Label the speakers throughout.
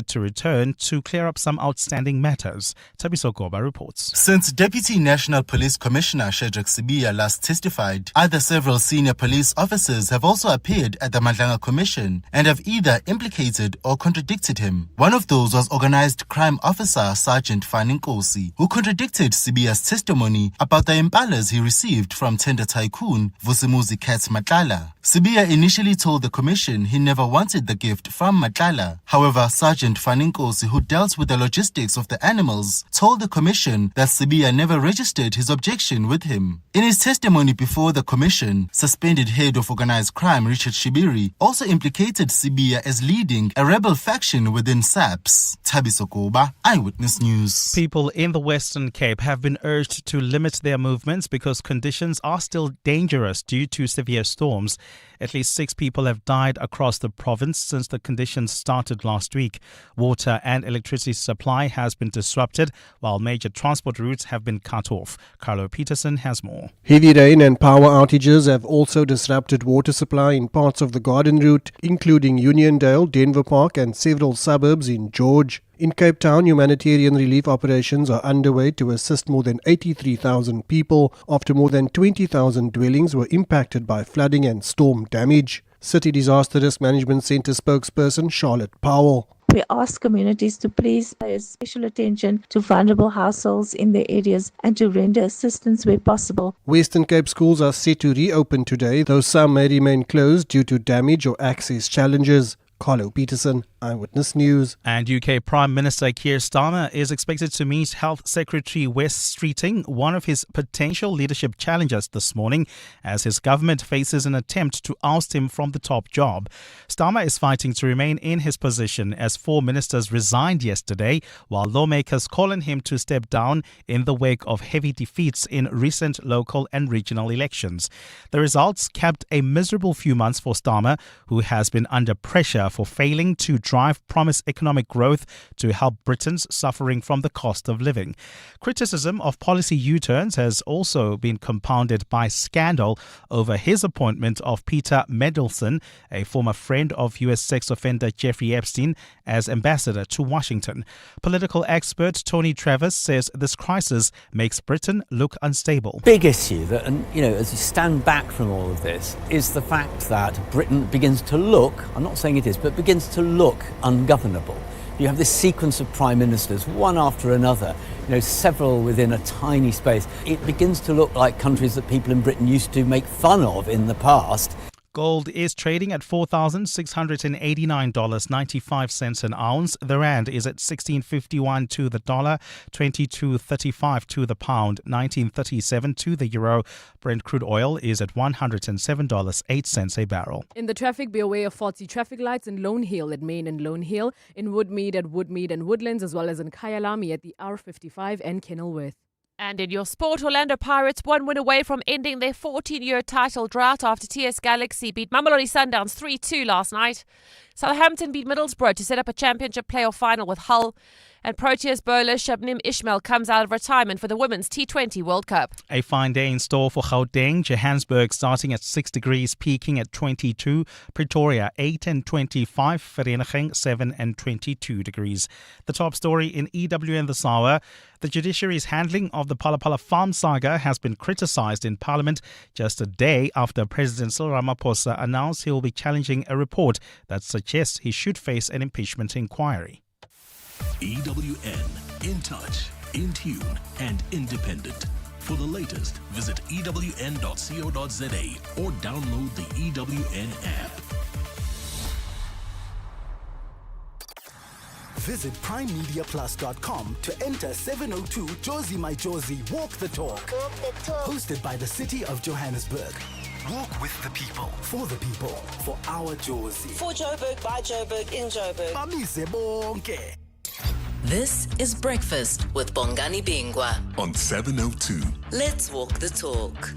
Speaker 1: to return to clear up some outstanding matters. Tabiso Goba reports.
Speaker 2: Since Deputy National Police Commissioner Shadrack Sibiya last testified, other several senior police officers have also appeared at the Madlanga Commission and have either implicated or contradicted him. One of those was Organized Crime Officer Sergeant Fani Nkosi, who contradicted Sibiya's testimony about the impalas he received from tender tycoon Vusimuzi Katz Matlala. Sibiya initially told the commission he never wanted the gift from Matlala. However, Sergeant Fani Nkosi, who dealt with the logistics of the animals, told the commission that Sibiya never registered his objection with him. In his testimony before the commission, suspended head of organized crime Richard Shibiri also implicated Sibiya as leading a rebel faction within SAPS. Tabiso Goba, Eyewitness News.
Speaker 1: People in the Western Cape have been urged to limit their movements because conditions are still dangerous due to severe storms. At least 6 people have died across the province since the conditions started last week. Water and electricity supply has been disrupted, while major transport routes have been cut off. Carlo Peterson has more.
Speaker 3: Heavy rain and power outages have also disrupted water supply in parts of the Garden Route, including Uniondale, Denver Park and several suburbs in George. In Cape Town, humanitarian relief operations are underway to assist more than 83,000 people after more than 20,000 dwellings were impacted by flooding and storm damage. City Disaster Risk Management Centre spokesperson Charlotte Powell.
Speaker 4: We ask communities to please pay special attention to vulnerable households in their areas and to render assistance where possible.
Speaker 3: Western Cape schools are set to reopen today, though some may remain closed due to damage or access challenges. Carlo Peterson, Eyewitness News.
Speaker 1: And UK Prime Minister Keir Starmer is expected to meet Health Secretary Wes Streeting, one of his potential leadership challengers, this morning, as his government faces an attempt to oust him from the top job. Starmer is fighting to remain in his position as 4 ministers resigned yesterday, while lawmakers call on him to step down in the wake of heavy defeats in recent local and regional elections. The results capped a miserable few months for Starmer, who has been under pressure for failing to drive promised economic growth to help Britons suffering from the cost of living. Criticism of policy U-turns has also been compounded by scandal over his appointment of Peter Mendelsohn, a former friend of U.S. sex offender Jeffrey Epstein, as ambassador to Washington. Political expert Tony Travis says this crisis makes Britain look unstable.
Speaker 5: Big issue that, as you stand back from all of this, is the fact that Britain begins to look, I'm not saying it is, but begins to look ungovernable. You have this sequence of prime ministers, one after another, several within a tiny space. It begins to look like countries that people in Britain used to make fun of in the past.
Speaker 1: Gold is trading at $4,689.95 an ounce. The rand is at 16.51 to the dollar, 22.35 to the pound, 19.37 to the euro. Brent crude oil is at $107.08 a barrel.
Speaker 6: In the traffic, be aware of faulty traffic lights in Lone Hill at Main and Lone Hill, in Woodmead at Woodmead and Woodlands, as well as in Kyalami at the R55 and Kenilworth.
Speaker 7: And in your sport, Orlando Pirates 1 win away from ending their 14-year title drought after TS Galaxy beat Mamelodi Sundowns 3-2 last night. Southampton beat Middlesbrough to set up a championship playoff final with Hull. And Proteas bowler Shabnim Ismail comes out of retirement for the Women's T20 World Cup.
Speaker 1: A fine day in store for Gauteng. Johannesburg starting at 6 degrees, peaking at 22. Pretoria 8 and 25. Vereniging 7 and 22 degrees. The top story in EWN this hour. The judiciary's handling of the Phala Phala farm saga has been criticised in Parliament just a day after President Cyril Ramaphosa announced he will be challenging a report that suggests he should face an impeachment inquiry.
Speaker 8: EWN, in touch, in tune and independent. For the latest, visit ewn.co.za or download the EWN app.
Speaker 9: Visit primemediaplus.com to enter 702 Josie My Josie Walk the Talk. Hosted by the City of Johannesburg. Walk with the people, for the people, for our Josie.
Speaker 10: For Joburg, by Joburg, in Joburg.
Speaker 11: This is Breakfast with Bongani Bingwa
Speaker 8: on 702.
Speaker 11: Let's walk the talk.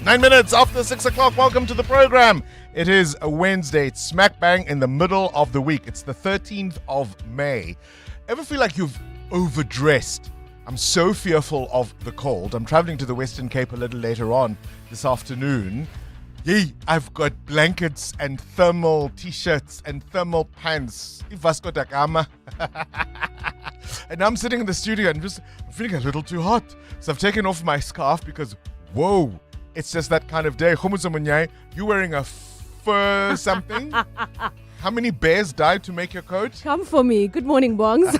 Speaker 12: Nine minutes after 6 o'clock. Welcome to the program. It is a Wednesday. It's smack bang in the middle of the week. It's the 13th of May. Ever feel like you've overdressed. I'm so fearful of the cold. I'm traveling to the Western Cape a little later on this afternoon. Yay, I've got blankets and thermal t-shirts and thermal pants. Vasco da Gama. And I'm sitting in the studio and I'm feeling a little too hot. So I've taken off my scarf because, whoa, it's just that kind of day. You wearing a fur something? How many bears died to make your coat?
Speaker 6: Come for me. Good morning, Bongs.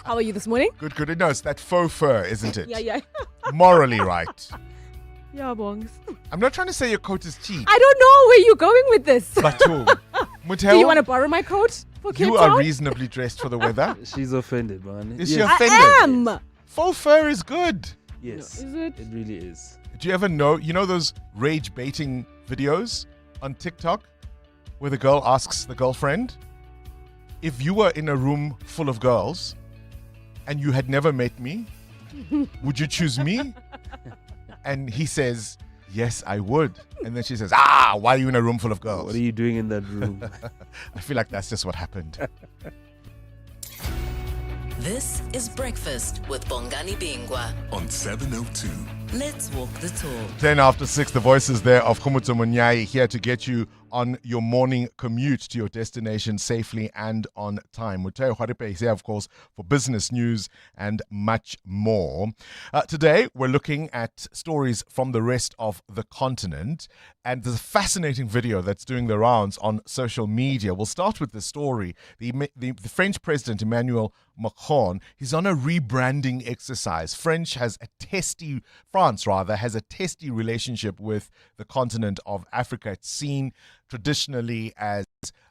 Speaker 6: How are you this morning?
Speaker 12: Good. No, it's that faux fur, isn't it?
Speaker 6: Yeah.
Speaker 12: Morally right.
Speaker 6: Yeah, Bongs.
Speaker 12: I'm not trying to say your coat is cheap.
Speaker 6: I don't know where you're going with this.
Speaker 12: But
Speaker 6: do you want to borrow my coat for Cape
Speaker 12: You
Speaker 6: Town?
Speaker 12: are reasonably dressed for the weather.
Speaker 13: She's offended, man.
Speaker 12: Is she offended?
Speaker 6: I am.
Speaker 12: Faux fur is good.
Speaker 13: Yes.
Speaker 6: Is it?
Speaker 13: It really is.
Speaker 12: Do you ever know those rage baiting videos on TikTok where the girl asks the girlfriend, if you were in a room full of girls and you had never met me, would you choose me? And he says, yes, I would. And then she says, why are you in a room full of girls?
Speaker 13: What are you doing in that room?
Speaker 12: I feel like that's just what happened.
Speaker 11: This is Breakfast with Bongani Bingwa
Speaker 8: on 702.
Speaker 11: Let's walk the talk.
Speaker 12: 10 after 6, the voices there of Khumuto Munyai here to get you on your morning commute to your destination safely and on time. Muteo Haripe is here, of course, for business news and much more. Today, we're looking at stories from the rest of the continent, and there's a fascinating video that's doing the rounds on social media. We'll start with the story. The French President, Emmanuel Macron, he's on a rebranding exercise. France has a testy relationship with the continent of Africa. It's seen traditionally as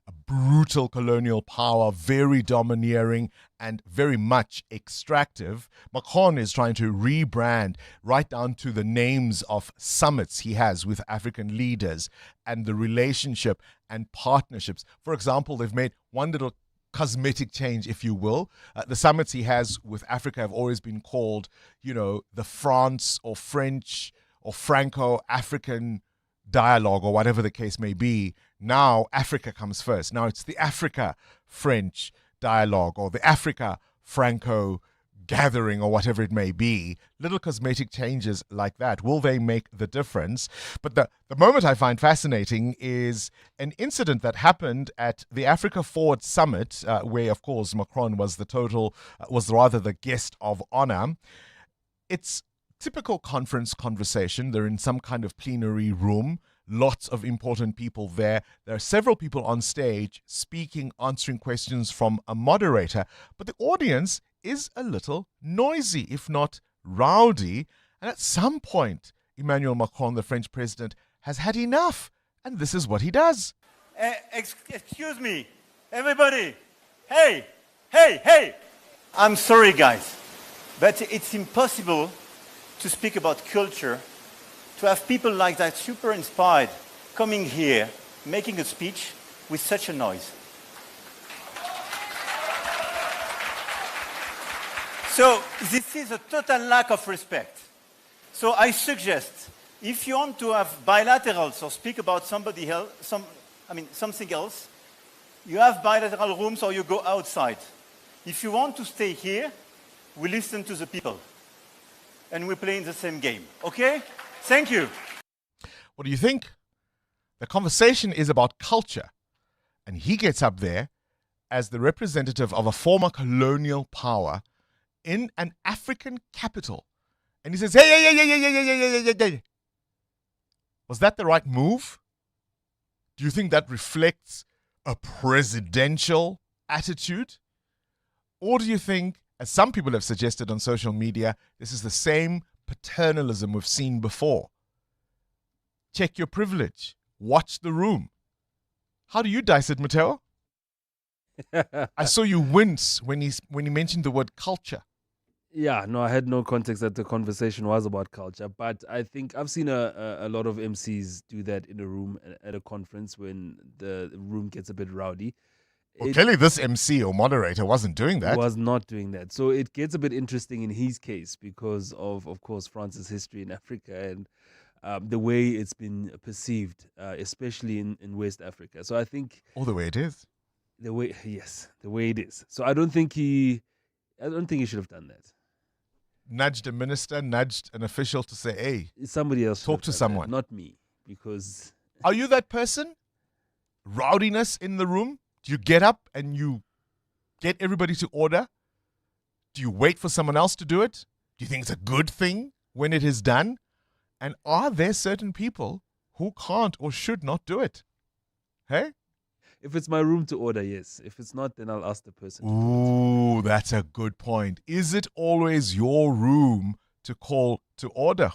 Speaker 12: a brutal colonial power, very domineering and very much extractive. Macron is trying to rebrand right down to the names of summits he has with African leaders and the relationship and partnerships. For example, they've made one little cosmetic change, if you will. The summits he has with Africa have always been called, the France or French or Franco-African dialogue or whatever the case may be. Now Africa comes first. Now it's the Africa-French dialogue or the Africa-Franco gathering or whatever it may be. Little cosmetic changes like that. Will they make the difference? But the moment I find fascinating is an incident that happened at the Africa Forward Summit, where, of course, Macron was the guest of honor. It's typical conference conversation. They're in some kind of plenary room. Lots of important people there. There are several people on stage speaking, answering questions from a moderator. But the audience is a little noisy, if not rowdy. And at some point, Emmanuel Macron, the French president, has had enough. And this is what he does.
Speaker 14: Excuse me, everybody. Hey. I'm sorry, guys, but it's impossible to speak about culture, to have people like that super inspired coming here, making a speech with such a noise. So this is a total lack of respect. So I suggest, if you want to have bilaterals or speak about something else, you have bilateral rooms or you go outside. If you want to stay here, we listen to the people. And we're playing the same game. Okay? Thank you.
Speaker 12: What do you think? The conversation is about culture. And he gets up there as the representative of a former colonial power in an African capital. And he says, hey. Was that the right move? Do you think that reflects a presidential attitude? Or do you think, as some people have suggested on social media, this is the same paternalism we've seen before? Check your privilege. Watch the room. How do you dice it, Mateo? I saw you wince when he mentioned the word culture.
Speaker 13: Yeah, no, I had no context that the conversation was about culture, but I think I've seen a lot of MCs do that in a room at a conference when the room gets a bit rowdy.
Speaker 12: Well, clearly this MC or moderator wasn't doing that.
Speaker 13: Was not doing that. So it gets a bit interesting in his case because of course, France's history in Africa and the way it's been perceived, especially in West Africa. So I think...
Speaker 12: the way it is.
Speaker 13: The way it is. So I don't think he I don't think he should have done that.
Speaker 12: Nudged a minister, nudged an official to say, hey,
Speaker 13: somebody else
Speaker 12: talk to someone.
Speaker 13: Not me, because...
Speaker 12: Are you that person? Rowdiness in the room? Do you get up and you get everybody to order? Do you wait for someone else to do it? Do you think it's a good thing when it is done? And are there certain people who can't or should not do it? Hey?
Speaker 13: If it's my room to order, yes. If it's not, then I'll ask the person.
Speaker 12: Ooh, that's a good point. Is it always your room to call to order?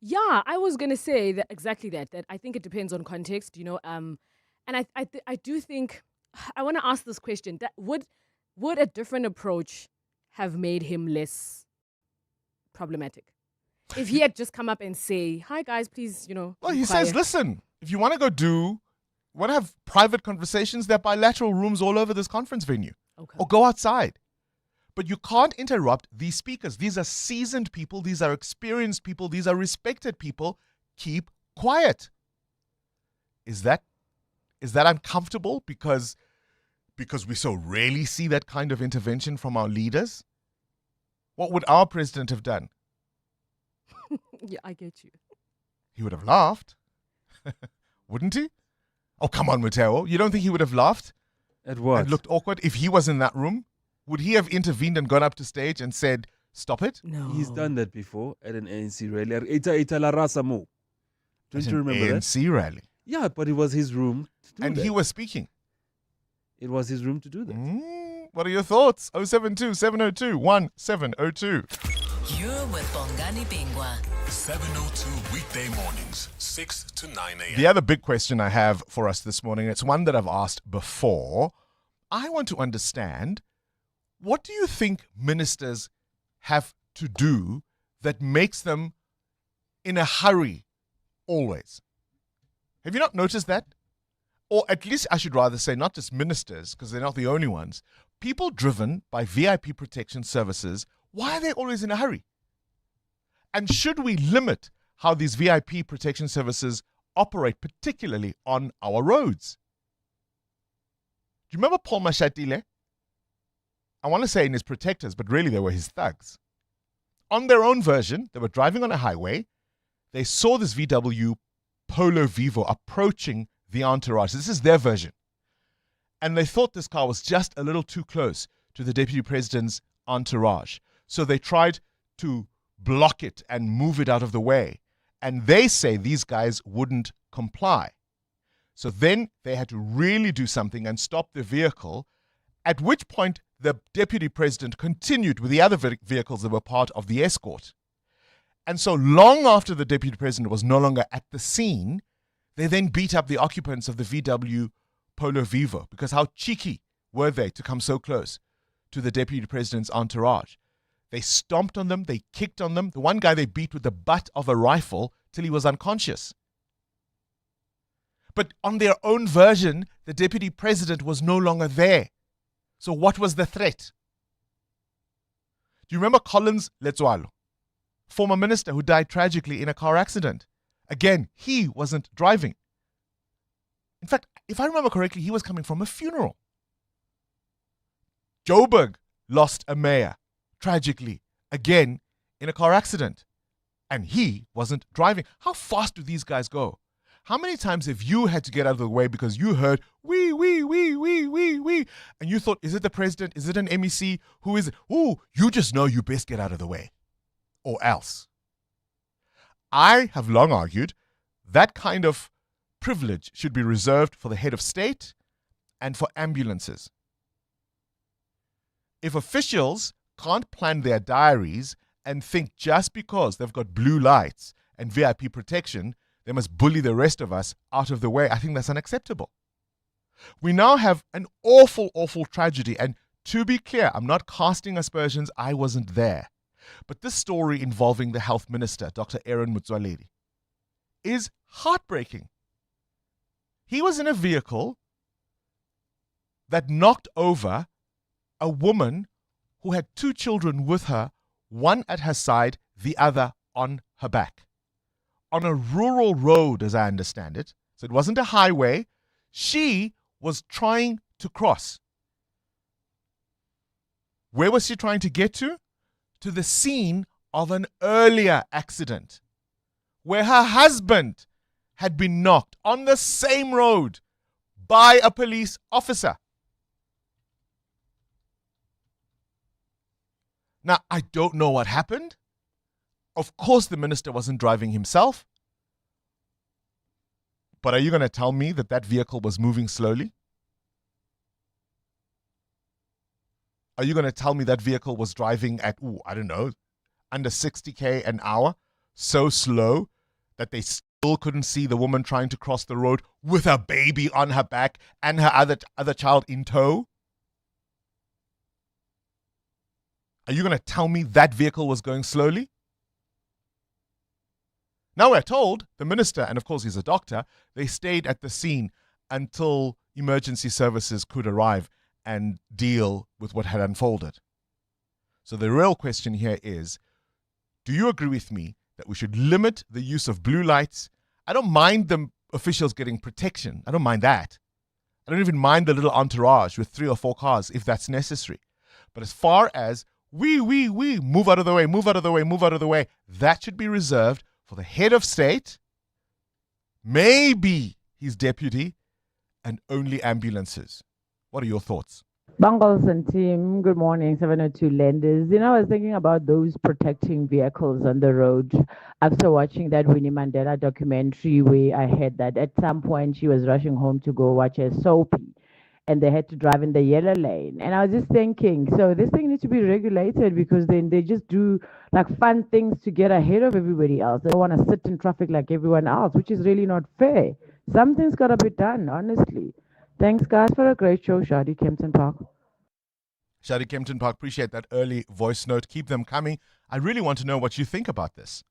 Speaker 6: Yeah, I was going to say that exactly that I think it depends on context, and I do think, I want to ask this question, that would a different approach have made him less problematic? If he had just come up and say, hi guys, please,
Speaker 12: Well, he says, listen, if you want to have private conversations, there are bilateral rooms all over this conference venue.
Speaker 6: Okay.
Speaker 12: Or go outside. But you can't interrupt these speakers. These are seasoned people. These are experienced people. These are respected people. Keep quiet. Is that uncomfortable because we so rarely see that kind of intervention from our leaders? What would our president have done?
Speaker 6: Yeah, I get you.
Speaker 12: He would have laughed. Wouldn't he? Oh, come on, Mateo. You don't think he would have laughed?
Speaker 13: At what?
Speaker 12: And looked awkward if he was in that room? Would he have intervened and gone up to stage and said, stop it?
Speaker 6: No.
Speaker 13: He's done that before at an ANC rally. Don't you remember that?
Speaker 12: ANC rally?
Speaker 13: Yeah, but it was his room to do
Speaker 12: and
Speaker 13: that.
Speaker 12: He was speaking?
Speaker 13: It was his room to do that.
Speaker 12: What are your thoughts? 072-702-1702.
Speaker 11: You're with Bongani Bingwa.
Speaker 8: 702 weekday mornings, 6 to 9 a.m.
Speaker 12: The other big question I have for us this morning, it's one that I've asked before. I want to understand, what do you think ministers have to do that makes them in a hurry always? Have you not noticed that? Or at least I should rather say not just ministers, because they're not the only ones. People driven by VIP protection services, why are they always in a hurry? And should we limit how these VIP protection services operate, particularly on our roads? Do you remember Paul Mashatile? I want to say in his protectors, but really they were his thugs. On their own version, they were driving on a highway. They saw this VW Polo Vivo approaching the entourage. This is their version. And they thought this car was just a little too close to the deputy president's entourage. So they tried to block it and move it out of the way. And they say these guys wouldn't comply. So then they had to really do something and stop the vehicle, at which point the deputy president continued with the other vehicles that were part of the escort. And so long after the deputy president was no longer at the scene, they then beat up the occupants of the VW Polo Vivo, because how cheeky were they to come so close to the deputy president's entourage? They stomped on them, they kicked on them. The one guy they beat with the butt of a rifle till he was unconscious. But on their own version, the deputy president was no longer there. So what was the threat? Do you remember Collins Letswalo, former minister who died tragically in a car accident? Again, he wasn't driving. In fact, if I remember correctly, he was coming from a funeral. Joburg lost a mayor tragically, again, in a car accident. And he wasn't driving. How fast do these guys go? How many times have you had to get out of the way because you heard, wee, wee, wee, wee, wee, wee, and you thought, is it the president? Is it an MEC? Who is it? Ooh, you just know you best get out of the way. Or else. I have long argued that kind of privilege should be reserved for the head of state and for ambulances. If officials can't plan their diaries and think just because they've got blue lights and VIP protection, they must bully the rest of us out of the way, I think that's unacceptable. We now have an awful, awful tragedy. And to be clear, I'm not casting aspersions. I wasn't there. But this story involving the health minister, Dr. Aaron Motsoaledi, is heartbreaking. He was in a vehicle that knocked over a woman who had 2 children with her, one at her side, the other on her back. On a rural road, as I understand it. So it wasn't a highway. She was trying to cross. Where was she trying to get to? To the scene of an earlier accident where her husband had been knocked on the same road by a police officer. Now, I don't know what happened. Of course, the minister wasn't driving himself. But are you going to tell me that that vehicle was moving slowly? Are you going to tell me that vehicle was driving at, I don't know, under 60k an hour? So slow that they still couldn't see the woman trying to cross the road with her baby on her back and her other child in tow? Are you going to tell me that vehicle was going slowly? Now we're told, the minister, and of course he's a doctor, they stayed at the scene until emergency services could arrive and deal with what had unfolded. So the real question here is, do you agree with me that we should limit the use of blue lights? I don't mind the officials getting protection. I don't mind that. I don't even mind the little entourage with 3 or 4 cars if that's necessary. But as far as move out of the way, move out of the way, move out of the way, that should be reserved for the head of state, maybe his deputy, and only ambulances. What are your thoughts?
Speaker 15: Bangles and team, good morning, 702 lenders. I was thinking about those protecting vehicles on the road after watching that Winnie Mandela documentary where I heard that at some point she was rushing home to go watch a soapy and they had to drive in the yellow lane. And I was just thinking, so this thing needs to be regulated because then they just do like fun things to get ahead of everybody else. They don't want to sit in traffic like everyone else, which is really not fair. Something's got to be done, honestly. Thanks, guys, for a great show, Shadi Kempton Park.
Speaker 12: Shadi Kempton Park, appreciate that early voice note. Keep them coming. I really want to know what you think about this.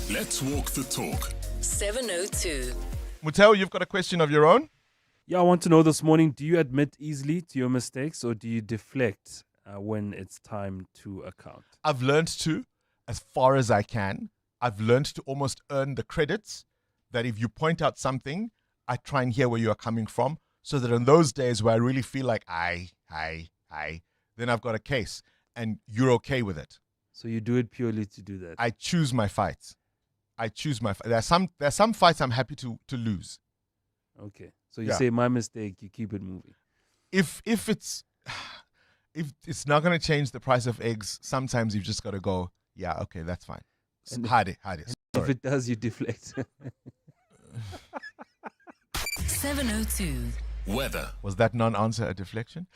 Speaker 8: Let's walk the talk.
Speaker 11: 702.
Speaker 12: Muteo, you've got a question of your own?
Speaker 13: Yeah, I want to know this morning, do you admit easily to your mistakes or do you deflect when it's time to account?
Speaker 12: I've learned to, as far as I can. I've learned to almost earn the credits that if you point out something, I try and hear where you are coming from, so that in those days where I really feel like then I've got a case and you're okay with it.
Speaker 13: So you do it purely to do that?
Speaker 12: I choose my fights. There are some fights I'm happy to lose.
Speaker 13: Okay. So you say my mistake, you keep it moving.
Speaker 12: If it's not going to change the price of eggs, sometimes you've just got to go, yeah, okay, that's fine. Hide it.
Speaker 13: If it does, you deflect.
Speaker 11: 702.
Speaker 8: Weather.
Speaker 12: Was that non-answer a deflection?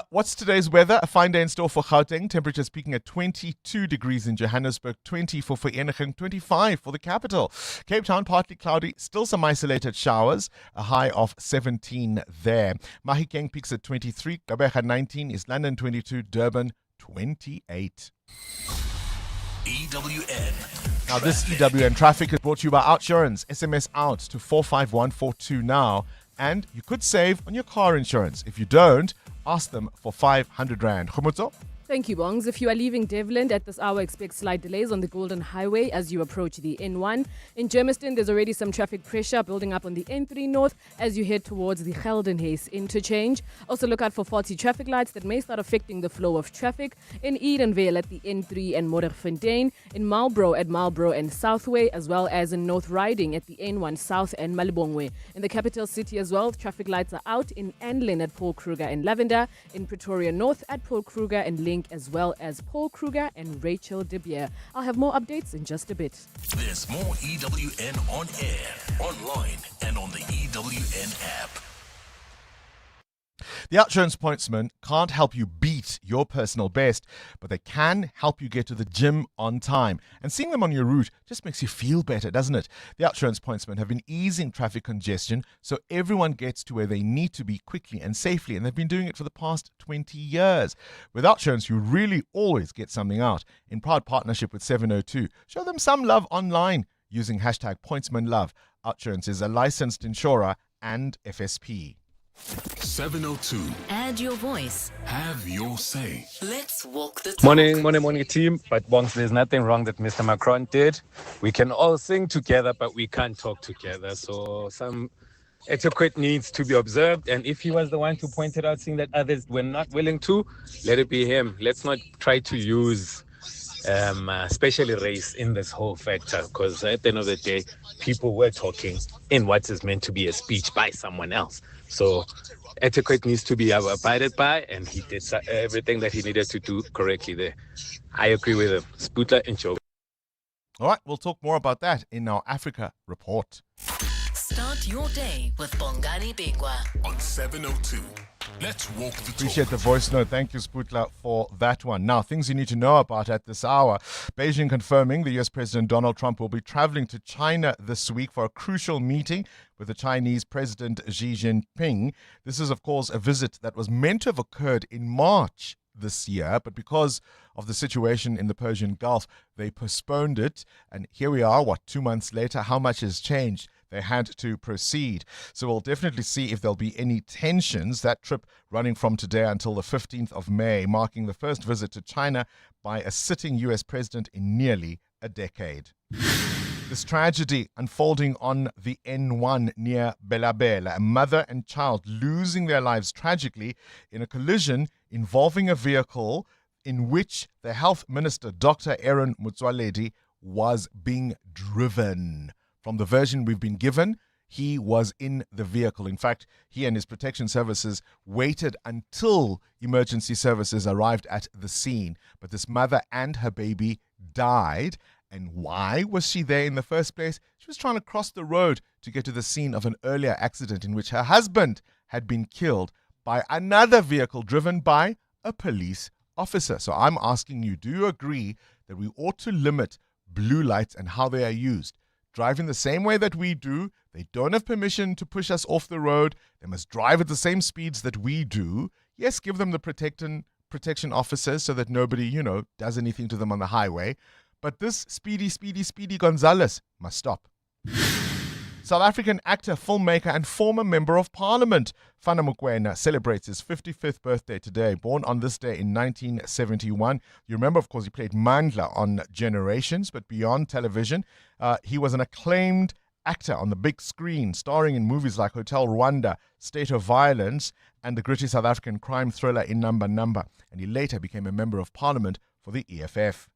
Speaker 12: What's today's weather? A fine day in store for Gauteng. Temperatures peaking at 22 degrees in Johannesburg, 20 for Vereeniging, 25 for the capital. Cape Town, partly cloudy, still some isolated showers, a high of 17 there. Mahikeng peaks at 23, Gqeberha 19, East London 22, Durban 28.
Speaker 8: EWN.
Speaker 12: Now, this EWN traffic is brought to you by Outsurance. SMS out to 45142 now. And you could save on your car insurance. If you don't, ask them for 500 Rand. Khomotso?
Speaker 6: Thank you, Bongs. If you are leaving Devland at this hour, expect slight delays on the Golden Highway as you approach the N1. In Germiston, there's already some traffic pressure building up on the N3 North as you head towards the Geldenhuys interchange. Also look out for faulty traffic lights that may start affecting the flow of traffic in Edenvale at the N3 and Modderfontein, in Marlborough at Marlborough and Southway, as well as in North Riding at the N1 South and Malibongwe. In the capital city as well, traffic lights are out in Anlin at Paul Kruger and Lavender, in Pretoria North at Paul Kruger and Link, as well as Paul Kruger and Rachel De Beer. I'll have more updates in just a bit.
Speaker 8: There's more EWN on air, online, and on the EWN app.
Speaker 12: The Outsurance Pointsman can't help you beat your personal best, but they can help you get to the gym on time. And seeing them on your route just makes you feel better, doesn't it? The Outsurance Pointsmen have been easing traffic congestion so everyone gets to where they need to be quickly and safely, and they've been doing it for the past 20 years. With Outsurance, you really always get something out. In proud partnership with 702, show them some love online using hashtag PointsmanLove. Outsurance is a licensed insurer and FSP.
Speaker 8: 702.
Speaker 11: Add your voice.
Speaker 8: Have your say.
Speaker 11: Let's walk the talk.
Speaker 16: Morning, team. But Bongs, there's nothing wrong that Mr. Macron did. We can all sing together, but we can't talk together. So some etiquette needs to be observed. And if he was the one to point it out, seeing that others were not willing to, let it be him. Let's not try to use especially race in this whole factor, because at the end of the day, people were talking in what is meant to be a speech by someone else. So etiquette needs to be abided by, and he did everything that he needed to do correctly there. I agree with him. Sputla and Joe.
Speaker 12: All right, we'll talk more about that in our Africa report.
Speaker 11: Start your day with Bongani Bingwa
Speaker 8: on 702. Let's walk the talk.
Speaker 12: Appreciate the voice note. Thank you, Sputla, for that one. Now, things you need to know about at this hour. Beijing confirming the U.S. President Donald Trump will be traveling to China this week for a crucial meeting with the Chinese President Xi Jinping. This is, of course, a visit that was meant to have occurred in March this year, but because of the situation in the Persian Gulf, they postponed it. And here we are, 2 months later, how much has changed? They had to proceed. So we'll definitely see if there'll be any tensions. That trip running from today until the 15th of May, marking the first visit to China by a sitting U.S. president in nearly a decade. This tragedy unfolding on the N1 near Bela, a mother and child losing their lives tragically in a collision involving a vehicle in which the health minister, Dr. Aaron Motsoaledi, was being driven. From the version we've been given, he was in the vehicle. In fact, he and his protection services waited until emergency services arrived at the scene. But this mother and her baby died. And why was she there in the first place? She was trying to cross the road to get to the scene of an earlier accident in which her husband had been killed by another vehicle driven by a police officer. So I'm asking you, do you agree that we ought to limit blue lights and how they are used? Driving the same way that we do, they don't have permission to push us off the road. They must drive at the same speeds that we do. Yes, give them the protection officers so that nobody, does anything to them on the highway. But this speedy Gonzalez must stop. South African actor, filmmaker, and former member of parliament, Fana Mokoena, celebrates his 55th birthday today. Born on this day in 1971. You remember, of course, he played Mandla on Generations, but beyond television, he was an acclaimed actor on the big screen, starring in movies like Hotel Rwanda, State of Violence, and the gritty South African crime thriller In Number. And he later became a member of parliament for the EFF.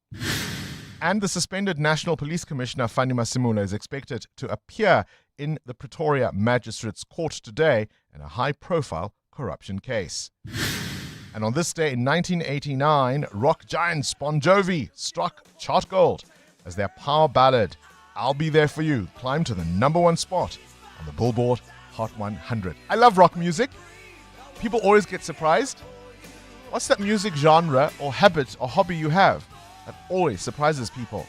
Speaker 12: And the suspended National Police Commissioner, Fanny Masemola, is expected to appear in the Pretoria Magistrates Court today in a high-profile corruption case. And on this day in 1989, rock giants Bon Jovi struck chart gold as their power ballad, I'll Be There For You, climbed to the #1 spot on the Billboard Hot 100. I love rock music. People always get surprised. What's that music genre or habit or hobby you have that always surprises people?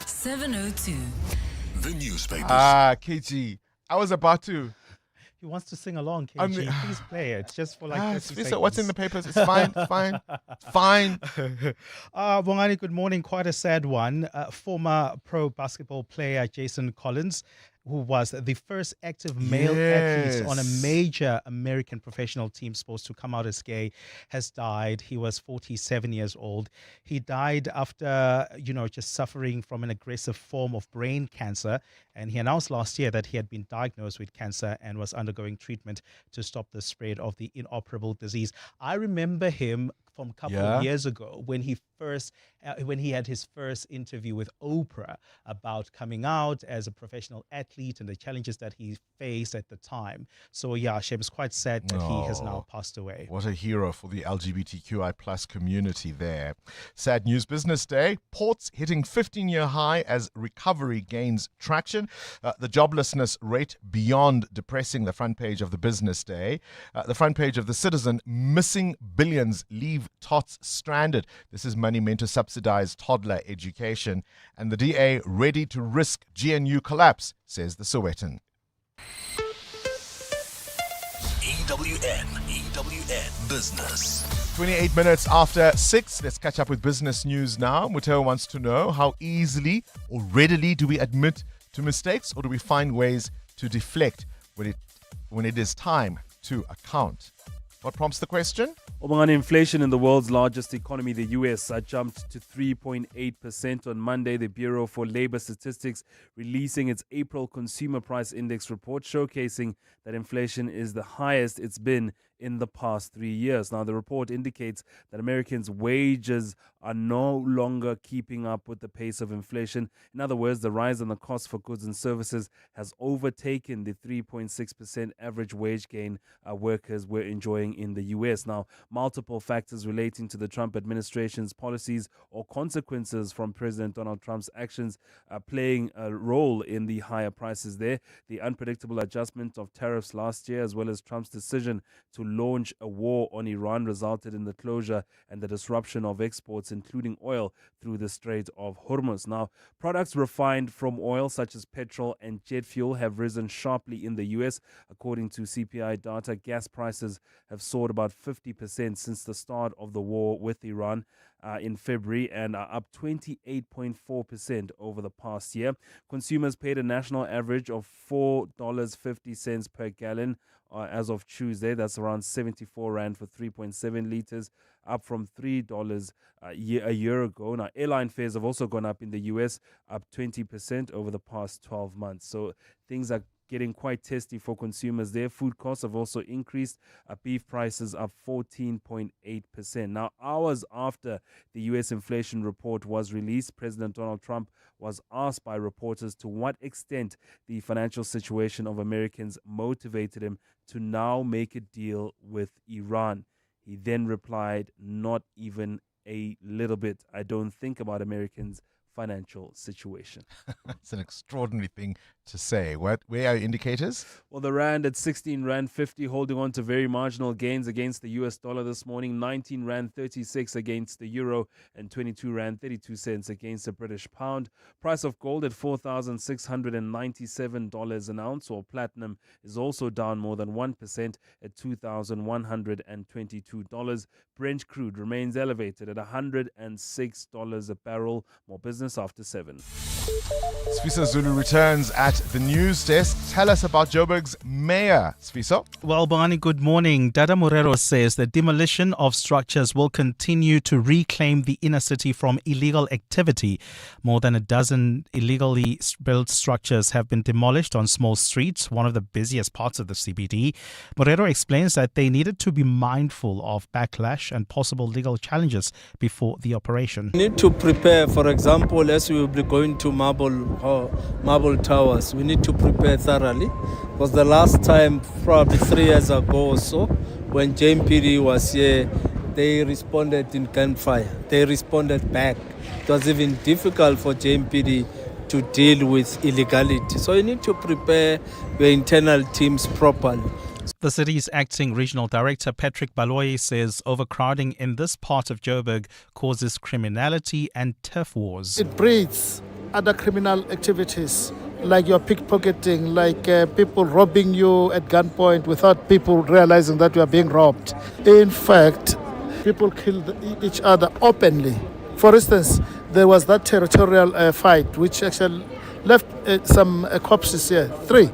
Speaker 11: 702.
Speaker 8: The newspapers.
Speaker 12: KG, I was about to.
Speaker 1: He wants to sing along, KG. Please play it, just for 30 seconds.
Speaker 12: What's in the papers? It's fine, fine.
Speaker 1: Bongani, good morning. Quite a sad one. Former pro basketball player Jason Collins, who was the first active male athlete on a major American professional team supposed to come out as gay, has died. He was 47 years old. He died after, just suffering from an aggressive form of brain cancer. And he announced last year that he had been diagnosed with cancer and was undergoing treatment to stop the spread of the inoperable disease. I remember him from a couple of years ago when he had his first interview with Oprah about coming out as a professional athlete and the challenges that he faced at the time. So Shem, is quite sad that he has now passed away.
Speaker 12: What a hero for the LGBTQI plus community there. Sad news business day. Ports hitting 15-year high as recovery gains traction. The joblessness rate beyond depressing, the front page of the business day. The front page of the Citizen, missing billions leave tots stranded. This is money meant to subsidize toddler education. And the DA ready to risk GNU collapse, says the Sowetan.
Speaker 8: EWN Business.
Speaker 12: 28 minutes after 6. Let's catch up with business news now. Muteo wants to know, how easily or readily do we admit to mistakes, or do we find ways to deflect when it is time to account What prompts the question?
Speaker 13: Bongani, inflation in the world's largest economy, the US, jumped to 3.8% on Monday. The Bureau for Labor Statistics releasing its April Consumer Price Index report, showcasing that inflation is the highest it's been in the past 3 years. Now, the report indicates that Americans' wages are no longer keeping up with the pace of inflation. In other words, the rise in the cost for goods and services has overtaken the 3.6% average wage gain workers were enjoying in the US. Now, multiple factors relating to the Trump administration's policies or consequences from President Donald Trump's actions are playing a role in the higher prices there. The unpredictable adjustment of tariffs last year, as well as Trump's decision to launch a war on Iran, resulted in the closure and the disruption of exports, including oil, through the Strait of Hormuz. Now, products refined from oil, such as petrol and jet fuel, have risen sharply in the US. According to CPI data, gas prices have soared about 50% since the start of the war with Iran in February, and are up 28.4% over the past year. Consumers paid a national average of $4.50 per gallon as of Tuesday. That's around 74 Rand for 3.7 liters, up from $3 a year ago. Now, airline fares have also gone up in the US, up 20% over the past 12 months. So things are getting quite testy for consumers there. Food costs have also increased. Beef prices up 14.8%. Now, hours after the US inflation report was released, President Donald Trump was asked by reporters to what extent the financial situation of Americans motivated him to now make a deal with Iran. He then replied, "Not even a little bit. I don't think about Americans' financial situation."
Speaker 12: It's an extraordinary thing to say. Where are your indicators?
Speaker 13: Well, the Rand at 16 Rand 50, holding on to very marginal gains against the US dollar this morning. 19 Rand 36 against the euro, and 22 Rand 32 cents against the British pound. Price of gold at $4,697 an ounce, or platinum is also down more than 1% at $2,122. Brent crude remains elevated at $106 a barrel. More business after 7.
Speaker 12: Sfiso Zulu returns at the news desk. Tell us about Joburg's mayor, Sfiso.
Speaker 1: Well, Bongani, good morning. Dada Morero says the demolition of structures will continue to reclaim the inner city from illegal activity. More than a dozen illegally built structures have been demolished on small streets, one of the busiest parts of the CBD. Morero explains that they needed to be mindful of backlash and possible legal challenges before the operation.
Speaker 17: We need to prepare, for example, as we will be going to Marble Towers. We need to prepare thoroughly, because the last time, probably 3 years ago or so, when JMPD was here, they responded in gunfire. They responded back. It was even difficult for JMPD to deal with illegality. So you need to prepare your internal teams properly.
Speaker 1: The city's acting regional director, Patrick Baloyi, says overcrowding in this part of Joburg causes criminality and turf wars.
Speaker 18: It breeds other criminal activities, like your pickpocketing, like people robbing you at gunpoint without people realizing that you are being robbed. In fact, people kill each other openly. For instance, there was that territorial fight which actually left some corpses here, 3.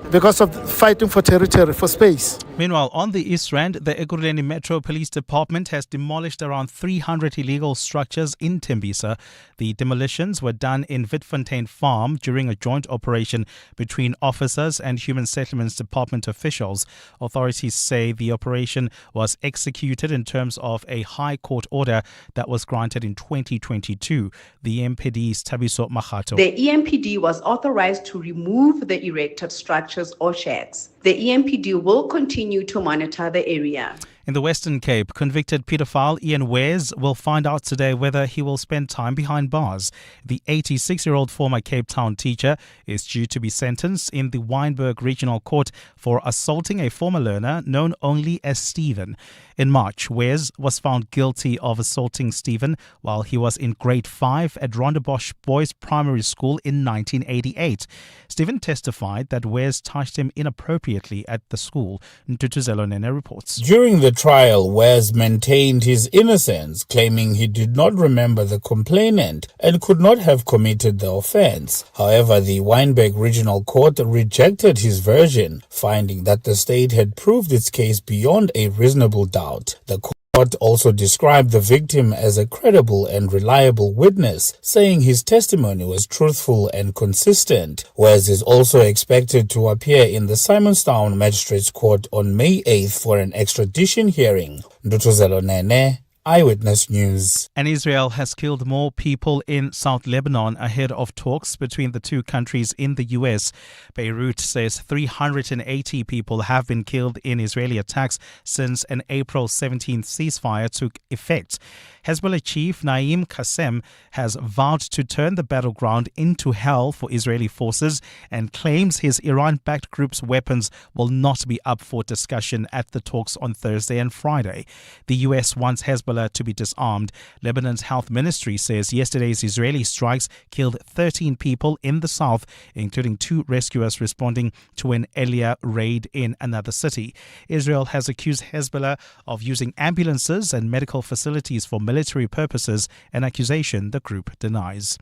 Speaker 18: Because of fighting for territory, for space.
Speaker 1: Meanwhile, on the East Rand, the Ekurhuleni Metro Police Department has demolished around 300 illegal structures in Tembisa. The demolitions were done in Witfontein Farm during a joint operation between officers and Human Settlements Department officials. Authorities say the operation was executed in terms of a High Court order that was granted in 2022. The EMPD's Tabiso Mccclo.
Speaker 19: The EMPD was authorized to remove the erected structures or shacks. The EMPD will continue to monitor the area.
Speaker 1: In the Western Cape, convicted paedophile Ian Wares will find out today whether he will spend time behind bars. The 86-year-old former Cape Town teacher is due to be sentenced in the Wynberg Regional Court for assaulting a former learner known only as Stephen. In March, Wes was found guilty of assaulting Stephen while he was in grade 5 at Rondebosch Boys Primary School in 1988. Stephen testified that Wes touched him inappropriately at the school. Ntutuzelo Nene reports.
Speaker 20: During the trial, Wes maintained his innocence, claiming he did not remember the complainant and could not have committed the offense. However, the Wynberg Regional Court rejected his version, finding that the state had proved its case beyond a reasonable doubt. The court also described the victim as a credible and reliable witness, saying his testimony was truthful and consistent. Wes is also expected to appear in the Simonstown Magistrates Court on May 8th for an extradition hearing. Ndutuzelo Nene, Eyewitness News.
Speaker 1: And Israel has killed more people in South Lebanon ahead of talks between the two countries in the U.S. Beirut says 380 people have been killed in Israeli attacks since an April 17th ceasefire took effect. Hezbollah chief Naim Qassem has vowed to turn the battleground into hell for Israeli forces and claims his Iran-backed group's weapons will not be up for discussion at the talks on Thursday and Friday. The U.S. wants Hezbollah to be disarmed. Lebanon's health ministry says yesterday's Israeli strikes killed 13 people in the south, including 2 rescuers responding to an Elia raid in another city. Israel has accused Hezbollah of using ambulances and medical facilities for military purposes, an accusation the group denies.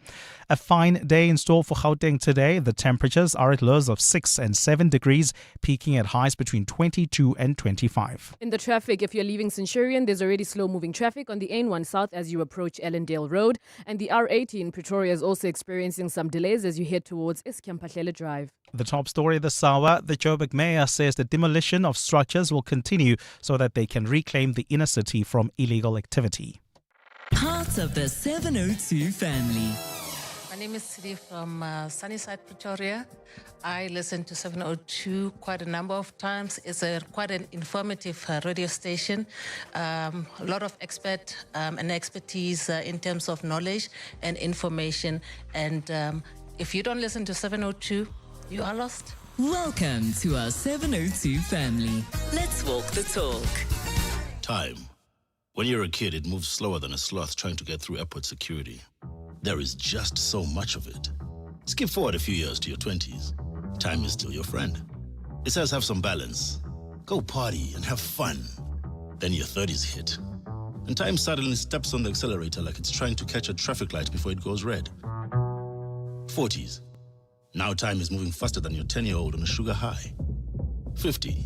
Speaker 1: A fine day in store for Gauteng today. The temperatures are at lows of 6 and 7 degrees, peaking at highs between 22 and 25.
Speaker 6: In the traffic, if you're leaving Centurion, there's already slow-moving traffic on the N1 South as you approach Ellendale Road, and the R80 in Pretoria is also experiencing some delays as you head towards Iskiampahlele Drive.
Speaker 1: The top story this hour, the Joburg mayor says the demolition of structures will continue so that they can reclaim the inner city from illegal activity.
Speaker 11: Part of the 702 family.
Speaker 21: My name is Sidi from Sunnyside, Pretoria. I listen to 702 quite a number of times. It's quite an informative radio station. A lot of expert and expertise in terms of knowledge and information. And if you don't listen to 702, you are lost.
Speaker 11: Welcome to our 702 family. Let's walk the talk.
Speaker 22: Time. When you're a kid, it moves slower than a sloth trying to get through airport security. There is just so much of it. Skip forward a few years to your 20s. Time is still your friend. It says have some balance. Go party and have fun. Then your 30s hit. And time suddenly steps on the accelerator like it's trying to catch a traffic light before it goes red. 40s. Now time is moving faster than your 10-year-old on a sugar high. 50.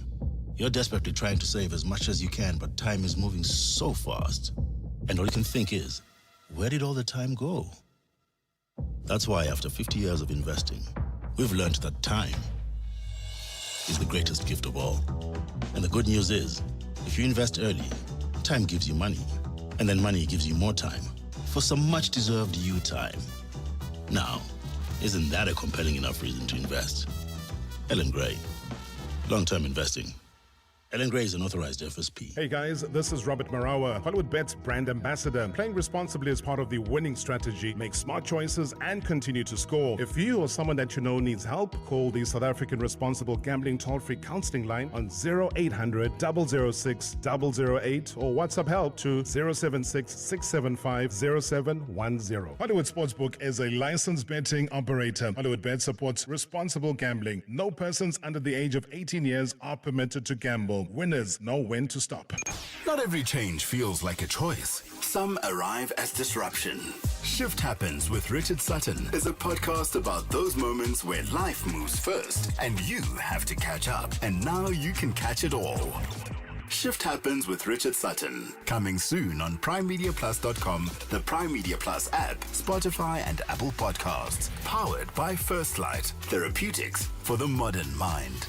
Speaker 22: You're desperately trying to save as much as you can, but time is moving so fast. And all you can think is, where did all the time go? That's why after 50 years of investing, we've learned that time is the greatest gift of all. And the good news is, if you invest early, time gives you money. And then money gives you more time for some much-deserved you time. Now, isn't that a compelling enough reason to invest? Ellen Gray, long-term investing. Ellen Gray is an authorized FSP.
Speaker 23: Hey guys, this is Robert Marawa, HollywoodBet's brand ambassador. Playing responsibly is part of the winning strategy. Make smart choices and continue to score. If you or someone that you know needs help, call the South African Responsible Gambling Toll-Free Counseling Line on 0800 006 008 or WhatsApp help to 076 675 0710. Hollywood Sportsbook is a licensed betting operator. HollywoodBet supports responsible gambling. No persons under the age of 18 years are permitted to gamble. Winners know when to stop.
Speaker 9: Not every change feels like a choice. Some arrive as disruption. Shift Happens with Richard Sutton is a podcast about those moments where life moves first and you have to catch up. And now you can catch it all. Shift Happens with Richard Sutton. Coming soon on PrimeMediaPlus.com, the Prime Media Plus app, Spotify and Apple Podcasts. Powered by First Light. Therapeutics for the modern mind.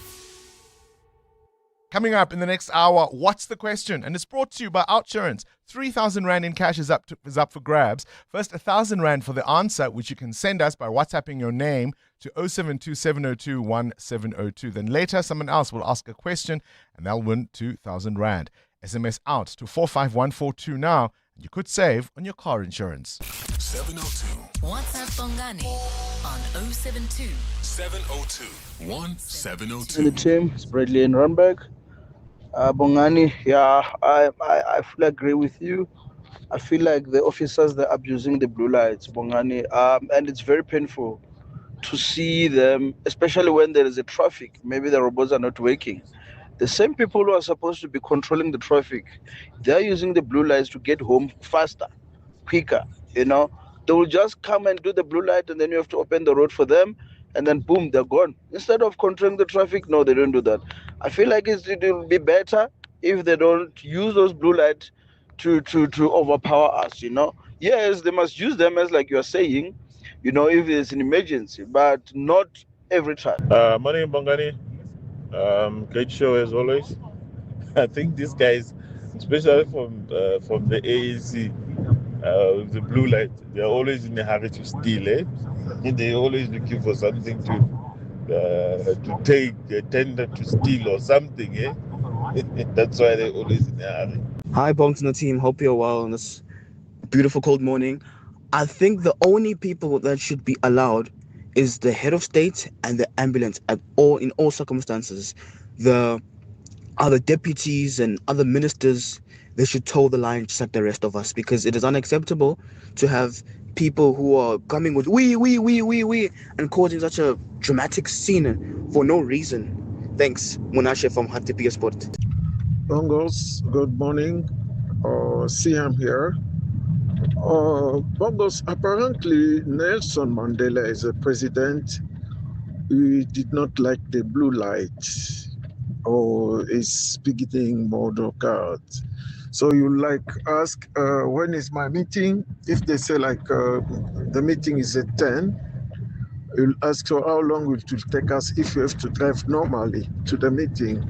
Speaker 12: Coming up in the next hour, what's the question? And it's brought to you by Outsurance. 3,000 Rand in cash is up for grabs. First, 1,000 Rand for the answer, which you can send us by WhatsApping your name to 072-702-1702. Then later, someone else will ask a question, and they'll win 2,000 Rand. SMS out to 45142 now, and you could save on your car insurance.
Speaker 8: 702.
Speaker 11: WhatsApp Bongani on 072
Speaker 8: 702 1702.
Speaker 24: In the team, it's Bradley in Runberg.
Speaker 2: Bongani, yeah, I fully agree with you. I feel like the officers, they're abusing the blue lights, Bongani, and it's very painful to see them, especially when there is a traffic. Maybe the robots are not working. The same people who are supposed to be controlling the traffic, they're using the blue lights to get home faster, quicker. You know, they will just come and do the blue light, and then you have to open the road for them, and then boom, they're gone. Instead of controlling the traffic, no, they don't do that. I feel like it will be better if they don't use those blue lights to overpower us. You know, yes, they must use them as like you're saying, you know, if there's an emergency, but not every time.
Speaker 3: Morning, Bongani. Great show as always. I think these guys, especially from the AEC, the blue light, they're always in a hurry to steal. They're always looking for something to take, a tender to steal or something. That's why they're always in a hurry.
Speaker 4: Hi, Bonks and the team. Hope you're well on this beautiful cold morning. I think the only people that should be allowed is the head of state and the ambulance in all circumstances. The other deputies and other ministers, they should toe the line just like the rest of us, because it is unacceptable to have people who are coming with we and causing such a dramatic scene for no reason. Thanks, Munashe from Hatipia Sport.
Speaker 24: Bongos, good morning. CM here. Bongos, apparently Nelson Mandela is a president who did not like the blue light or is beginning motor card. So you ask, when is my meeting? If they say the meeting is at 10, you'll ask, so how long it will take us if you have to drive normally to the meeting?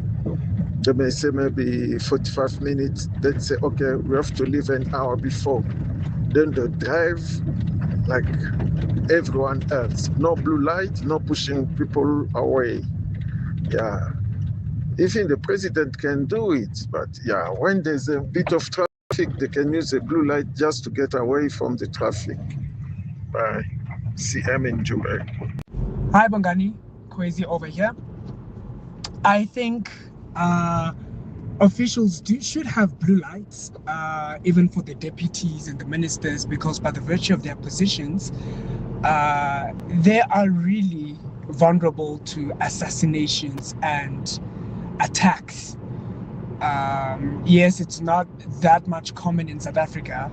Speaker 24: They may say maybe 45 minutes. They'd say, okay, we have to leave an hour before. Then they drive like everyone else. No blue light, no pushing people away. Yeah. Even the president can do it. But yeah, when there's a bit of traffic, they can use a blue light just to get away from the traffic. Bye. CM in Joburg.
Speaker 25: Hi, Bongani. Kwesi over here. I think officials should have blue lights, even for the deputies and the ministers, because by the virtue of their positions, they are really vulnerable to assassinations and attacks. Yes, it's not that much common in South Africa,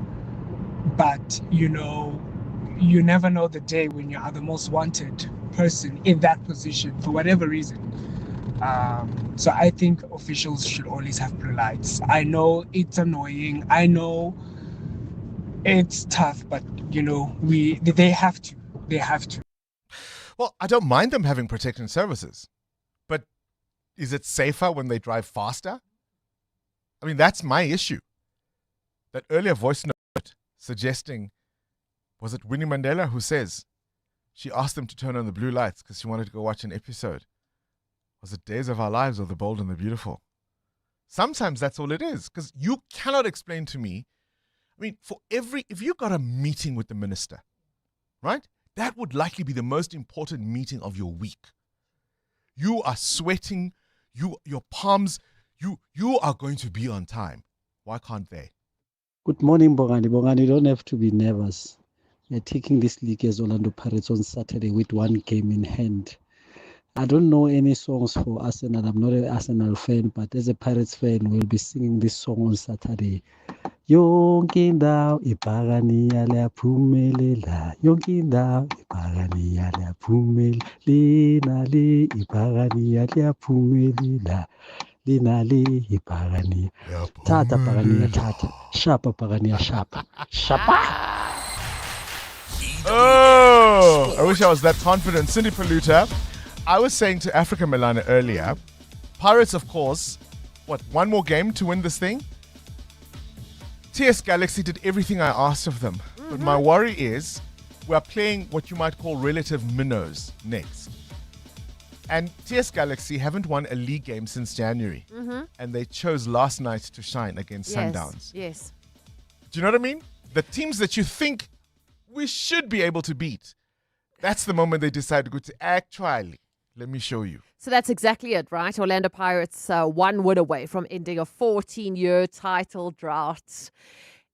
Speaker 25: but you never know the day when you are the most wanted person in that position for whatever reason. So I think officials should always have blue lights. I know it's annoying. I know it's tough, but they have to. They have to.
Speaker 12: Well, I don't mind them having protection services, but is it safer when they drive faster? I mean, that's my issue. That earlier voice note suggesting, was it Winnie Mandela who says she asked them to turn on the blue lights because she wanted to go watch an episode? Was it Days of Our Lives or The Bold and the Beautiful? Sometimes that's all it is, because you cannot explain to me. I mean, if you got a meeting with the minister, right? That would likely be the most important meeting of your week. You are sweating, your palms, you are going to be on time. Why can't they?
Speaker 26: Good morning, Bongani. Bongani, you don't have to be nervous. We're taking this league as Orlando Pirates on Saturday with one game in hand. I don't know any songs for Arsenal. I'm not an Arsenal fan, but as a Pirates fan, we'll be singing this song on Saturday. Yonke indawo ibhakaniya liyaphumelela. Yonke indawo ibhakaniya liyaphumelela. Lina le ibhakaniya liyaphumelela. Lina le ibhakaniya. Tata bhakaniya tata. Shapa bhakaniya shapa. Shapa.
Speaker 12: Oh, I wish I was that confident. Cindy Paluta. I was saying to Africa Milana earlier, Pirates, of course, one more game to win this thing? TS Galaxy did everything I asked of them. Mm-hmm. But my worry is we're playing what you might call relative minnows next. And TS Galaxy haven't won a league game since January.
Speaker 7: Mm-hmm.
Speaker 12: And they chose last night to shine against Sundowns.
Speaker 7: Yes.
Speaker 12: Do you know what I mean? The teams that you think we should be able to beat, that's the moment they decide to go to actually. Let me show you.
Speaker 7: So that's exactly it, right? Orlando Pirates 1 win away from ending a 14-year title drought.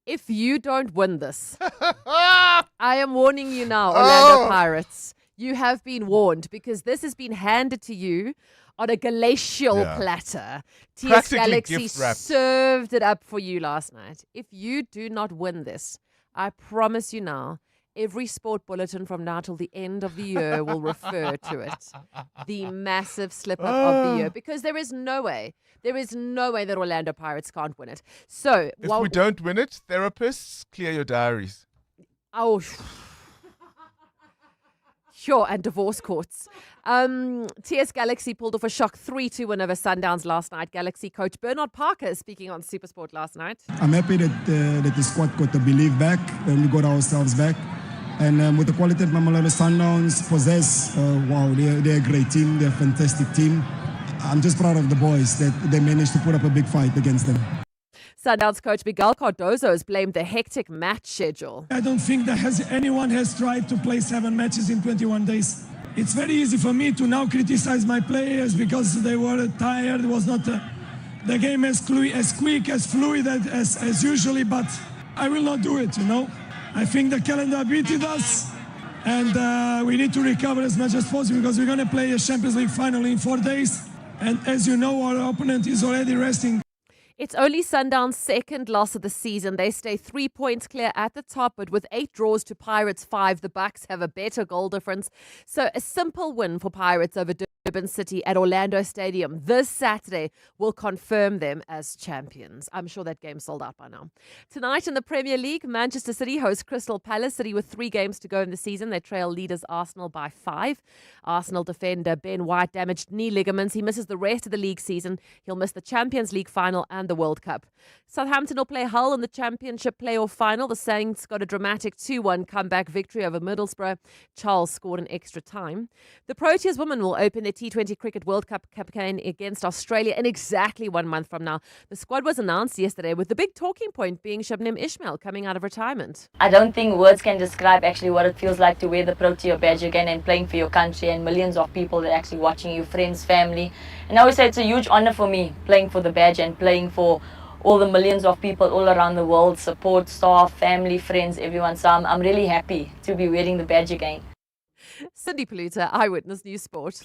Speaker 7: If you don't win this, I am warning you now, Orlando Pirates. You have been warned because this has been handed to you on a glacial platter. TS Galaxy served it up for you last night. If you do not win this, I promise you now, every sport bulletin from now till the end of the year will refer to it. The massive slip-up of the year. Because there is no way that Orlando Pirates can't win it. So,
Speaker 12: if we don't win it, therapists, clear your diaries.
Speaker 7: Oh, sure, and divorce courts. TS Galaxy pulled off a shock 3-2 win over Sundowns last night. Galaxy coach Bernard Parker speaking on SuperSport last night.
Speaker 5: I'm happy that the squad got the belief back and we got ourselves back. And with the quality that Mamelodi Sundowns possess, wow, they're a great team. They're a fantastic team. I'm just proud of the boys that they managed to put up a big fight against them.
Speaker 7: Sundowns coach Miguel Cardozo has blamed the hectic match schedule.
Speaker 10: I don't think that anyone has tried to play 7 matches in 21 days. It's very easy for me to now criticize my players because they were tired. It was not the game as quick, as fluid as usually, but I will not do it, I think the calendar beat us, and we need to recover as much as possible because we're going to play a Champions League final in 4 days. And as you know, our opponent is already resting.
Speaker 7: It's only Sundown's second loss of the season. They stay 3 points clear at the top, but with 8 draws to Pirates 5, the Bucks have a better goal difference. So a simple win for Pirates over Durban City at Orlando Stadium this Saturday will confirm them as champions. I'm sure that game's sold out by now. Tonight in the Premier League, Manchester City host Crystal Palace. City with 3 games to go in the season. They trail leaders Arsenal by 5. Arsenal defender Ben White damaged knee ligaments. He misses the rest of the league season. He'll miss the Champions League final and the World Cup. Southampton will play Hull in the Championship playoff final. The Saints got a dramatic 2-1 comeback victory over Middlesbrough. Charles scored in extra time. The Proteas women will open their T20 Cricket World Cup campaign against Australia in exactly 1 month from now. The squad was announced yesterday with the big talking point being Shabnim Ismail coming out of retirement.
Speaker 13: I don't think words can describe actually what it feels like to wear the Protea badge again and playing for your country and millions of people that are actually watching you, friends, family. And I always say it's a huge honor for me playing for the badge and playing for all the millions of people all around the world, support, staff, family, friends, everyone. So I'm really happy to be wearing the badge again.
Speaker 7: Cindy Polluter, Eyewitness News Sport.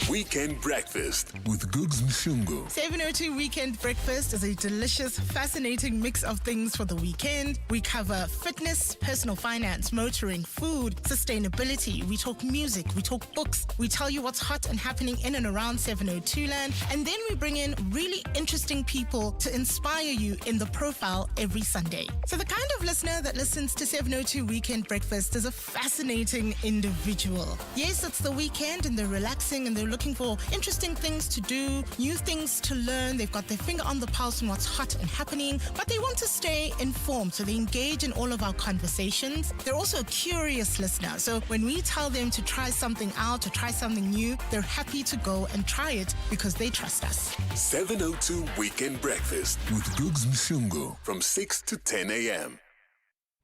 Speaker 8: Weekend Breakfast with Googs Mshungu.
Speaker 14: 702 Weekend Breakfast is a delicious, fascinating mix of things for the weekend. We cover fitness, personal finance, motoring, food, sustainability. We talk music, we talk books. We tell you what's hot and happening in and around 702 land. And then we bring in really interesting people to inspire you in the profile every Sunday. So the kind of listener that listens to 702 Weekend Breakfast is a fascinating individual. Yes, it's the weekend and they're relaxing and they're looking for interesting things to do, new things to learn. They've got their finger on the pulse on what's hot and happening, but they want to stay informed, so they engage in all of our conversations. They're also a curious listener, so when we tell them to try something out or try something new, they're happy to go and try it because they trust us.
Speaker 8: 702 Weekend Breakfast with Googs Mshungu from 6 to 10 a.m.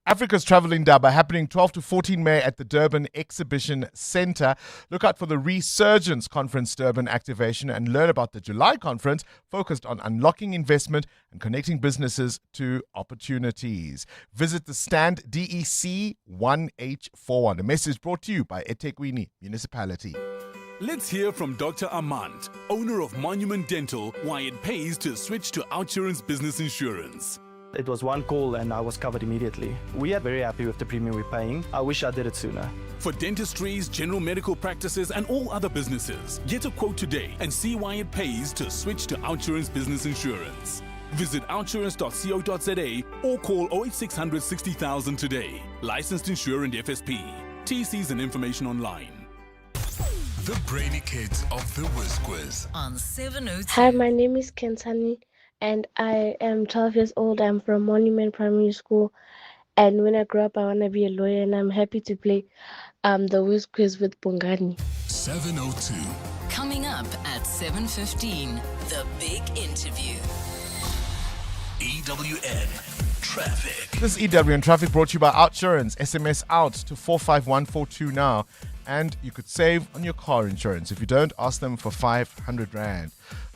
Speaker 12: Africa's Travel Indaba happening 12 to 14 May at the Durban Exhibition Centre. Look out for the Resurgence Conference Durban activation and learn about the July conference focused on unlocking investment and connecting businesses to opportunities. Visit the stand DEC 1H41. A message brought to you by eThekwini Municipality.
Speaker 15: Let's hear from Dr. Amand, owner of Monument Dental, why it pays to switch to OUTsurance Business Insurance.
Speaker 16: It was one call and I was covered immediately. We are very happy with the premium we're paying. I wish I did it sooner.
Speaker 15: For dentistries, general medical practices and all other businesses, get a quote today and see why it pays to switch to OUTsurance Business Insurance. Visit outsurance.co.za or call 08600 60,000 today. Licensed insurer and FSP. TCs and information online.
Speaker 8: The Brainy Kids of the Whiz Quiz
Speaker 11: on 702.
Speaker 27: Hi, my name is Kentani. And I am 12 years old. I'm from Monument Primary School. And when I grow up, I want to be a lawyer. And I'm happy to play the Whiz Quiz with Bongani.
Speaker 8: 702.
Speaker 11: Coming up at 7:15, the big interview.
Speaker 8: EWN Traffic.
Speaker 12: This EWN Traffic brought to you by OUTsurance. SMS out to 45142 now. and you could save on your car insurance. If you don't, ask them for 500 Rand.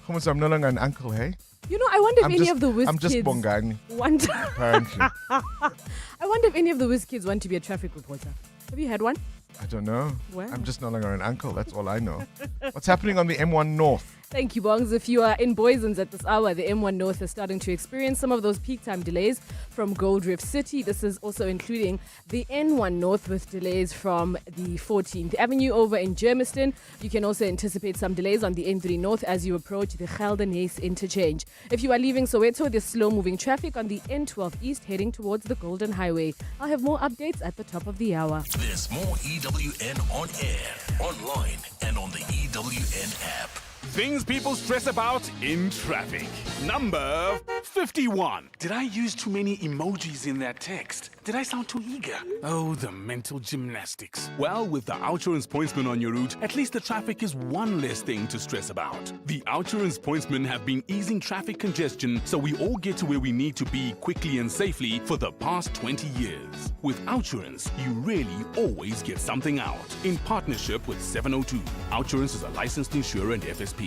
Speaker 12: Almost, I'm no longer an uncle, hey?
Speaker 1: You know, I wonder if
Speaker 12: I'm
Speaker 1: any
Speaker 12: just-
Speaker 1: of the Wiz
Speaker 12: I'm just
Speaker 1: kids
Speaker 12: Bongani,
Speaker 1: want
Speaker 12: apparently.
Speaker 1: I wonder if any of the Wiz kids want to be a traffic reporter. Have you had one?
Speaker 12: I don't know.
Speaker 1: Wow.
Speaker 12: I'm just no longer an uncle. That's all I know. What's happening on the M1 North?
Speaker 1: Thank you, Bongs. If you are in Boysons at this hour, the M1 North is starting to experience some of those peak time delays from Gold Reef City. This is also including the N1 North with delays from the 14th Avenue over in Germiston. You can also anticipate some delays on the N3 North as you approach the Geldenhuys interchange. If you are leaving Soweto, there's slow-moving traffic on the N12 East heading towards the Golden Highway. I'll have more updates at the top of the hour.
Speaker 8: There's more EWN on air, online, and on the EWN app.
Speaker 15: Things people stress about in traffic. Number 51. Did I use too many emojis in that text? Did I sound too eager? Oh, the mental gymnastics. Well, with the Outsurance Pointsman on your route, at least the traffic is one less thing to stress about. The Outsurance Pointsmen have been easing traffic congestion so we all get to where we need to be quickly and safely for the past 20 years. With Outsurance, you really always get something out. In partnership with 702, Outsurance is a licensed insurer and FSP.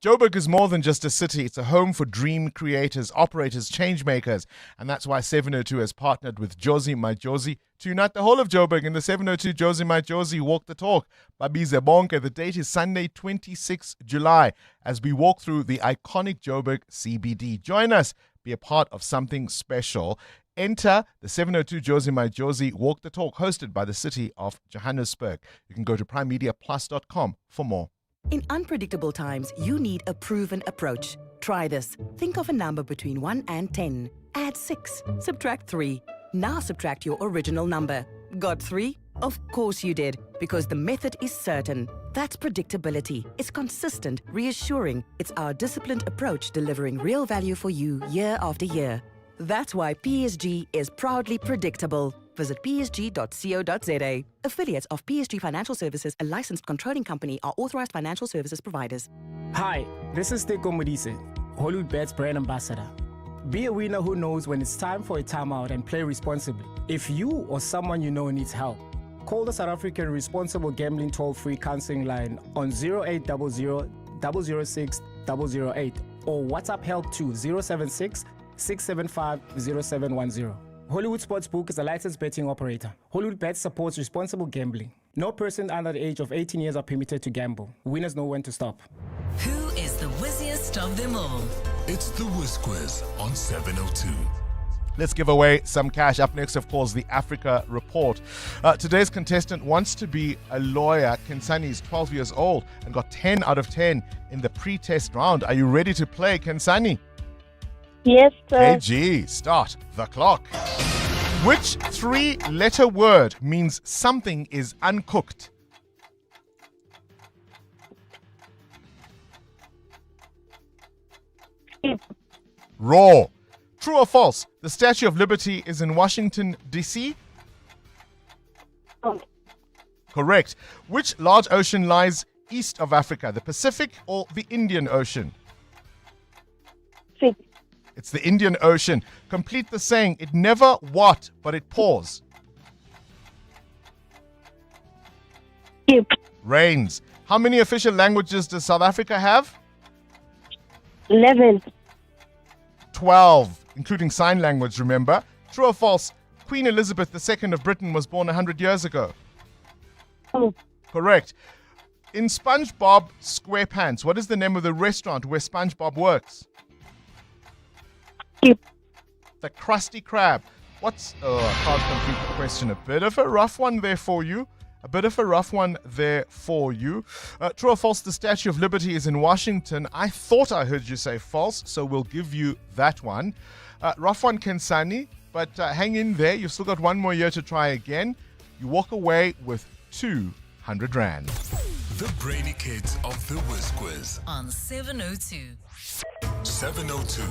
Speaker 12: Joburg is more than just a city. It's a home for dream creators, operators, change makers. And that's why 702 has partnered with Jozi My Jozi to unite the whole of Joburg in the 702 Jozi My Jozi Walk the Talk. Babize Bonke. The date is Sunday, 26 July, as we walk through the iconic Joburg CBD. Join us. Be a part of something special. Enter the 702 Jozi My Jozi Walk the Talk, hosted by the city of Johannesburg. You can go to primemediaplus.com for more.
Speaker 6: In unpredictable times, you need a proven approach. Try this. Think of a number between 1 and 10. Add 6. Subtract 3. Now subtract your original number. Got 3? Of course you did, because the method is certain. That's predictability. It's consistent, reassuring. It's our disciplined approach delivering real value for you year after year. That's why PSG is proudly predictable. Visit psg.co.za. Affiliates of PSG Financial Services, a licensed controlling company, are authorized financial services providers.
Speaker 17: Hi, this is Teko Modise, Hollywood Bet's brand ambassador. Be a winner who knows when it's time for a timeout and play responsibly. If you or someone you know needs help, call the South African Responsible Gambling Toll-Free Counseling Line on 0800 006 008 or WhatsApp help to 076 675 0710. Hollywood Sportsbook is a licensed betting operator. Hollywood Bet supports responsible gambling. No person under the age of 18 years are permitted to gamble. Winners know when to stop.
Speaker 11: Who is the whizziest of them all?
Speaker 8: It's the Whiz Quiz on 702.
Speaker 12: Let's give away some cash. Up next, of course, the Africa Report. Today's contestant wants to be a lawyer. Kensani is 12 years old and got 10 out of 10 in the pre-test round. Are you ready to play, Kensani?
Speaker 27: Yes, sir.
Speaker 12: KG, start the clock. Which three-letter word means something is uncooked? Raw. True or false? The Statue of Liberty is in Washington, D.C.? Correct. Which large ocean lies east of Africa, the Pacific or the Indian Ocean? It's the Indian Ocean. Complete the saying, it never what, but it pours. Rains. How many official languages does South Africa have?
Speaker 27: 11.
Speaker 12: 12, including sign language, remember. True or false? Queen Elizabeth II of Britain was born 100 years ago. Correct. In SpongeBob SquarePants, what is the name of the restaurant where SpongeBob works? The Krusty Krab. I can't complete the question. A bit of a rough one there for you. True or false, the Statue of Liberty is in Washington. I thought I heard you say false, so we'll give you that one. Rough one, Kensani, but hang in there. You've still got one more year to try again. You walk away with 200 Rand.
Speaker 8: The Brainy Kids of the Whiz Quiz
Speaker 11: On 702.
Speaker 8: 702.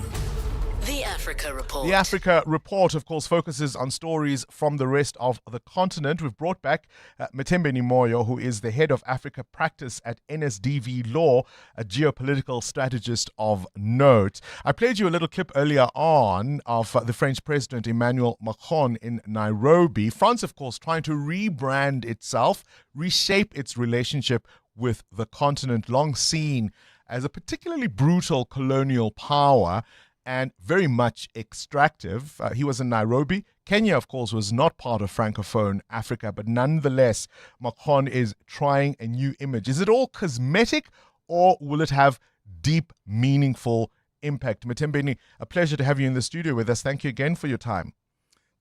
Speaker 11: The Africa Report.
Speaker 12: The Africa Report, of course, focuses on stories from the rest of the continent. We've brought back Mthembeni Moyo, who is the head of Africa practice at NSDV Law, a geopolitical strategist of note. I played you a little clip earlier on of the French President Emmanuel Macron in Nairobi. France, of course, trying to rebrand itself, reshape its relationship with the continent, long seen as a particularly brutal colonial power and very much extractive. He was in Nairobi. Kenya, of course, was not part of Francophone Africa, but nonetheless, Macron is trying a new image. Is it all cosmetic, or will it have deep, meaningful impact? Mthembeni, a pleasure to have you in the studio with us. Thank you again for your time.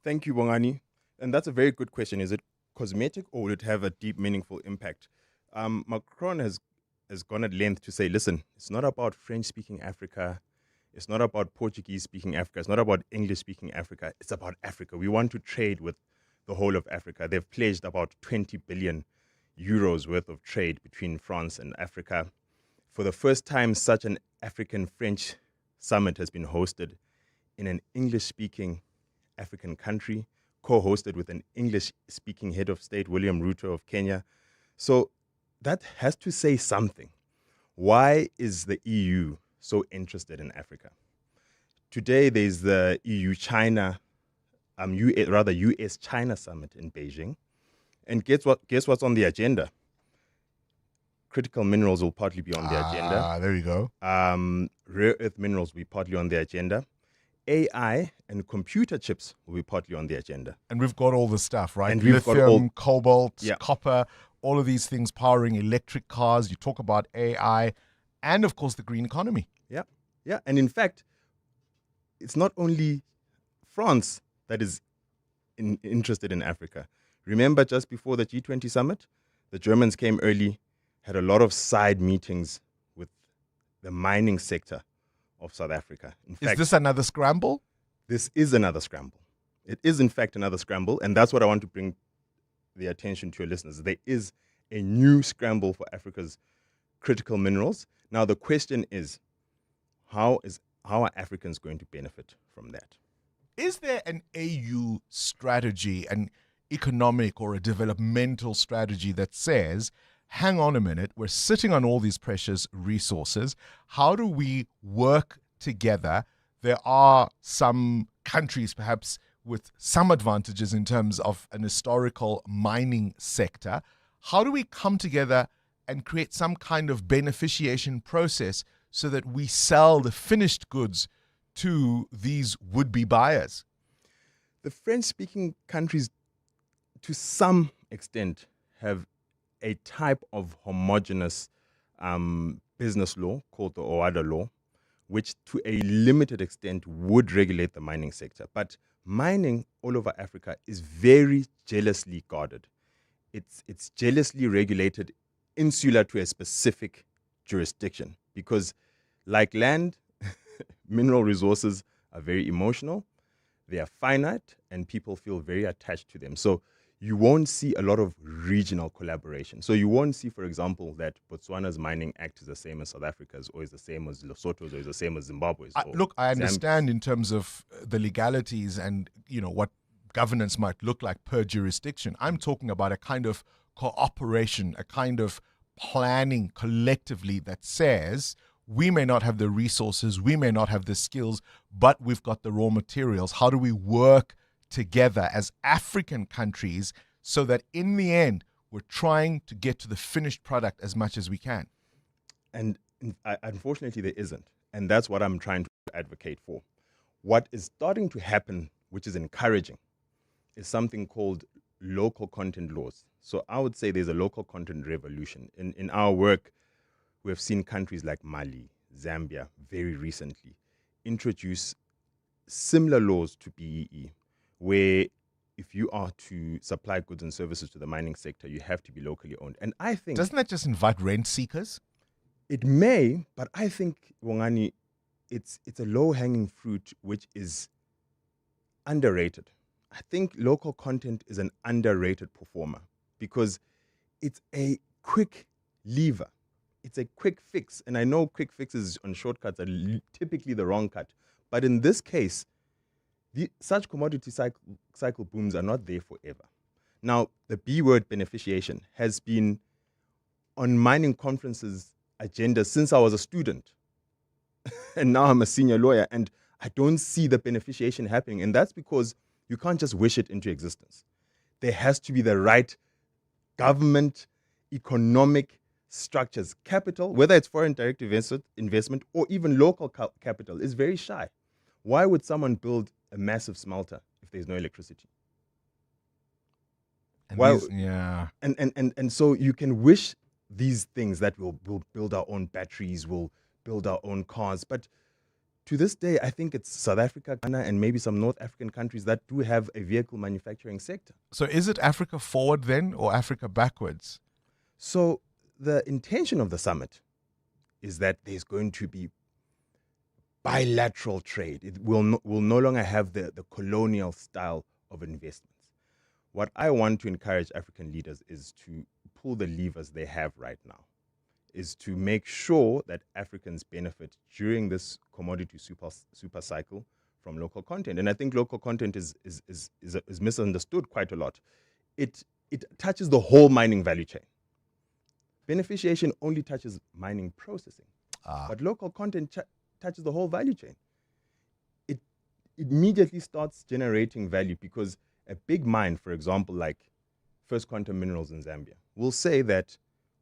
Speaker 9: Thank you, Bongani. And that's a very good question. Is it cosmetic, or will it have a deep, meaningful impact? Macron has gone at length to say, listen, it's not about French-speaking Africa. It's not about Portuguese-speaking Africa. It's not about English-speaking Africa. It's about Africa. We want to trade with the whole of Africa. They've pledged about 20 billion euros worth of trade between France and Africa. For the first time, such an African-French summit has been hosted in an English-speaking African country, co-hosted with an English-speaking head of state, William Ruto of Kenya. So that has to say something. Why is the EU so interested in Africa? Today, there's the EU-China, US-China summit in Beijing. And guess what's on the agenda? Critical minerals will partly be on the agenda.
Speaker 12: There you go.
Speaker 9: Rare earth minerals will be partly on the agenda. AI and computer chips will be partly on the agenda.
Speaker 12: And we've got all the stuff, right?
Speaker 9: And we've got
Speaker 12: lithium, cobalt, copper, all of these things powering electric cars. You talk about AI and, of course, the green economy.
Speaker 9: Yeah. And in fact, it's not only France that is interested in Africa. Remember, just before the G20 summit, the Germans came early, had a lot of side meetings with the mining sector of South Africa. In fact,
Speaker 12: is this another scramble?
Speaker 9: This is another scramble. It is, in fact, another scramble. And that's what I want to bring the attention to your listeners. There is a new scramble for Africa's critical minerals. Now, the question is, how are Africans going to benefit from that?
Speaker 12: Is there an AU strategy, an economic or a developmental strategy that says, hang on a minute, we're sitting on all these precious resources. How do we work together? There are some countries perhaps with some advantages in terms of an historical mining sector. How do we come together and create some kind of beneficiation process so that we sell the finished goods to these would-be buyers?
Speaker 9: The French-speaking countries, to some extent, have a type of homogeneous business law called the OADA law, which to a limited extent would regulate the mining sector. But mining all over Africa is very jealously guarded. It's jealously regulated insular to a specific jurisdiction because, like land, mineral resources are very emotional, they are finite, and people feel very attached to them. So you won't see a lot of regional collaboration. So you won't see, for example, that Botswana's Mining Act is the same as South Africa's, or is the same as Lesotho's, or is the same as Zimbabwe's.
Speaker 12: Look, I understand in terms of the legalities and, what governance might look like per jurisdiction. I'm talking about a kind of cooperation, a kind of planning collectively that says we may not have the resources, we may not have the skills, but we've got the raw materials. How do we work together as African countries so that in the end we're trying to get to the finished product as much as we can?
Speaker 9: And unfortunately there isn't. And that's what I'm trying to advocate for. What is starting to happen, which is encouraging, is something called local content laws. So I would say there's a local content revolution. In our work, we have seen countries like Mali, Zambia, very recently, introduce similar laws to BEE, where if you are to supply goods and services to the mining sector, you have to be locally owned. And I think...
Speaker 12: Doesn't that just invite rent seekers?
Speaker 9: It may, but I think, Bongani, it's a low-hanging fruit which is underrated. I think local content is an underrated performer because it's a quick lever. It's a quick fix. And I know quick fixes on shortcuts are typically the wrong cut. But in this case, such commodity cycle booms are not there forever. Now, the B word, beneficiation, has been on mining conferences' agenda since I was a student. And now I'm a senior lawyer, and I don't see the beneficiation happening. And that's because you can't just wish it into existence. There has to be the right government, economic structures. Capital, whether it's foreign direct investment or even local capital, is very shy. Why would someone build a massive smelter if there's no electricity? And so you can wish these things that we'll build our own batteries, we'll build our own cars. But to this day, I think it's South Africa, Ghana, and maybe some North African countries that do have a vehicle manufacturing sector.
Speaker 12: So is it Africa forward then or Africa backwards?
Speaker 9: So the intention of the summit is that there's going to be bilateral trade. It will no longer have the colonial style of investments. What I want to encourage African leaders is to pull the levers they have right now, is to make sure that Africans benefit during this commodity super cycle from local content. And I think local content is misunderstood quite a lot. It touches the whole mining value chain. Beneficiation only touches mining processing, but local content touches the whole value chain. It immediately starts generating value because a big mine, for example, like First Quantum Minerals in Zambia, will say that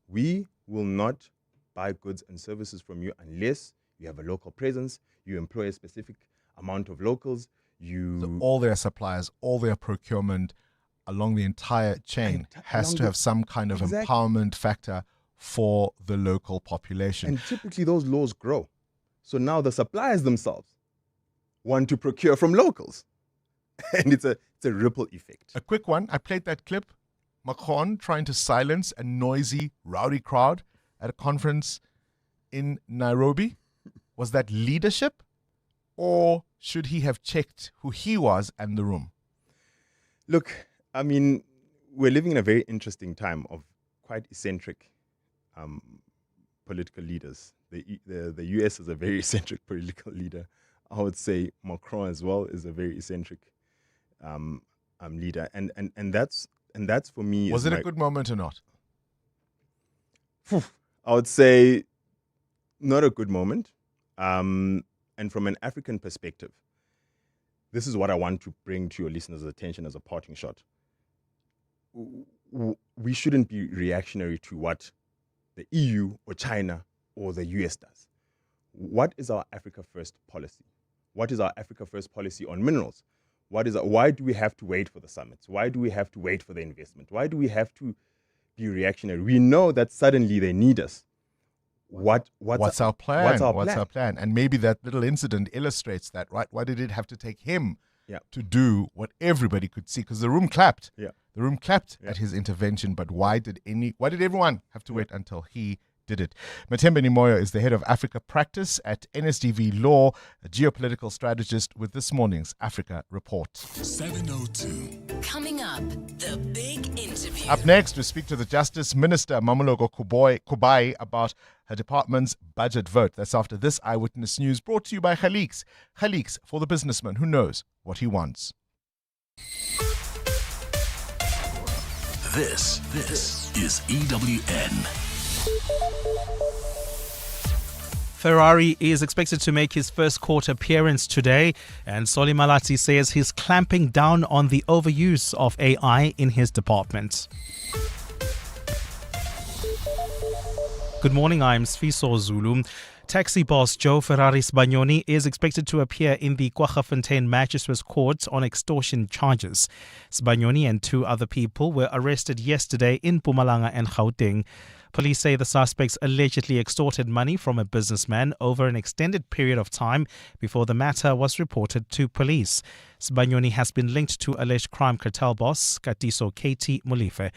Speaker 9: we will not buy goods and services from you unless you have a local presence, you employ a specific amount of locals,
Speaker 12: So all their suppliers, all their procurement along the entire chain has to have some kind of empowerment factor for the local population.
Speaker 9: And typically those laws grow. So now the suppliers themselves want to procure from locals. And it's a ripple effect.
Speaker 12: A quick one. I played that clip. Macron trying to silence a noisy, rowdy crowd at a conference in Nairobi. Was that leadership, or should he have checked who he was and the room?
Speaker 9: Look, I mean, we're living in a very interesting time of quite eccentric political leaders. The US is a very eccentric political leader. I would say Macron as well is a very eccentric leader, and that's for me.
Speaker 12: Was it a good moment or not?
Speaker 9: I would say not a good moment. And from an African perspective, this is what I want to bring to your listeners' attention as a parting shot. We shouldn't be reactionary to what the EU or China or the US does. What is our Africa First policy? What is our Africa First policy on minerals? Why do we have to wait for the summits? Why do we have to wait for the investment? Why do we have to be reactionary? We know that suddenly they need us. What's
Speaker 12: our plan? What's our plan? And maybe that little incident illustrates that, right? Why did it have to take him to do what everybody could see? Because the room clapped.
Speaker 9: Yeah.
Speaker 12: The room clapped at his intervention, but why did everyone have to wait until he did it? Mathembeni Moyo is the head of Africa Practice at NSDV Law, a geopolitical strategist with this morning's Africa Report.
Speaker 8: 7:02.
Speaker 11: Coming up, the big interview.
Speaker 12: Up next, we speak to the Justice Minister, Mccclo Kubai, about her department's budget vote. That's after this Eyewitness News, brought to you by Khaliks. Khaliks, for the businessman who knows what he wants.
Speaker 8: This is EWN.
Speaker 2: Ferrari is expected to make his first court appearance today, and Solly Malatsi says he's clamping down on the overuse of AI in his department. Good morning, I'm Sfiso Zulu. Taxi boss Joe Ferrari Sbanyoni is expected to appear in the Kwaggafontein Magistrates Court on extortion charges. Sbanyoni and two other people were arrested yesterday in Mpumalanga and Gauteng. Police say the suspects allegedly extorted money from a businessman over an extended period of time before the matter was reported to police. Sbanyoni has been linked to alleged crime cartel boss Katiso Katie Molefe.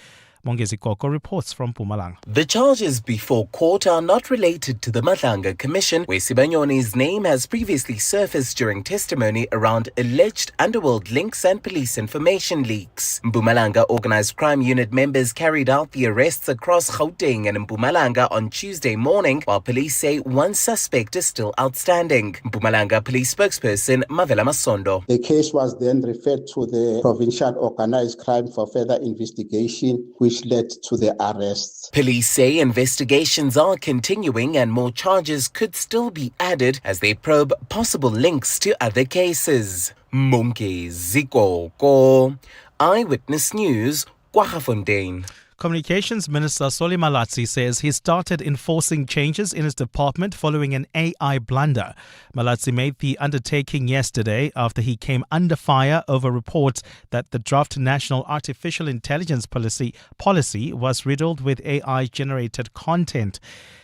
Speaker 2: Mccclo reports from Mpumalanga.
Speaker 3: The charges before court are not related to the Madlanga Commission, where Sibanyoni's name has previously surfaced during testimony around alleged underworld links and police information leaks. Mpumalanga Organised Crime Unit members carried out the arrests across Gauteng and Mpumalanga on Tuesday morning, while police say one suspect is still outstanding. Mpumalanga Police spokesperson Mavela Masondo.
Speaker 18: The case was then referred to the Provincial Organised Crime for further investigation, which led to the arrests.
Speaker 3: Police say investigations are continuing and more charges could still be added as they probe possible links to other cases. Mccclo, Eyewitness News, KwaGafontein.
Speaker 2: Communications Minister Solly Malatsi says he started enforcing changes in his department following an AI blunder. Malatsi made the undertaking yesterday after he came under fire over reports that the draft National Artificial Intelligence policy was riddled with AI-generated content.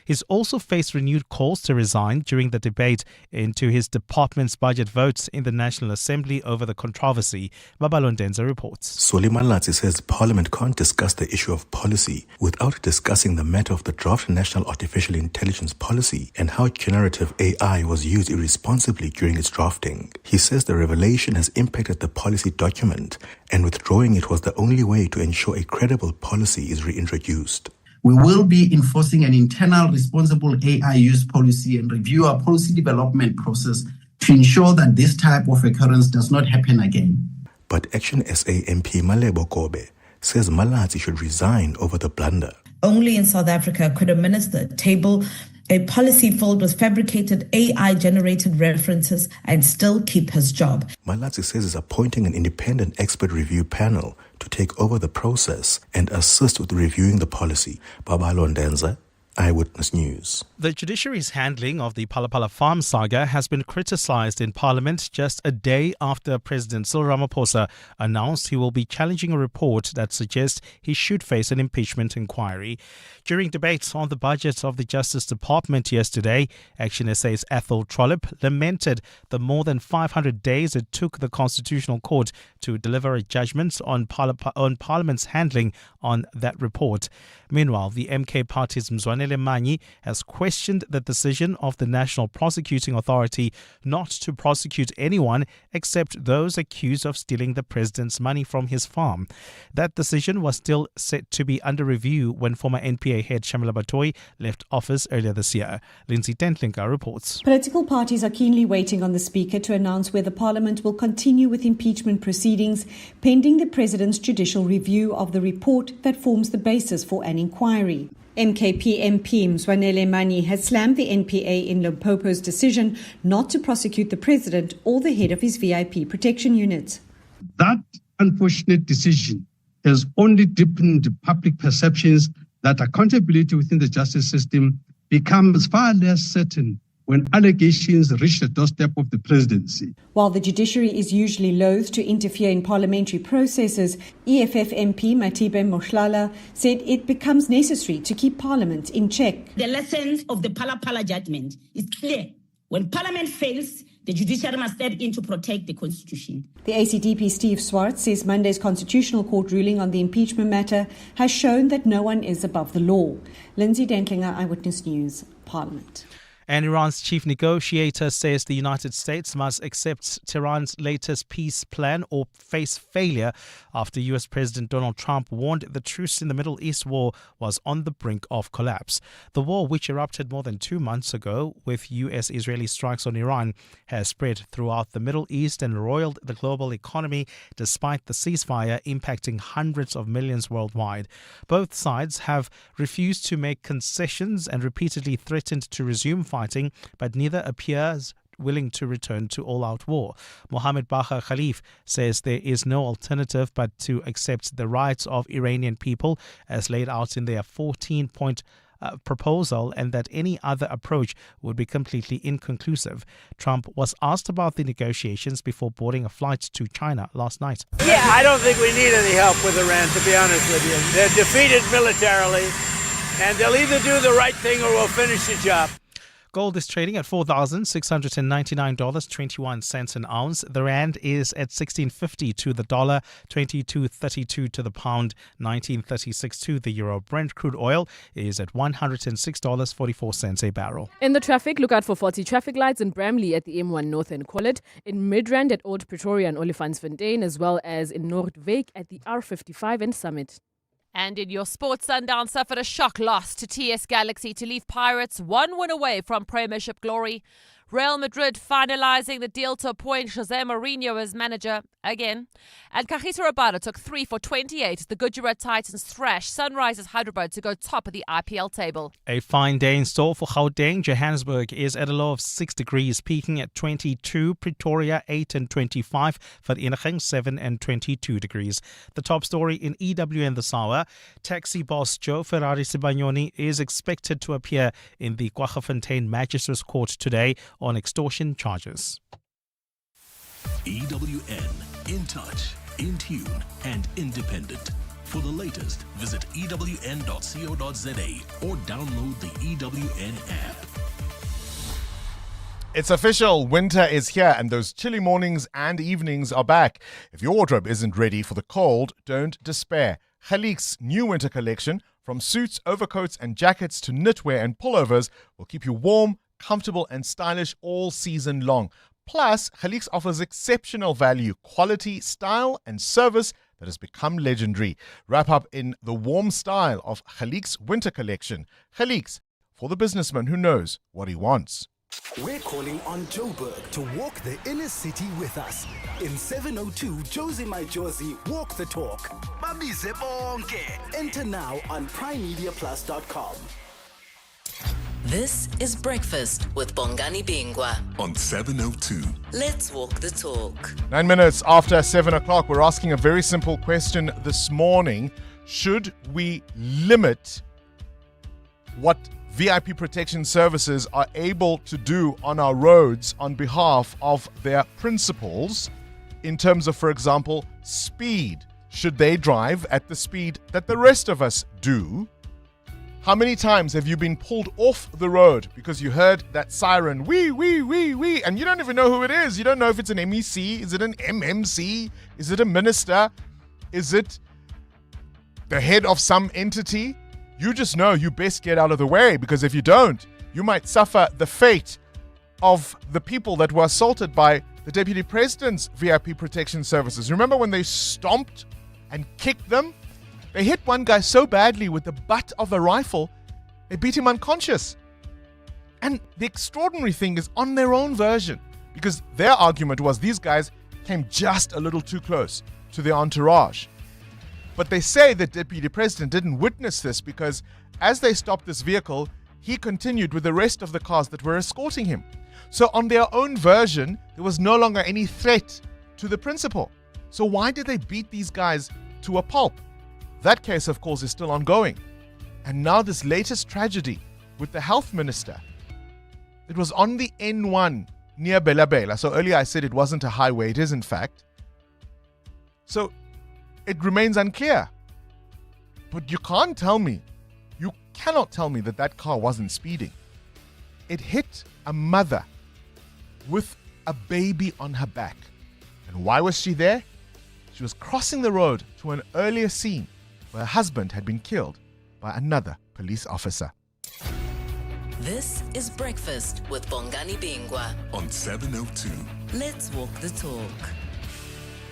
Speaker 2: He's also faced renewed calls to resign during the debate into his department's budget votes in the National Assembly over the controversy. Babalondenza reports.
Speaker 19: Solly Malatsi says Parliament can't discuss the issue of policy without discussing the matter of the draft National Artificial Intelligence policy and how generative AI was used irresponsibly during its drafting. He says the revelation has impacted the policy document, and withdrawing it was the only way to ensure a credible policy is reintroduced.
Speaker 20: We will be enforcing an internal responsible AI use policy and review our policy development process to ensure that this type of occurrence does not happen again.
Speaker 19: But Action SA MP Malebo Kobe says Malatsi should resign over the blunder.
Speaker 21: Only in South Africa could a minister table a policy filled with fabricated AI-generated references and still keep his job.
Speaker 19: Malatsi says he's appointing an independent expert review panel to take over the process and assist with reviewing the policy. Babalo Ndenza, Eyewitness News.
Speaker 2: The judiciary's handling of the Palapala farm saga has been criticised in Parliament just a day after President Cyril Ramaphosa announced he will be challenging a report that suggests he should face an impeachment inquiry. During debates on the budget of the Justice Department yesterday, Action SA's Ethel Trollip lamented the more than 500 days it took the Constitutional Court to deliver a judgment on Parliament's handling on that report. Meanwhile, the MK party's Mzwanele Manyi has questioned the decision of the National Prosecuting Authority not to prosecute anyone except those accused of stealing the president's money from his farm. That decision was still set to be under review when former NPA head Shamila Batoyi left office earlier this year. Lindsay Tentlinka reports.
Speaker 22: Political parties are keenly waiting on the Speaker to announce whether Parliament will continue with impeachment proceedings pending the President's judicial review of the report that forms the basis for an inquiry. MKP MP Mzwanele Manyi has slammed the NPA in Limpopo's decision not to prosecute the President or the head of his VIP protection unit.
Speaker 23: That unfortunate decision has only deepened public perceptions that accountability within the justice system becomes far less certain when allegations reach the doorstep of the presidency.
Speaker 22: While the judiciary is usually loath to interfere in parliamentary processes, EFF MP Matibe Mohlala said it becomes necessary to keep Parliament in check.
Speaker 28: The lessons of the Palapala judgment is clear. When Parliament fails, the judiciary must step in to protect the Constitution.
Speaker 22: The ACDP Steve Swartz says Monday's Constitutional Court ruling on the impeachment matter has shown that no one is above the law. Lindsay Dentlinger, Eyewitness News, Parliament.
Speaker 2: And Iran's chief negotiator says the United States must accept Tehran's latest peace plan or face failure after US President Donald Trump warned the truce in the Middle East war was on the brink of collapse. The war, which erupted more than 2 months ago with US-Israeli strikes on Iran, has spread throughout the Middle East and roiled the global economy despite the ceasefire impacting hundreds of millions worldwide. Both sides have refused to make concessions and repeatedly threatened to resume fighting, but neither appears willing to return to all-out war. Mohammed Baha Khalif says there is no alternative but to accept the rights of Iranian people as laid out in their 14-point proposal, and that any other approach would be completely inconclusive. Trump was asked about the negotiations before boarding a flight to China last night.
Speaker 29: Yeah, I don't think we need any help with Iran, to be honest with you. They're defeated militarily, and they'll either do the right thing or we'll finish the job.
Speaker 2: Gold is trading at $4,699.21 an ounce. The rand is at 16.50 to the dollar, 22.32 to the pound, 19.36 to the euro. Brent crude oil is at $106.44 a barrel.
Speaker 1: In the traffic, look out for faulty traffic lights in Bramley at the M1 North and Collet, in Midrand at Old Pretoria and Olifantsfontein, as well as in Noordwijk at the R55 and Summit.
Speaker 4: And in your sports, Sundown suffered a shock loss to TS Galaxy to leave Pirates one win away from Premiership glory. Real Madrid finalising the deal to appoint Jose Mourinho as manager again. And Kagiso Rabada took 3 for 28. The Gujarat Titans thrashed Sunrisers Hyderabad to go top of the IPL table.
Speaker 2: A fine day in store for Gauteng. Johannesburg is at a low of 6 degrees, peaking at 22. Pretoria 8 and 25. Vereniging 7 and 22 degrees. The top story in EWN this hour. Taxi boss Joe Ferrari Sibanyoni is expected to appear in the Kwaggafontein Magistrates Court today on extortion charges.
Speaker 8: EWN, in touch, in tune, and independent. For the latest, visit ewn.co.za or download the EWN app.
Speaker 12: It's official, winter is here and those chilly mornings and evenings are back. If your wardrobe isn't ready for the cold, don't despair. Khaliq's new winter collection, from suits, overcoats and jackets to knitwear and pullovers, will keep you warm, comfortable and stylish all season long. Plus, Khaliq's offers exceptional value, quality, style and service that has become legendary. Wrap up in the warm style of Khaliq's winter collection. Khaliq's, for the businessman who knows what he wants.
Speaker 5: We're calling on Joburg to walk the inner city with us. In 702 Josie My Josie Walk the Talk. Babize bonke. Enter now on primemediaplus.com.
Speaker 11: This is Breakfast with Bongani Bingwa
Speaker 8: on 702.
Speaker 11: Let's walk the talk.
Speaker 12: 9 minutes after 7 o'clock, we're asking a very simple question this morning. Should we limit what VIP protection services are able to do on our roads on behalf of their principals in terms of, for example, speed? Should they drive at the speed that the rest of us do? How many times have you been pulled off the road because you heard that siren, wee, wee, wee, wee, and you don't even know who it is? You don't know if it's an MEC, is it an MMC, is it a minister, is it the head of some entity? You just know you best get out of the way, because if you don't, you might suffer the fate of the people that were assaulted by the Deputy President's VIP protection services. Remember when they stomped and kicked them? They hit one guy so badly with the butt of a rifle, they beat him unconscious. And the extraordinary thing is on their own version, because their argument was these guys came just a little too close to their entourage. But they say the Deputy President didn't witness this because as they stopped this vehicle, he continued with the rest of the cars that were escorting him. So on their own version, there was no longer any threat to the principal. So why did they beat these guys to a pulp? That case, of course, is still ongoing. And now this latest tragedy with the health minister. It was on the N1 near Bela Bela. So earlier I said it wasn't a highway. It is, in fact. So it remains unclear. But you cannot tell me that that car wasn't speeding. It hit a mother with a baby on her back. And why was she there? She was crossing the road to an earlier scene where her husband had been killed by another police officer.
Speaker 11: This is Breakfast with Bongani Bingwa
Speaker 8: on 702.
Speaker 11: Let's walk the talk.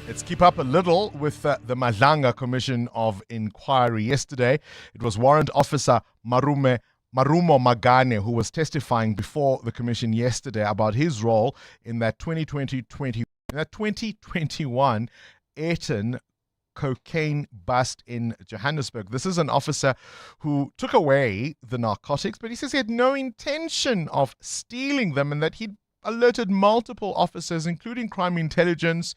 Speaker 12: Let's keep up a little with the Madlanga Commission of Inquiry. Yesterday, it was Warrant Officer Marumo Magane who was testifying before the commission yesterday about his role in that 2021 Ayrton cocaine bust in Johannesburg. This is an officer who took away the narcotics, but he says he had no intention of stealing them and that he'd alerted multiple officers, including crime intelligence,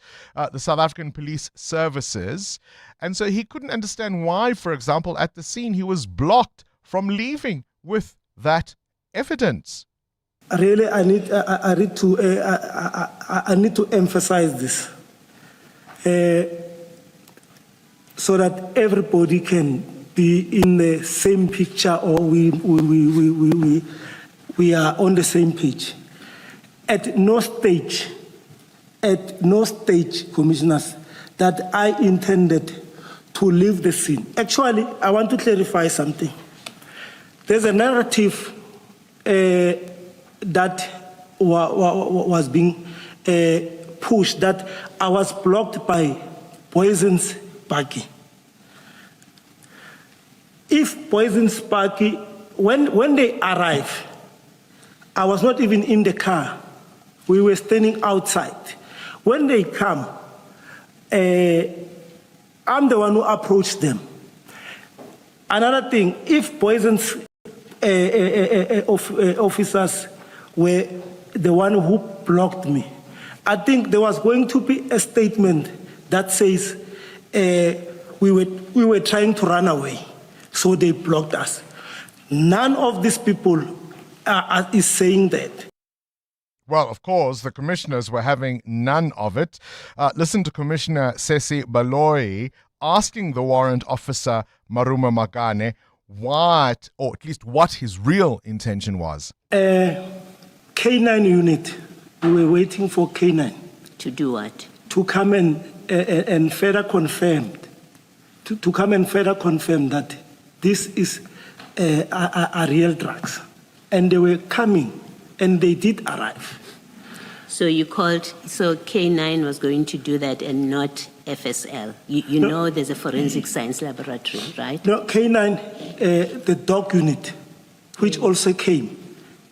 Speaker 12: the South African Police Services. And so he couldn't understand why, for example, at the scene, he was blocked from leaving with that evidence.
Speaker 7: Really, I need to emphasize this so that everybody can be in the same picture, or we we are on the same page. At no stage, commissioners, that I intended to leave the scene. Actually, I want to clarify something. There's a narrative that was being pushed that I was blocked by Poison's Sparky. If Poison's Sparky, when they arrive, I was not even in the car. We were standing outside. When they come, I'm the one who approached them. Another thing, if Poison's officers were the one who blocked me, I think there was going to be a statement that says we were trying to run away, so they blocked us. None of these people is saying that.
Speaker 12: Well, of course, the commissioners were having none of it. Listen to Commissioner Sesi Baloyi asking the warrant officer, Maruma Magane, what, or at least what his real intention was.
Speaker 7: K9 unit, we were waiting for K9.
Speaker 28: To do what?
Speaker 7: To come and further confirm, to come and further confirm that this is are real drugs. And they were coming, and they did arrive.
Speaker 28: So you called, so K9 was going to do that and not FSL. You know there's a forensic science laboratory, right?
Speaker 7: No, K9, the dog unit, which also came.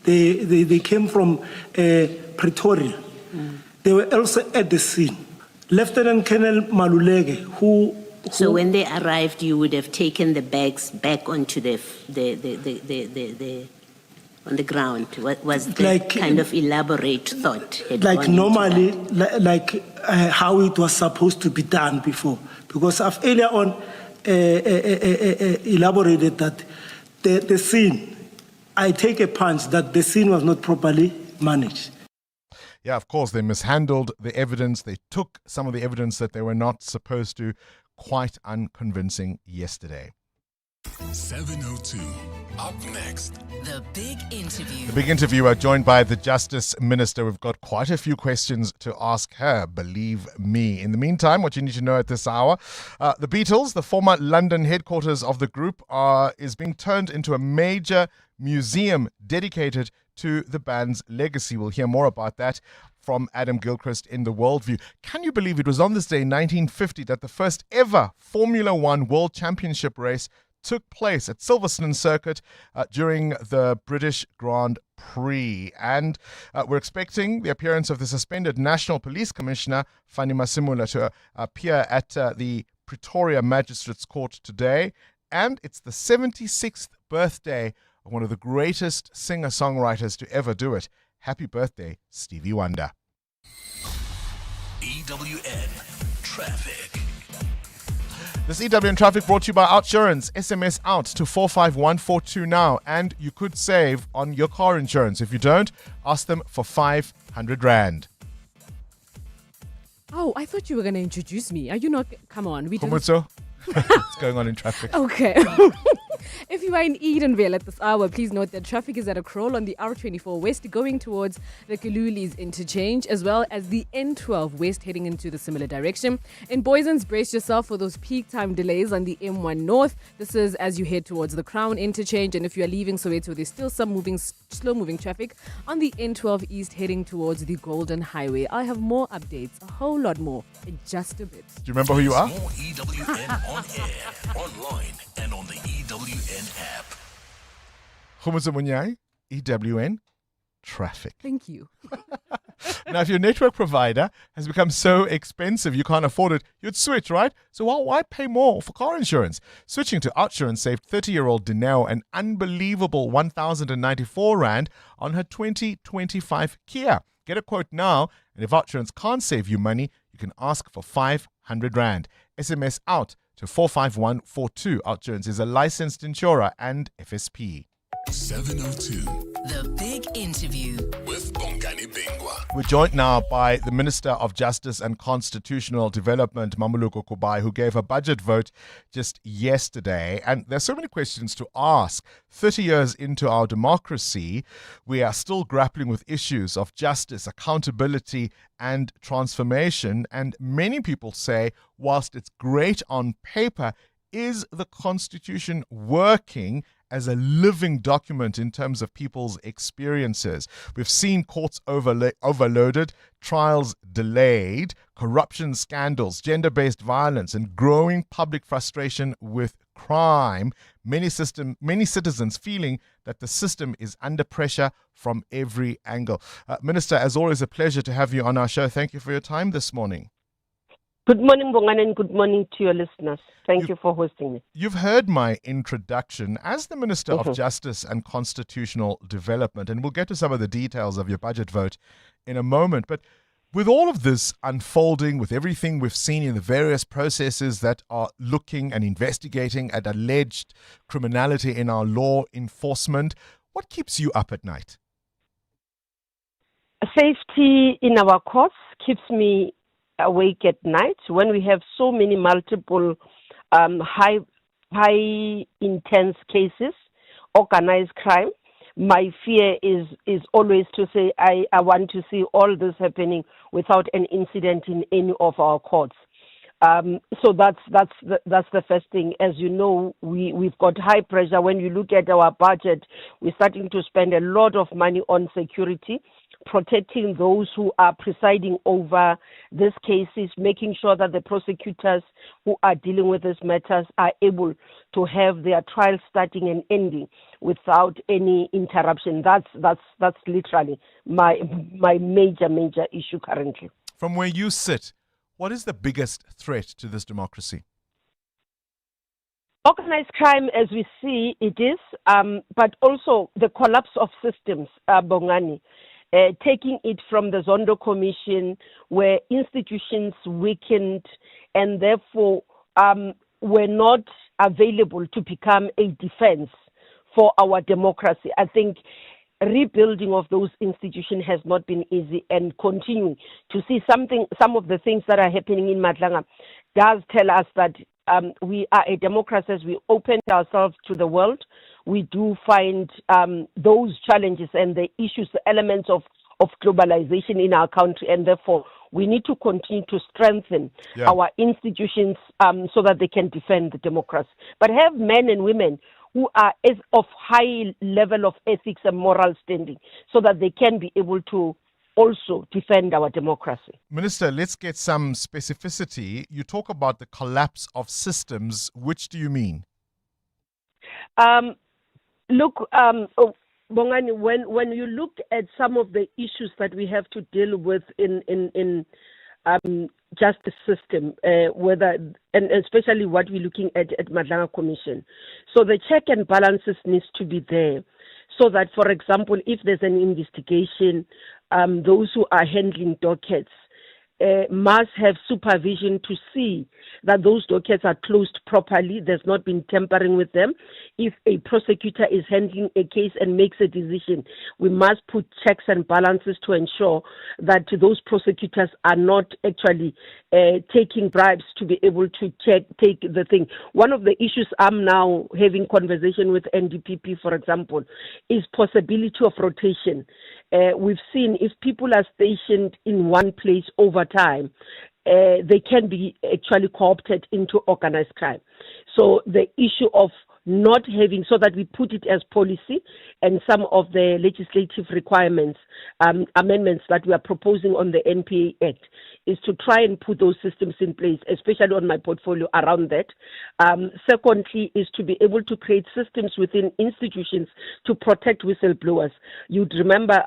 Speaker 7: They came from Pretoria. They were also at the scene. Lieutenant Colonel Maluleke, who...
Speaker 28: So when they arrived, you would have taken the bags back onto on the ground. What was the
Speaker 7: like,
Speaker 28: kind of elaborate thought?
Speaker 7: Like normally, like how it was supposed to be done before. Because I've earlier on elaborated that the scene, I take a punch that the scene was not properly managed.
Speaker 12: Yeah, of course, they mishandled the evidence. They took some of the evidence that they were not supposed to. Quite unconvincing yesterday.
Speaker 8: 702. Up next.
Speaker 11: The Big Interview.
Speaker 12: The Big Interview are joined by the Justice Minister. We've got quite a few questions to ask her, believe me. In the meantime, what you need to know at this hour, the Beatles, the former London headquarters of the group, is being turned into a major museum dedicated to the band's legacy. We'll hear more about that from Adam Gilchrist in The Worldview. Can you believe it was on this day, 1950, that the first ever Formula One World Championship race took place at Silverstone Circuit during the British Grand Prix? And we're expecting the appearance of the suspended National Police Commissioner, Fani Masimula, to appear at the Pretoria Magistrates Court today. And it's the 76th birthday of one of the greatest singer-songwriters to ever do it. Happy birthday, Stevie Wonder.
Speaker 8: EWN Traffic.
Speaker 12: This EWN Traffic brought to you by Outsurance. SMS out to 45142 now, and you could save on your car insurance. If you don't, ask them for 500 Rand.
Speaker 1: Oh, I thought you were going to introduce me. Are you not? Come on.
Speaker 12: What's going on in traffic?
Speaker 1: Okay. If you are in Edenville at this hour, please note that traffic is at a crawl on the R24 West going towards the Kalulis interchange, as well as the N12 West heading into the similar direction. In Boysons, brace yourself for those peak time delays on the M1 North. This is as you head towards the Crown interchange, and if you are leaving Soweto, there's still some slow-moving traffic on the N12 East heading towards the Golden Highway. I have more updates, a whole lot more, in just a bit.
Speaker 12: Do you remember who you are?
Speaker 8: More EWN on air, online, and on the EWN app.
Speaker 12: Khumuza Munyai, EWN Traffic.
Speaker 1: Thank you.
Speaker 12: Now, if your network provider has become so expensive you can't afford it, you'd switch, right? So why pay more for car insurance? Switching to Outsurance saved 30-year-old Dineo an unbelievable 1,094 Rand on her 2025 Kia. Get a quote now, and if Outsurance can't save you money, you can ask for 500 Rand. SMS out to 45142. Outsurance is a licensed insurer and FSP.
Speaker 8: 702.
Speaker 11: The Big Interview
Speaker 8: with Bongani Bingwa.
Speaker 12: We're joined now by the Minister of Justice and Constitutional Development, Mccclo, who gave a budget vote just yesterday. And there's so many questions to ask. 30 years into our democracy, we are still grappling with issues of justice, accountability, and transformation. And many people say, whilst it's great on paper, is the Constitution working as a living document in terms of people's experiences? We've seen courts overloaded, trials delayed, corruption scandals, gender-based violence, and growing public frustration with crime. Many citizens feeling that the system is under pressure from every angle. Minister, as always, a pleasure to have you on our show. Thank you for your time this morning.
Speaker 6: Good morning, Bongani, and good morning to your listeners. Thank you for hosting me.
Speaker 12: You've heard my introduction as the Minister of Justice and Constitutional Development, and we'll get to some of the details of your budget vote in a moment. But with all of this unfolding, with everything we've seen in the various processes that are looking and investigating at alleged criminality in our law enforcement, what keeps you up at night?
Speaker 6: Safety in our courts keeps me awake at night when we have so many multiple high intense cases, organized crime. My fear is always to say I want to see all this happening without an incident in any of our courts. So that's the first thing. As you know, we've got high pressure. When you look at our budget, we're starting to spend a lot of money on security, protecting those who are presiding over these cases, making sure that the prosecutors who are dealing with these matters are able to have their trial starting and ending without any interruption. That's literally my major issue currently.
Speaker 12: From where you sit, what is the biggest threat to this democracy?
Speaker 6: Organized crime, as we see, it is, but also the collapse of systems, Bongani. Taking it from the Zondo Commission, where institutions weakened and therefore were not available to become a defense for our democracy. I think rebuilding of those institutions has not been easy, and continuing to see some of the things that are happening in Madlanga does tell us that we are a democracy. As we open ourselves to the world, we do find those challenges and the issues, the elements of globalization in our country, and therefore we need to continue to strengthen our institutions so that they can defend the democracy. But have men and women who are of high level of ethics and moral standing so that they can be able to also defend our democracy.
Speaker 12: Minister, let's get some specificity. You talk about the collapse of systems. Which do you mean?
Speaker 6: Look, Bongani, when you look at some of the issues that we have to deal with in justice system, and especially what we're looking at Madlanga Commission. So the check and balances needs to be there, so that, for example, if there's an investigation, those who are handling dockets must have supervision to see that those dockets are closed properly. There's not been tampering with them. If a prosecutor is handling a case and makes a decision, we must put checks and balances to ensure that those prosecutors are not actually taking bribes to be able to take the thing. One of the issues I'm now having conversation with NDPP, for example, is possibility of rotation. We've seen if people are stationed in one place over time, they can be actually co-opted into organized crime. So the issue of not having, so that we put it as policy, and some of the legislative requirements, amendments that we are proposing on the NPA Act, is to try and put those systems in place, especially on my portfolio around that. Secondly, is to be able to create systems within institutions to protect whistleblowers. You'd remember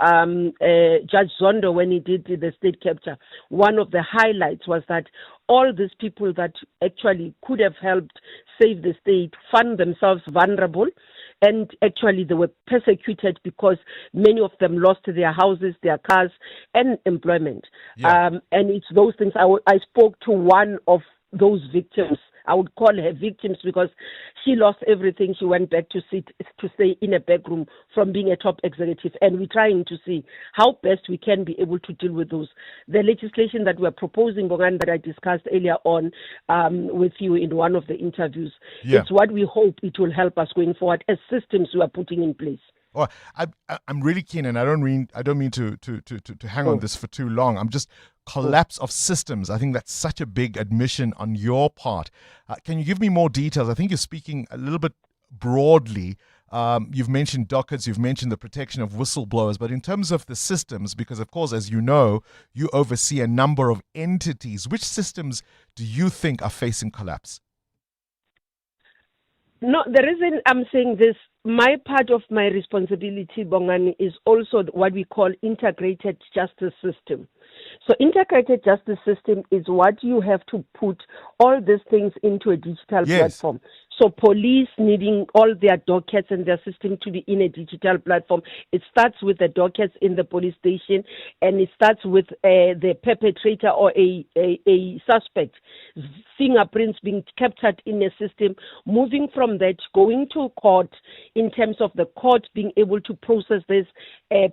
Speaker 6: Judge Zondo, when he did the state capture, one of the highlights was that all these people that actually could have helped save the state found themselves vulnerable, and actually they were persecuted because many of them lost their houses, their cars, and employment. And it's those things. I spoke to one of those victims I would call her victims, because she lost everything. She went back to stay in a back room from being a top executive. And we're trying to see how best we can be able to deal with those. The legislation that we're proposing, Bongani, that I discussed earlier on with you in one of the interviews, it's what we hope it will help us going forward as systems we are putting in place.
Speaker 12: Oh, I'm really keen, and I don't mean to hang on this for too long. I'm just collapse of systems. I think that's such a big admission on your part. Can you give me more details? I think you're speaking a little bit broadly. You've mentioned dockets, you've mentioned the protection of whistleblowers, but in terms of the systems, because of course, as you know, you oversee a number of entities. Which systems do you think are facing collapse?
Speaker 6: No, the reason I'm saying this, my part of my responsibility, Bongani, is also what we call integrated justice system. So integrated justice system is what you have to put all these things into a digital platform. So police needing all their dockets and their system to be in a digital platform. It starts with the dockets in the police station, and it starts with the perpetrator or a suspect fingerprints being captured in a system, moving from that, going to court in terms of the court being able to process this,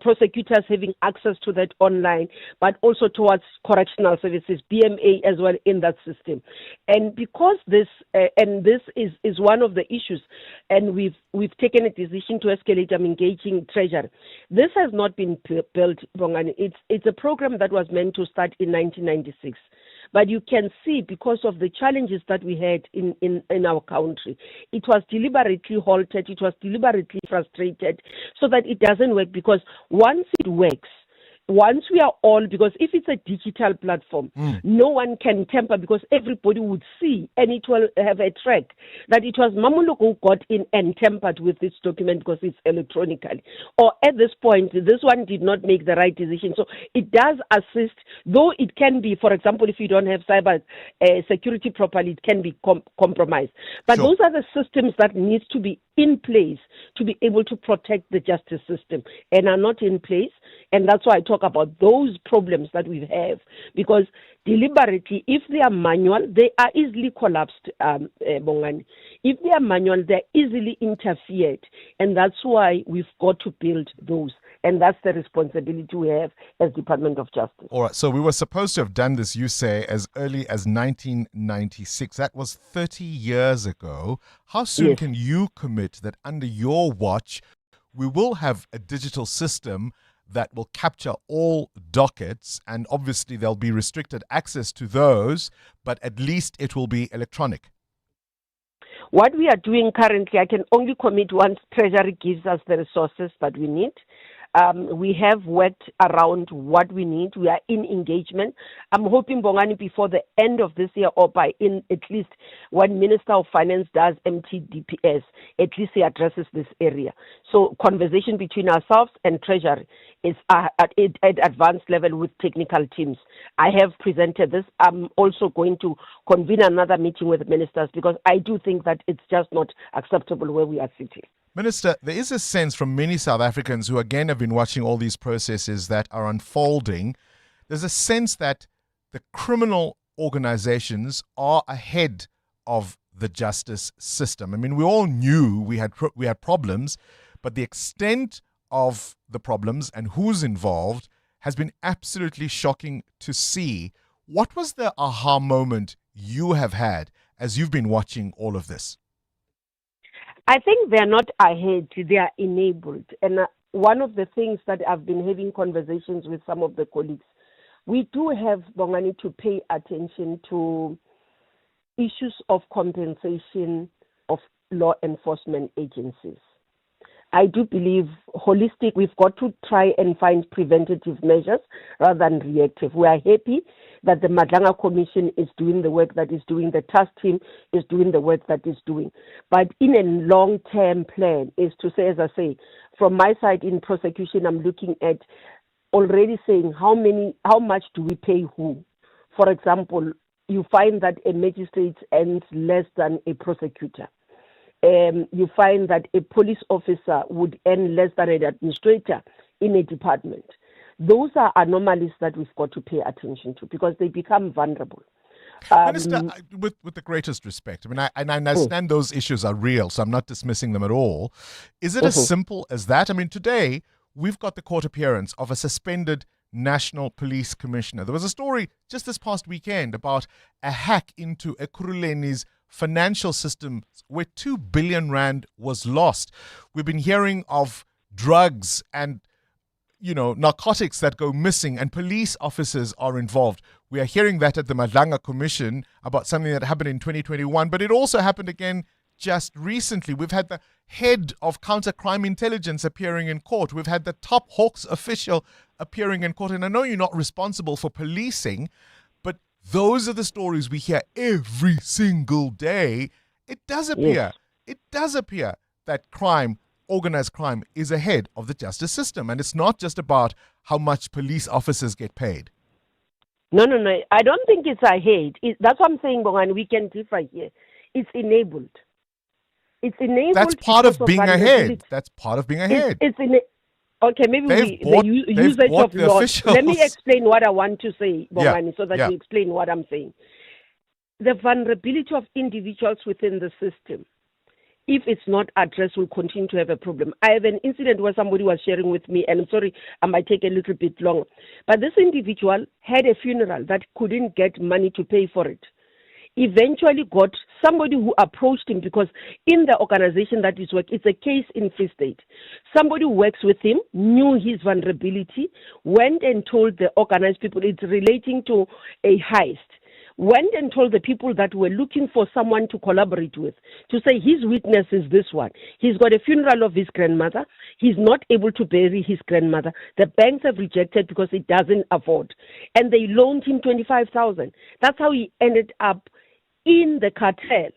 Speaker 6: prosecutors having access to that online, but also towards correctional services, BMA as well in that system. And because this is one of the issues, and we've taken a decision to escalate. I'm engaging Treasury. This has not been built, Bongani. It's a program that was meant to start in 1996. But you can see, because of the challenges that we had in our country, it was deliberately halted, it was deliberately frustrated, so that it doesn't work. Because once it works, once we are all, because if it's a digital platform, no one can tamper, because everybody would see, and it will have a track that it was Mamuloko who got in and tampered with this document because it's electronically. Or at this point, this one did not make the right decision. So it does assist, though it can be, for example, if you don't have cyber security properly, it can be compromised. But those are the systems that need to be in place to be able to protect the justice system, and are not in place. And that's why I talk about those problems that we have, because deliberately, if they are manual, they are easily collapsed, Bongani. If they are manual, they're easily interfered, and that's why we've got to build those. And that's the responsibility we have as Department of Justice.
Speaker 12: All right, so we were supposed to have done this, you say, as early as 1996. That was 30 years ago. How soon can you commit that under your watch, we will have a digital system that will capture all dockets, and obviously there'll be restricted access to those, but at least it will be electronic?
Speaker 6: What we are doing currently, I can only commit once Treasury gives us the resources that we need. We have worked around what we need. We are in engagement. I'm hoping, Bongani, before the end of this year, or by at least when Minister of Finance does MTDPS, at least he addresses this area. So conversation between ourselves and Treasury is at advanced level with technical teams. I have presented this. I'm also going to convene another meeting with ministers, because I do think that it's just not acceptable where we are sitting.
Speaker 12: Minister, there is a sense from many South Africans who again have been watching all these processes that are unfolding. There's a sense that the criminal organizations are ahead of the justice system. I mean, we all knew we had problems, but the extent of the problems and who's involved has been absolutely shocking to see. What was the aha moment you have had as you've been watching all of this?
Speaker 6: I think they're not ahead, they are enabled. And one of the things that I've been having conversations with some of the colleagues, we do have, Bongani, to pay attention to issues of compensation of law enforcement agencies. I do believe holistic, we've got to try and find preventative measures rather than reactive. We are happy that the Madlanga Commission is doing the work that is doing, the task team is doing the work that is doing. But in a long-term plan is to say, as I say, from my side in prosecution, I'm looking at already saying how much do we pay who? For example, you find that a magistrate earns less than a prosecutor. You find that a police officer would earn less than an administrator in a department. Those are anomalies that we've got to pay attention to, because they become vulnerable.
Speaker 12: Minister, with the greatest respect, I mean, I understand those issues are real, so I'm not dismissing them at all. Is it as simple as that? I mean, today, we've got the court appearance of a suspended National Police Commissioner. There was a story just this past weekend about a hack into Ekurhuleni's financial system where 2 billion rand was lost. We've been hearing of drugs and narcotics that go missing, and police officers are involved. We are hearing that at the Madlanga Commission about something that happened in 2021, but it also happened again just recently. We've had the head of counter-crime intelligence appearing in court. We've had the top Hawks official appearing in court. And I know you're not responsible for policing, but those are the stories we hear every single day. It does appear that crime, organized crime, is ahead of the justice system. And it's not just about how much police officers get paid.
Speaker 6: No. I don't think it's ahead. That's what I'm saying, Bongani. We can differ here. It's enabled. It's enabled.
Speaker 12: That's part of being ahead. That's part of being ahead.
Speaker 6: Okay, maybe the usage of laws. Let me explain what I want to say, Bongani, so that you explain what I'm saying. The vulnerability of individuals within the system, if it's not addressed, will continue to have a problem. I have an incident where somebody was sharing with me, and I'm sorry, I might take a little bit longer. But this individual had a funeral that couldn't get money to pay for it. Eventually got somebody who approached him, because in the organization that is working, it's a case in Free State. Somebody who works with him knew his vulnerability, went and told the organized people it's relating to a heist. Went and told the people that were looking for someone to collaborate with, to say his witness is this one. He's got a funeral of his grandmother. He's not able to bury his grandmother. The banks have rejected because it doesn't afford. And they loaned him 25,000. That's how he ended up in the cartel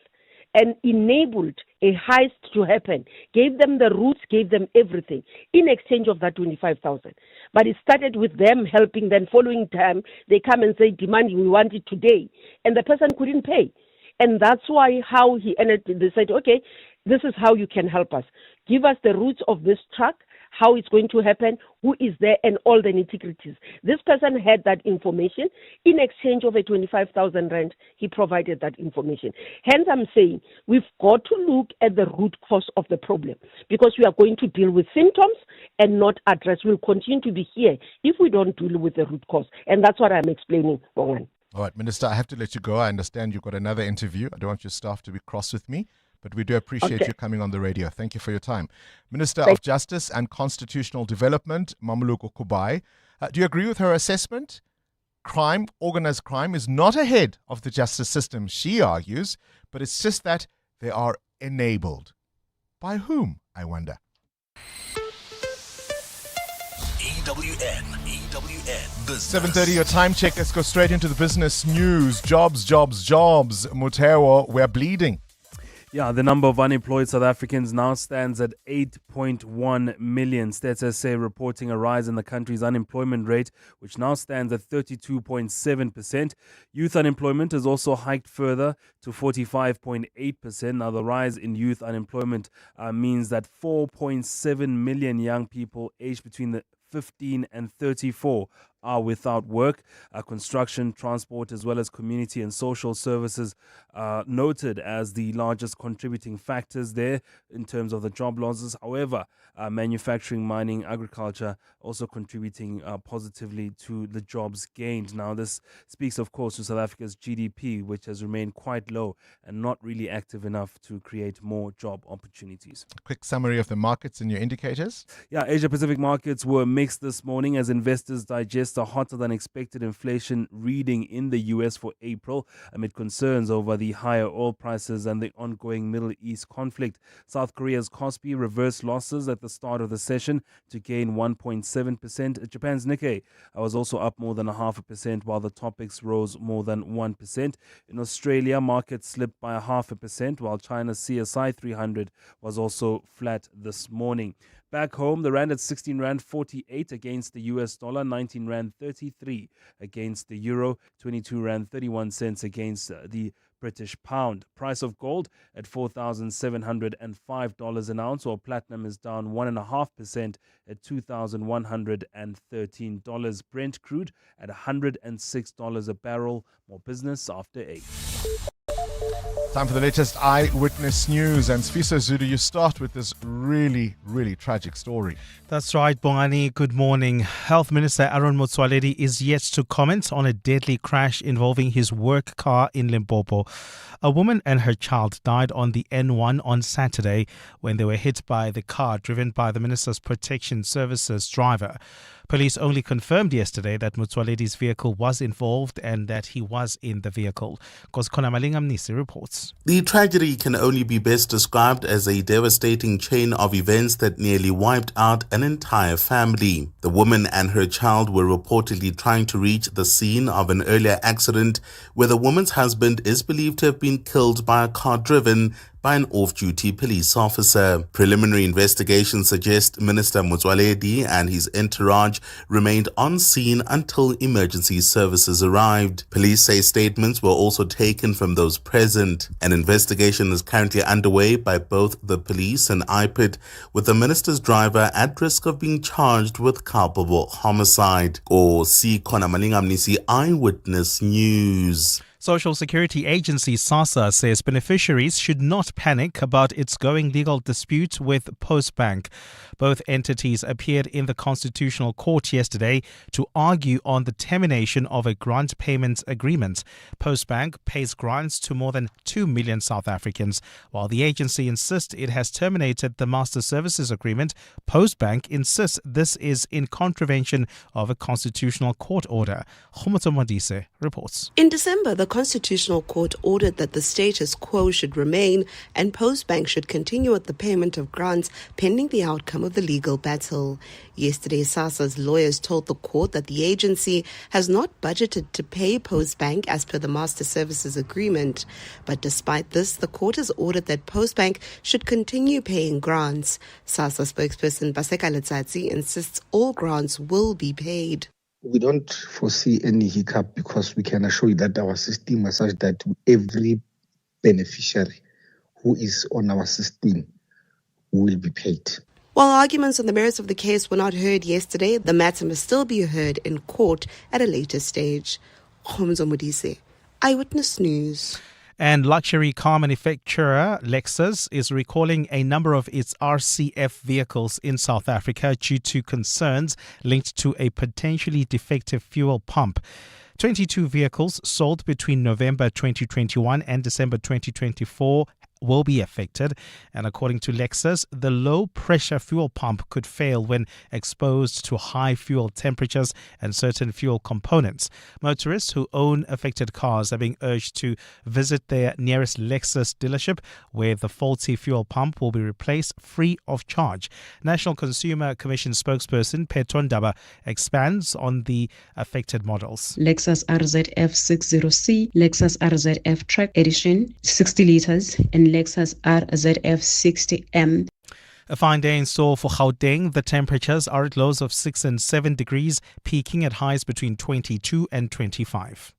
Speaker 6: and enabled a heist to happen, gave them the routes, gave them everything in exchange of that 25,000. But it started with them helping. Then following time, they come and say, demanding, we want it today. And the person couldn't pay. And that's why how he ended, they said, okay, this is how you can help us. Give us the routes of this truck, how it's going to happen, who is there, and all the nitty-gritties. This person had that information. In exchange of a 25,000 rand, he provided that information. Hence, I'm saying we've got to look at the root cause of the problem, because we are going to deal with symptoms and not address. We'll continue to be here if we don't deal with the root cause. And that's what I'm explaining, Bongan.
Speaker 12: All right, Minister, I have to let you go. I understand you've got another interview. I don't want your staff to be cross with me, but we do appreciate you coming on the radio. Thank you for your time. Minister of Justice and Constitutional Development, Mccclo Kubai. Do you agree with her assessment? Crime, organized crime, is not ahead of the justice system, she argues, but it's just that they are enabled. By whom, I wonder?
Speaker 8: EWN.
Speaker 12: 7:30, your time check. Let's go straight into the business news. Jobs. Mutero, we're bleeding.
Speaker 10: Yeah, the number of unemployed South Africans now stands at 8.1 million. Stats SA reporting a rise in the country's unemployment rate, which now stands at 32.7%. Youth unemployment has also hiked further to 45.8%. Now, the rise in youth unemployment means that 4.7 million young people aged between the 15 and 34 are without work. Construction, transport, as well as community and social services noted as the largest contributing factors there in terms of the job losses. However, manufacturing, mining, agriculture also contributing positively to the jobs gained. Now, this speaks, of course, to South Africa's GDP, which has remained quite low and not really active enough to create more job opportunities.
Speaker 12: Quick summary of the markets and your indicators.
Speaker 10: Yeah, Asia-Pacific markets were mixed this morning as investors digest a hotter than expected inflation reading in the US for April amid concerns over the higher oil prices and the ongoing Middle East conflict. South Korea's Kospi reversed losses at the start of the session to gain 1.7%. Japan's Nikkei was also up more than 0.5%, while the Topix rose more than 1%. In Australia, markets slipped by 0.5%, while China's CSI 300 was also flat this morning. Back home, the rand at 16 rand 48 against the US dollar, 19 rand 33 against the euro, 22 rand 31 cents against the British pound. Price of gold at $4,705 an ounce, while platinum is down 1.5% at $2,113. Brent crude at $106 a barrel. More business after 8.
Speaker 12: Time for the latest eyewitness news. And Sfiso Zulu, you start with this really, really tragic story.
Speaker 2: That's right, Bongani. Good morning. Health Minister Aaron Motsoaledi is yet to comment on a deadly crash involving his work car in Limpopo. A woman and her child died on the N1 on Saturday when they were hit by the car driven by the Minister's Protection Services driver. Police only confirmed yesterday that Motsoaledi's vehicle was involved and that he was in the vehicle. Koskona Malingamnisi reports.
Speaker 13: The tragedy can only be best described as a devastating chain of events that nearly wiped out an entire family. The woman and her child were reportedly trying to reach the scene of an earlier accident where the woman's husband is believed to have been killed by a car driven by an off-duty police officer. Preliminary investigations suggest Minister Motsoaledi and his entourage remained on scene until emergency services arrived. Police say statements were also taken from those present. An investigation is currently underway by both the police and IPID, with the minister's driver at risk of being charged with culpable homicide. Or see Kona Malingamnisi Eyewitness News.
Speaker 2: Social Security Agency SASSA says beneficiaries should not panic about its going legal dispute with Postbank. Both entities appeared in the Constitutional Court yesterday to argue on the termination of a grant payment agreement. Postbank pays grants to more than 2 million South Africans. While the agency insists it has terminated the Master Services Agreement, Postbank insists this is in contravention of a Constitutional Court order. Khumoto Modise reports.
Speaker 14: In December, the Constitutional Court ordered that the status quo should remain and Postbank should continue with the payment of grants pending the outcome of the legal battle. Yesterday, SASSA's lawyers told the court that the agency has not budgeted to pay Postbank as per the Master Services Agreement. But despite this, the court has ordered that Postbank should continue paying grants. SASSA spokesperson Baseka Letsatsi insists all grants will be paid.
Speaker 15: We don't foresee any hiccup because we can assure you that our system is such that every beneficiary who is on our system will be paid.
Speaker 14: While arguments on the merits of the case were not heard yesterday, the matter must still be heard in court at a later stage. Khomzo Modise, Eyewitness News.
Speaker 2: And luxury car manufacturer Lexus is recalling a number of its RCF vehicles in South Africa due to concerns linked to a potentially defective fuel pump. 22 vehicles sold between November 2021 and December 2024 will be affected, and according to Lexus, the low-pressure fuel pump could fail when exposed to high fuel temperatures and certain fuel components. Motorists who own affected cars are being urged to visit their nearest Lexus dealership, where the faulty fuel pump will be replaced free of charge. National Consumer Commission spokesperson Petron Daba expands on the affected models.
Speaker 16: Lexus RZF 60C, Lexus RZF Track Edition 60 litres, and Lexus RZF 60M.
Speaker 2: A fine day in store for Gauteng. The temperatures are at lows of 6 and 7 degrees, peaking at highs between 22 and 25.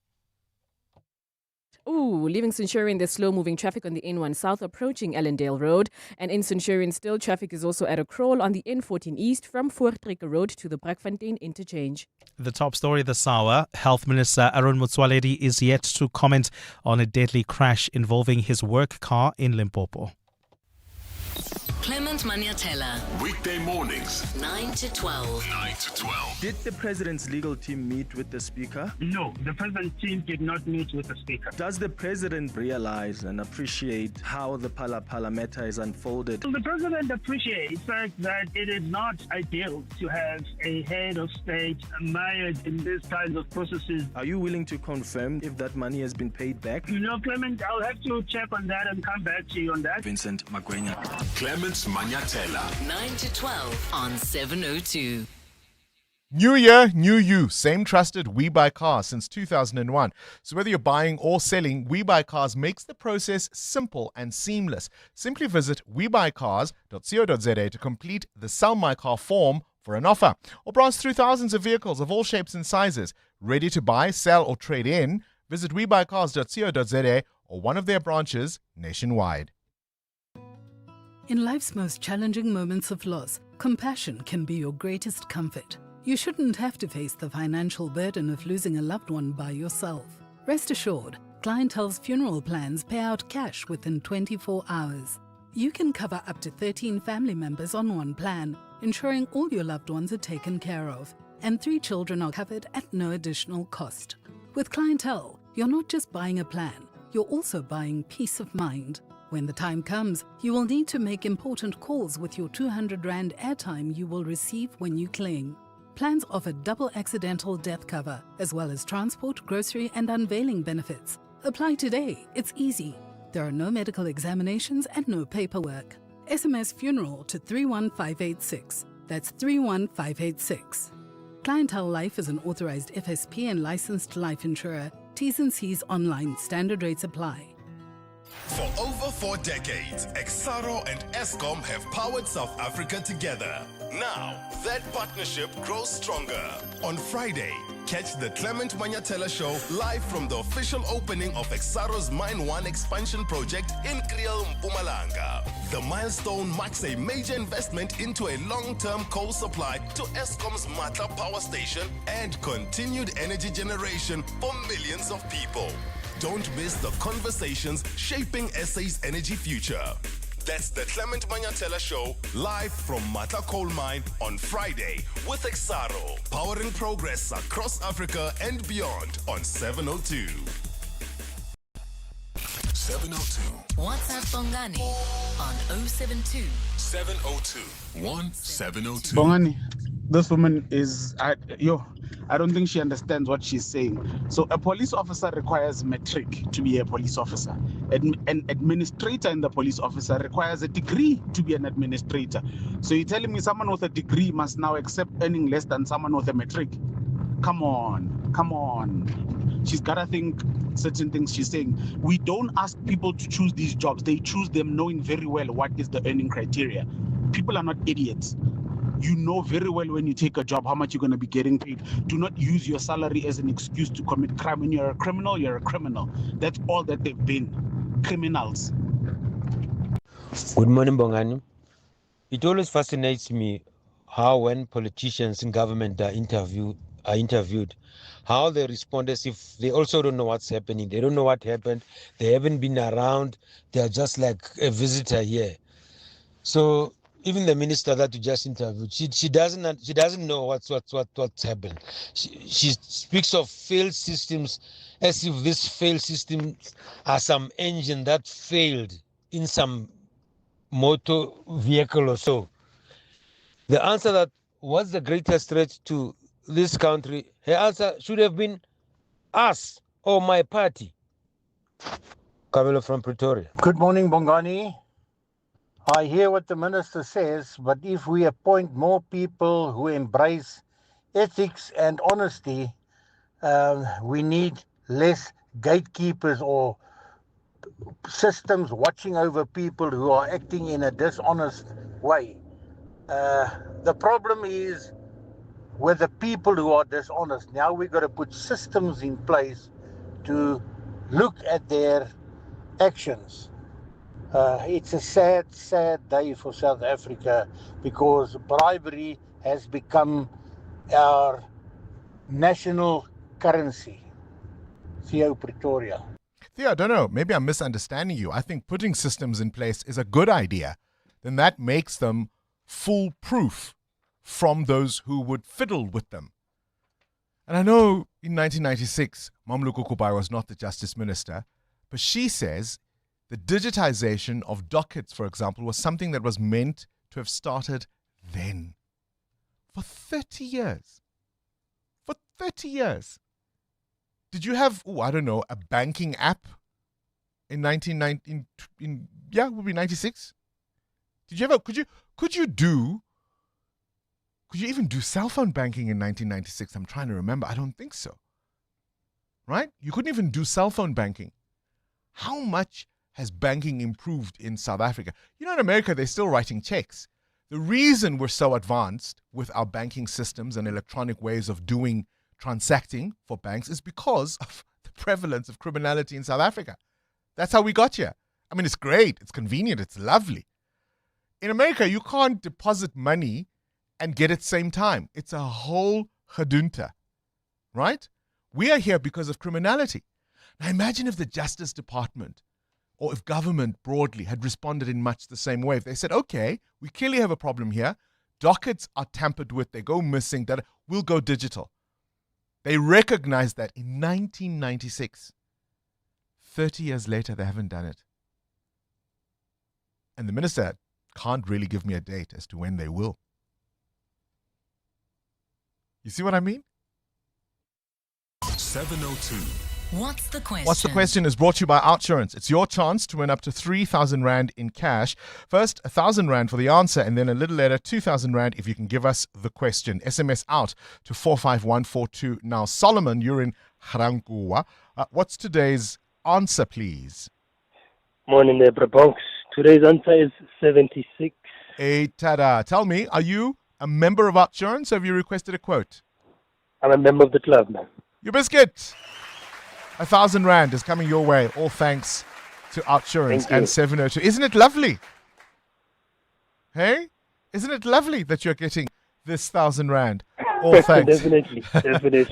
Speaker 1: Leaving Centurion, there's slow-moving traffic on the N1 South approaching Ellendale Road. And in Centurion still, traffic is also at a crawl on the N14 East from Voortrekker Road to the Brakfontein interchange.
Speaker 2: The top story this hour, Health Minister Aaron Motsoaledi is yet to comment on a deadly crash involving his work car in Limpopo.
Speaker 11: Clement Maniatella.
Speaker 8: Weekday mornings,
Speaker 11: 9 to 12.
Speaker 8: 9 to 12.
Speaker 17: Did the President's legal team meet with the Speaker?
Speaker 24: No, the President's team did not meet with the Speaker.
Speaker 17: Does the President realize and appreciate how the Phala matter is unfolded?
Speaker 24: The President appreciates the fact that it is not ideal to have a head of state mired in these kinds of processes.
Speaker 17: Are you willing to confirm if that money has been paid back?
Speaker 24: Clement, I'll have to check on that and come back to you on that.
Speaker 17: Vincent Magwenya.
Speaker 8: Clement Maniatella.
Speaker 11: 9 to 12 on 702.
Speaker 12: New year, new you. Same trusted We Buy Cars since 2001. So whether you're buying or selling, We Buy Cars makes the process simple and seamless. Simply visit webuycars.co.za to complete the Sell My Car form for an offer, or browse through thousands of vehicles of all shapes and sizes. Ready to buy, sell, or trade in? Visit webuycars.co.za or one of their branches nationwide.
Speaker 3: In life's most challenging moments of loss, compassion can be your greatest comfort. You shouldn't have to face the financial burden of losing a loved one by yourself. Rest assured, Clientele's funeral plans pay out cash within 24 hours. You can cover up to 13 family members on one plan, ensuring all your loved ones are taken care of, and 3 children are covered at no additional cost. With Clientele, you're not just buying a plan, you're also buying peace of mind. When the time comes, you will need to make important calls with your 200 Rand airtime you will receive when you claim. Plans offer double accidental death cover, as well as transport, grocery, and unveiling benefits. Apply today. It's easy. There are no medical examinations and no paperwork. SMS funeral to 31586. That's 31586. Clientele Life is an authorized FSP and licensed life insurer. T's and C's online. Standard rates apply.
Speaker 9: For over 4 decades, Exaro and Eskom have powered South Africa together. Now, that partnership grows stronger. On Friday, catch the Clement Manyatela Show live from the official opening of Exaro's Mine 1 expansion project in Kriel, Mpumalanga. The milestone marks a major investment into a long-term coal supply to Eskom's Matla power station and continued energy generation for millions of people. Don't miss the conversations shaping SA's energy future. That's the Clement Manyatela Show, live from Matla Coal Mine on Friday with Exaro, powering progress across Africa and beyond on 702.
Speaker 11: 702. WhatsApp Bongani on 072
Speaker 8: 702 1702.
Speaker 18: Bongani, this woman is, I don't think she understands what she's saying. So a police officer requires matric to be a police officer. An administrator in the police officer requires a degree to be an administrator. So you're telling me someone with a degree must now accept earning less than someone with a matric? Come on. She's got to think certain things she's saying. We don't ask people to choose these jobs. They choose them knowing very well what is the earning criteria. People are not idiots. You know very well when you take a job how much you're going to be getting paid. Do not use your salary as an excuse to commit crime. When you're a criminal, you're a criminal. That's all that they've been. Criminals.
Speaker 19: Good morning, Bongani. It always fascinates me how when politicians in government are interviewed, how they respond as if they also don't know what's happening. They don't know what happened. They haven't been around. They're just like a visitor here. So even the minister that you just interviewed, she doesn't know what's happened. She speaks of failed systems as if these failed systems are some engine that failed in some motor vehicle or so. The answer that what's the greatest threat to this country, her answer should have been us or my party. Kabelo from Pretoria.
Speaker 20: Good morning, Bongani. I hear what the minister says, but if we appoint more people who embrace ethics and honesty, we need less gatekeepers or systems watching over people who are acting in a dishonest way. The problem is with the people who are dishonest. Now we've got to put systems in place to look at their actions. It's a sad, sad day for South Africa because bribery has become our national currency. Theo Pretoria.
Speaker 12: Theo, I don't know. Maybe I'm misunderstanding you. I think putting systems in place is a good idea. Then that makes them foolproof from those who would fiddle with them. And I know in 1996, Mccclo was not the Justice Minister, but she says the digitization of dockets, for example, was something that was meant to have started then. For 30 years. For 30 years. Did you have, a banking app in 1990? It would be 96? Did you ever, could you even do cell phone banking in 1996? I'm trying to remember. I don't think so. Right? You couldn't even do cell phone banking. How much has banking improved in South Africa? In America, they're still writing checks. The reason we're so advanced with our banking systems and electronic ways of transacting for banks is because of the prevalence of criminality in South Africa. That's how we got here. I mean, it's great. It's convenient. It's lovely. In America, you can't deposit money and get it same time. It's a whole gedunte, right? We are here because of criminality. Now imagine if the Justice Department or if government broadly had responded in much the same way. If they said, okay, we clearly have a problem here. Dockets are tampered with. They go missing. That we'll go digital. They recognized that in 1996. 30 years later, they haven't done it. And the minister can't really give me a date as to when they will. You see what I mean?
Speaker 8: 702.
Speaker 11: What's the question?
Speaker 12: What's the question is brought to you by Outsurance. It's your chance to win up to 3,000 Rand in cash. First, 1,000 Rand for the answer, and then a little later, 2,000 Rand if you can give us the question. SMS out to 45142. Now, Solomon, you're in Garankuwa. What's today's answer, please?
Speaker 4: Morning there, Brabonks. Today's answer is 76.
Speaker 12: Hey, tada. Tell me, are you a member of Outsurance or have you requested a quote?
Speaker 4: I'm a member of the club, man.
Speaker 12: Your biscuit. 1,000 Rand is coming your way, all thanks to Outsurance and 702. Isn't it lovely? Hey? Isn't it lovely that you're getting this 1,000 Rand? All thanks.
Speaker 4: Definitely.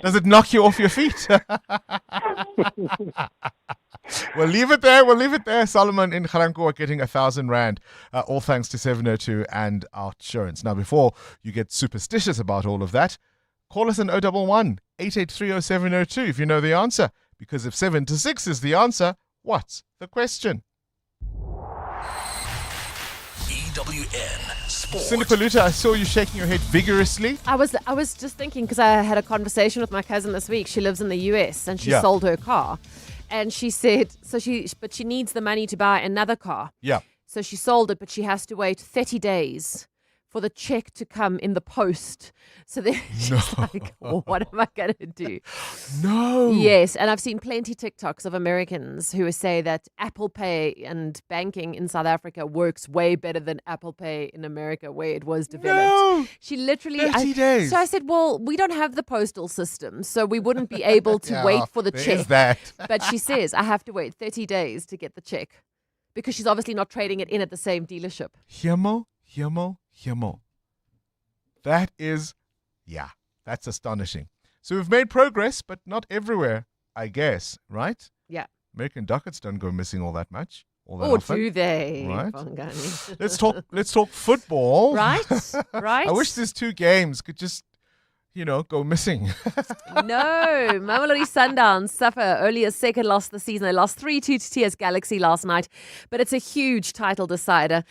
Speaker 12: Does it knock you off your feet? We'll leave it there. Solomon in Garankuwa getting 1,000 Rand. All thanks to 702 and Outsurance. Now, before you get superstitious about all of that, call us on 011 883 0702 if you know the answer. Because if 7 to 6 is the answer, what's the question?
Speaker 8: EWN Sport.
Speaker 12: Cindy Paluta, I saw you shaking your head vigorously.
Speaker 1: I was just thinking, because I had a conversation with my cousin this week. She lives in the US and she sold her car. And she said, but she needs the money to buy another car.
Speaker 12: Yeah.
Speaker 1: So she sold it, but she has to wait 30 days for the check to come in the post. So then she's like, what am I going to do?
Speaker 12: No.
Speaker 1: Yes, and I've seen plenty TikToks of Americans who say that Apple Pay and banking in South Africa works way better than Apple Pay in America, where it was developed.
Speaker 12: No.
Speaker 1: She literally...
Speaker 12: 30 days.
Speaker 1: So I said, well, we don't have the postal system, so we wouldn't be able to wait for the
Speaker 12: there
Speaker 1: check.
Speaker 12: is that.
Speaker 1: But she says, I have to wait 30 days to get the check because she's obviously not trading it in at the same dealership.
Speaker 12: Hiamo. That is, that's astonishing. So we've made progress, but not everywhere, I guess, right?
Speaker 1: Yeah.
Speaker 12: American dockets don't go missing all that much.
Speaker 1: Or
Speaker 12: often,
Speaker 1: do they?
Speaker 12: Right.
Speaker 1: Bongani?
Speaker 12: Let's talk football.
Speaker 1: Right.
Speaker 12: I wish these two games could just, go missing.
Speaker 1: No, Mamelodi Sundowns suffer only a second loss this season. They lost 3-2 to TS Galaxy last night, but it's a huge title decider.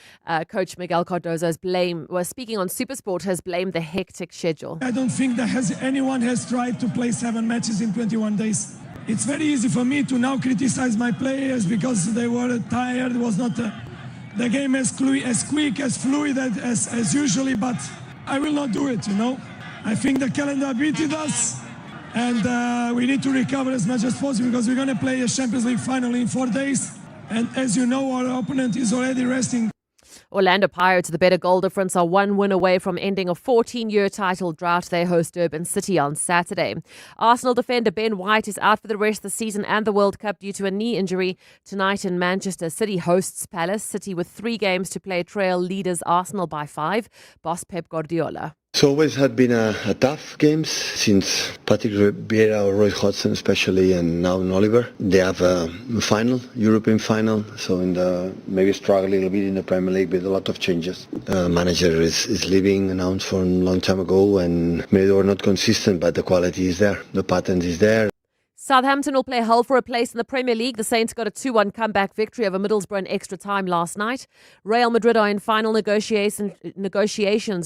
Speaker 1: Coach Miguel Cardozo speaking on SuperSport, has blamed the hectic schedule.
Speaker 5: I don't think anyone has tried to play 7 matches in 21 days. It's very easy for me to now criticize my players because they were tired. It was not the game as quick, as fluid as usually, but I will not do it, I think the calendar beat us, and we need to recover as much as possible because we're going to play a Champions League final in 4 days. And as you know, our opponent is already resting.
Speaker 1: Orlando Pirates, the better goal difference, are 1 win away from ending a 14-year title drought. They host Durban City on Saturday. Arsenal defender Ben White is out for the rest of the season and the World Cup due to a knee injury. Tonight in Manchester, City hosts Palace. City with 3 games to play trail leaders Arsenal by 5. Boss Pep Guardiola.
Speaker 21: It's always had been a tough games since Patrick Vieira or Roy Hodgson especially, and now Oliver. They have a final, European final, so maybe struggle a little bit in the Premier League with a lot of changes. Manager is leaving, announced for a long time ago, and maybe they were not consistent, but the quality is there, the pattern is there.
Speaker 1: Southampton will play hell for a place in the Premier League. The Saints got a 2-1 comeback victory over Middlesbrough in extra time last night. Real Madrid are in final negotiations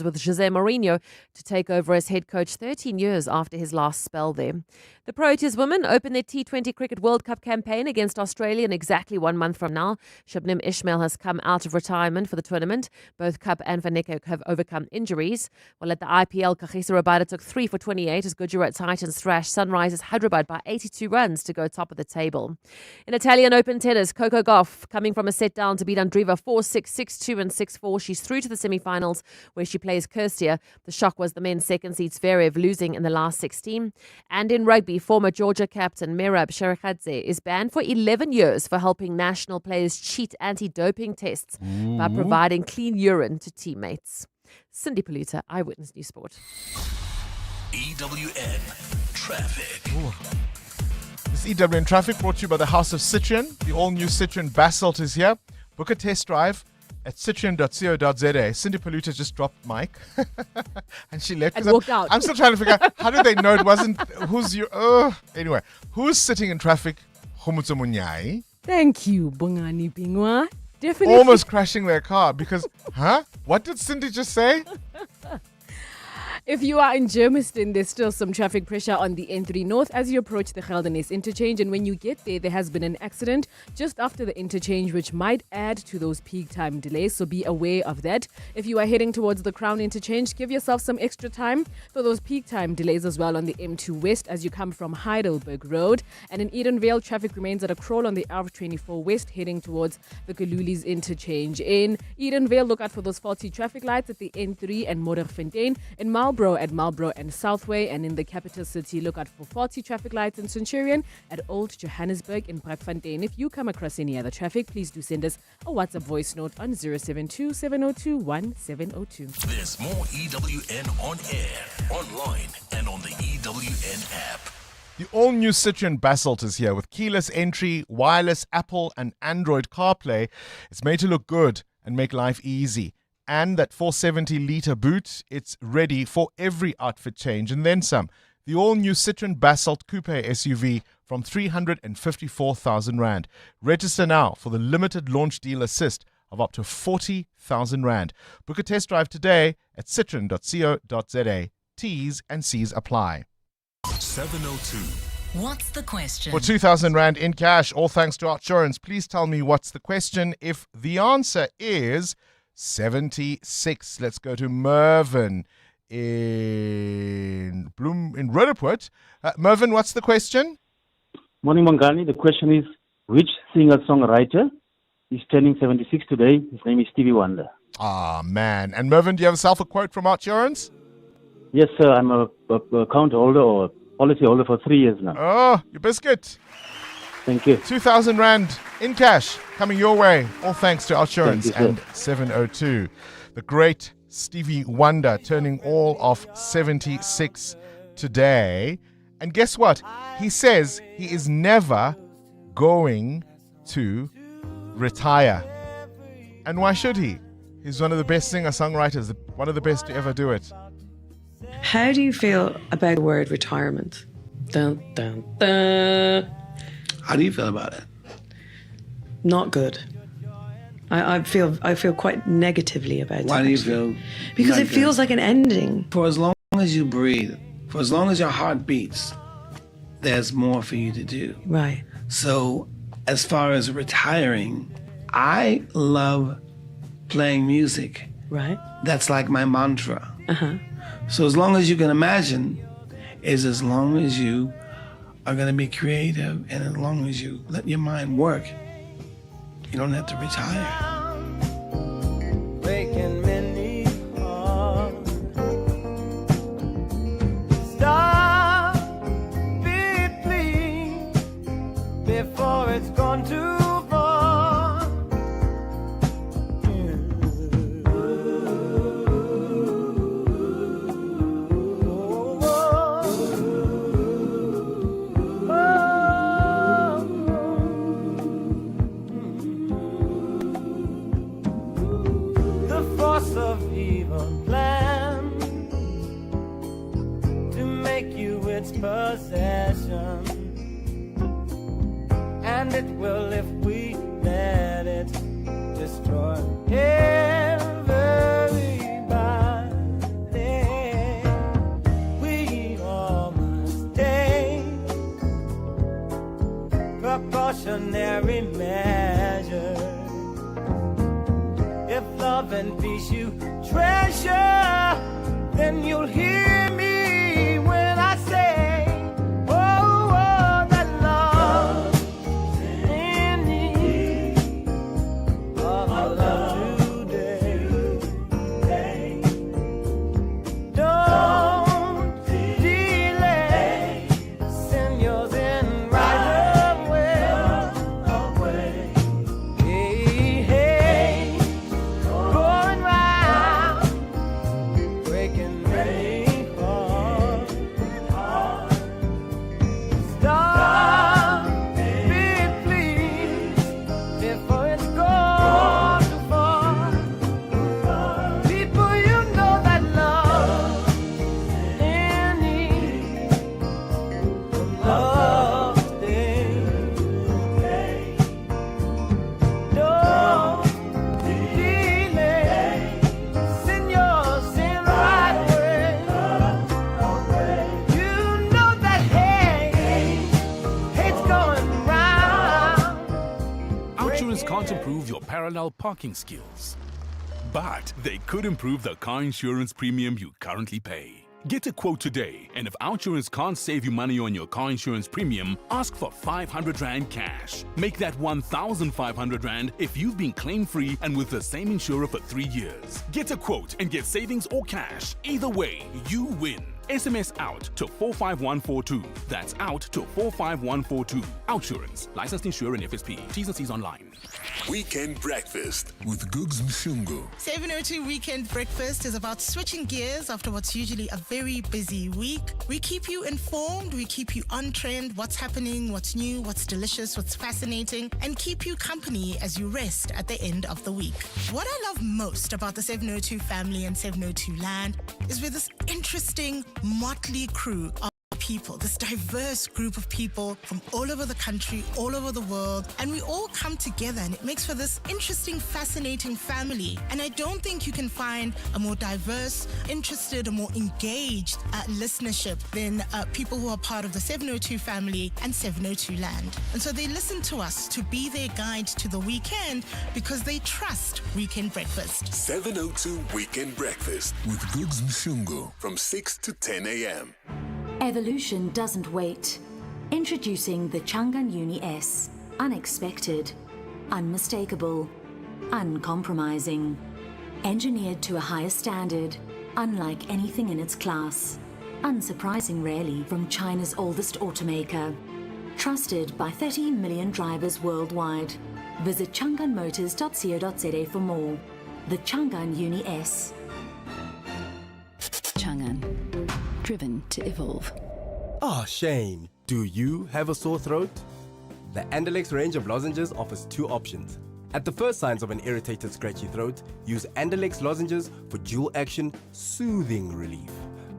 Speaker 1: with Jose Mourinho to take over as head coach 13 years after his last spell there. The Proteas women open their T20 Cricket World Cup campaign against Australia in exactly 1 month from now. Shabnim Ismail has come out of retirement for the tournament. Both Cup and Vaneka have overcome injuries. While at the IPL, Kagiso Rabada took 3 for 28 as Gujarat Titans thrashed Sunrisers Hyderabad by 82
Speaker 6: 32 runs to go top of the table. In Italian Open tennis, Coco Gauff coming from a set down to beat Andreeva 4-6, 6-2 and 6-4. She's through to the semi-finals where she plays Kirstia. The shock was the men's second seed Zverev losing in the last 16. And in rugby, former Georgia captain Merab Sherekadze is banned for 11 years for helping national players cheat anti-doping tests by providing clean urine to teammates. Cindy Polita, Eyewitness News Sport.
Speaker 8: EWN Traffic.
Speaker 12: This EWN Traffic brought to you by the House of Citroen. The all-new Citroen Basalt is here. Book a test drive at citroen.co.za. Cindy Polita just dropped mic and she left.
Speaker 1: And walked out.
Speaker 12: I'm still trying to figure out, how did they know it wasn't, anyway, who's sitting in traffic? Khomotso Munyai.
Speaker 1: Thank you, Bongani Bingwa. Definitely.
Speaker 12: Almost crashing their car because, what did Cindy just say?
Speaker 1: If you are in Germiston, there's still some traffic pressure on the N3 North as you approach the Geldenhuys interchange. And when you get there has been an accident just after the interchange, which might add to those peak time delays. So be aware of that. If you are heading towards the Crown interchange, give yourself some extra time for those peak time delays as well on the M2 West as you come from Heidelberg Road. And in Edenvale, traffic remains at a crawl on the R24 West heading towards the Kalulis interchange. In Edenvale, look out for those faulty traffic lights at the N3 and Modderfontein. In Marlborough at Marlborough and Southway, and in the capital city, look out for faulty traffic lights in Centurion at Old Johannesburg in Brakfontein. If you come across any other traffic, please do send us a WhatsApp voice note on 072-702-1702.
Speaker 8: There's more EWN on air, online, and on the EWN app.
Speaker 12: The all-new Citroen Basalt is here with keyless entry, wireless Apple and Android CarPlay. It's made to look good and make life easy. And that 470-litre boot, it's ready for every outfit change and then some. The all-new Citroen Basalt Coupe SUV from 354,000 Rand. Register now for the limited launch deal assist of up to 40,000 Rand. Book a test drive today at citroen.co.za. T's and C's apply.
Speaker 8: 702.
Speaker 11: What's the question?
Speaker 12: For 2,000 Rand in cash, all thanks to Outsurance. Please tell me what's the question. If the answer is 76. Let's go to Mervyn in Roodepoort. Mervyn, what's the question?
Speaker 7: Morning, Bongani. The question is, which singer-songwriter is turning 76 today? His name is Stevie Wonder.
Speaker 12: Ah, man. And Mervyn, do you have yourself a quote from Outsurance?
Speaker 7: Yes, sir. I'm a account holder or policy holder for 3 years now.
Speaker 12: Oh, your biscuit.
Speaker 7: Thank you.
Speaker 12: 2,000 Rand in cash coming your way. All thanks to Outsurance and 702. The great Stevie Wonder turning all of 76 today. And guess what? He says he is never going to retire. And why should he? He's one of the best singer-songwriters, one of the best to ever do it.
Speaker 22: How do you feel about the word retirement? Dun, dun, dun.
Speaker 23: How do you feel about it?
Speaker 22: Not good. I feel quite negatively about it.
Speaker 23: Why do you feel?
Speaker 22: Because it feels like an ending.
Speaker 23: For as long as you breathe, for as long as your heart beats, there's more for you to do.
Speaker 22: Right.
Speaker 23: So, as far as retiring, I love playing music.
Speaker 22: Right.
Speaker 23: That's like my mantra.
Speaker 22: Uh-huh.
Speaker 23: So as long as you can imagine is as long as you are going to be creative and as long as you let your mind work, you don't have to retire.
Speaker 25: Breaking many hearts. Stop it, please, before it's gone too far. The force of evil plan to make you its possession, and it will if we let it destroy everybody. We all must take precautionary measures. If love and peace you treasure, then you'll hear me when I say, oh, that
Speaker 10: parallel parking skills. But they could improve the car insurance premium you currently pay. Get a quote today, and if OutSurance can't save you money on your car insurance premium, ask for 500 Rand cash. Make that 1,500 Rand if you've been claim-free and with the same insurer for 3 years. Get a quote and get savings or cash. Either way, you win. SMS out to 45142. That's out to 45142. OutSurance. Licensed insurer and FSP. T's and C's online.
Speaker 8: Weekend Breakfast with Googs Mshungu.
Speaker 13: 702 Weekend Breakfast is about switching gears after what's usually a very busy week. We keep you informed, we keep you on trend, what's happening, what's new, what's delicious, what's fascinating, and keep you company as you rest at the end of the week. What I love most about the 702 family and 702 land is we're this interesting motley crew of people, this diverse group of people from all over the country, all over the world, and we all come together and it makes for this interesting, fascinating family. And I don't think you can find a more diverse, interested, or more engaged listenership than people who are part of the 702 family and 702 land. And so they listen to us to be their guide to the weekend because they trust Weekend Breakfast.
Speaker 8: 702 Weekend Breakfast with Googs Mshungu from 6 to 10 a.m.
Speaker 14: Evolution doesn't wait. Introducing the Changan Uni S. Unexpected, unmistakable, uncompromising. Engineered to a higher standard, unlike anything in its class. Unsurprising really from China's oldest automaker. Trusted by 30 million drivers worldwide. Visit changanmotors.co.za for more. The Changan Uni S.
Speaker 15: Changan. Driven to evolve.
Speaker 16: Ah, Shane, do you have a sore throat? The Andalex range of lozenges offers two options. At the first signs of an irritated, scratchy throat, use Andalex lozenges for dual action, soothing relief.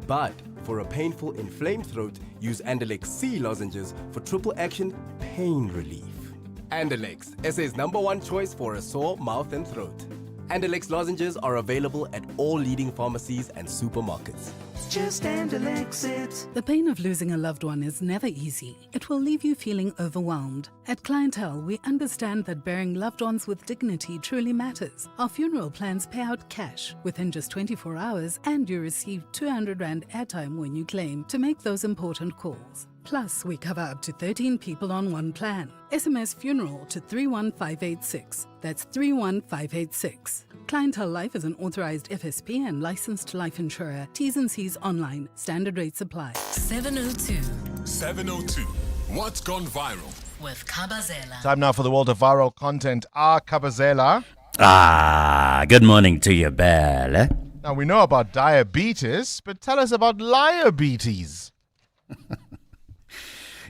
Speaker 16: But for a painful, inflamed throat, use Andalex C lozenges for triple action, pain relief. Andalex, SA's #1 choice for a sore mouth and throat. Andalex lozenges are available at all leading pharmacies and supermarkets.
Speaker 3: Just Andalex it. The pain of losing a loved one is never easy. It will leave you feeling overwhelmed. At Clientele, we understand that burying loved ones with dignity truly matters. Our funeral plans pay out cash within just 24 hours, and you receive 200 Rand airtime when you claim to make those important calls. Plus, we cover up to 13 people on one plan. SMS funeral to 31586. That's 31586. Clientele Life is an authorized FSP and licensed life insurer. T's and C's online. Standard rates apply.
Speaker 11: 702.
Speaker 8: 702. What's gone viral?
Speaker 11: With Kabazela.
Speaker 12: Time now for the world of viral content. Kabazela.
Speaker 26: Good morning to you, Belle.
Speaker 12: Now, we know about diabetes, but tell us about liabetes.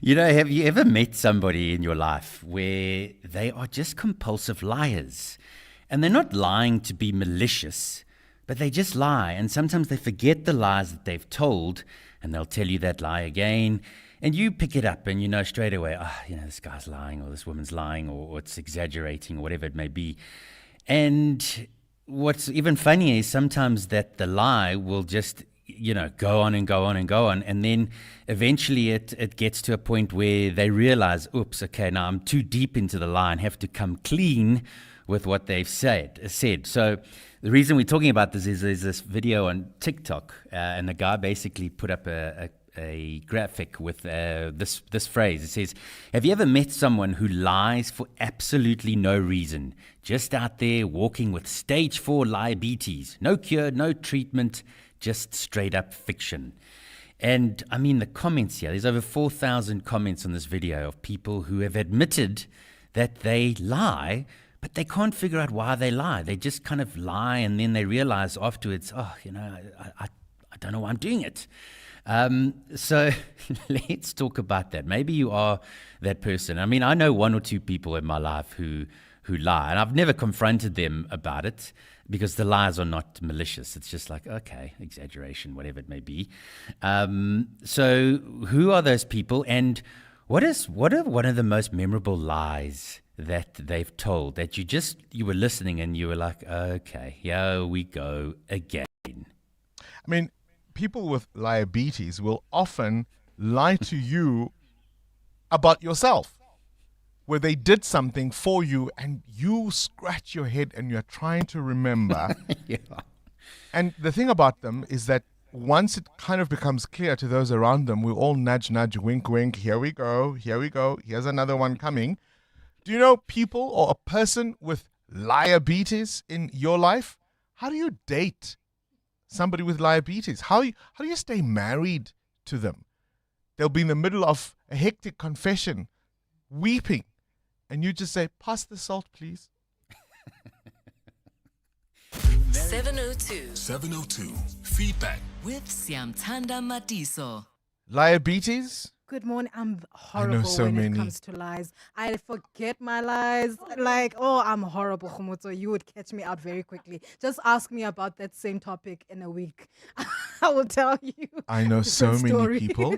Speaker 26: You know, have you ever met somebody in your life where they are just compulsive liars? And they're not lying to be malicious, but they just lie. And sometimes they forget the lies that they've told, and they'll tell you that lie again. And you pick it up and you know straight away, this guy's lying, or this woman's lying, or it's exaggerating, or whatever it may be. And what's even funnier is sometimes that the lie will just go on and go on and go on. And then eventually it gets to a point where they realize, oops, okay, now I'm too deep into the lie and have to come clean with what they've said. So the reason we're talking about this is there's this video on TikTok, and the guy basically put up a graphic with this phrase. It says, have you ever met someone who lies for absolutely no reason, just out there walking with stage 4 liabetes, no cure, no treatment, just straight up fiction? And I mean, the comments here, there's over 4,000 comments on this video of people who have admitted that they lie, but they can't figure out why they lie. They just kind of lie, and then they realize afterwards, I don't know why I'm doing it. So let's talk about that. Maybe you are that person. I mean, I know one or two people in my life who lie, and I've never confronted them about it because the lies are not malicious. It's just like, okay, exaggeration, whatever it may be. So who are those people, and what are one of the most memorable lies that they've told that you were listening and you were like, okay, here we go again?
Speaker 12: I mean, people with liabetes will often lie to you about yourself. where they did something for you and you scratch your head and you're trying to remember.
Speaker 26: Yeah.
Speaker 12: And the thing about them is that once it kind of becomes clear to those around them, we all nudge, nudge, wink, wink, here we go, here's another one coming. Do you know people or a person with liabetes in your life? How do you date somebody with liabetes? How do you stay married to them? They'll be in the middle of a hectic confession, weeping, and you just say, pass the salt, please.
Speaker 11: 702
Speaker 8: Feedback
Speaker 11: with Siamtanda Matiso.
Speaker 12: Liabetes?
Speaker 1: Good morning. I'm horrible
Speaker 12: so
Speaker 1: when
Speaker 12: many.
Speaker 1: it comes to lies. I forget my lies. Like, I'm horrible, Khumuto. You would catch me out very quickly. Just ask me about that same topic in a week. I will tell you.
Speaker 12: I know so
Speaker 1: different
Speaker 12: many
Speaker 1: story.
Speaker 12: people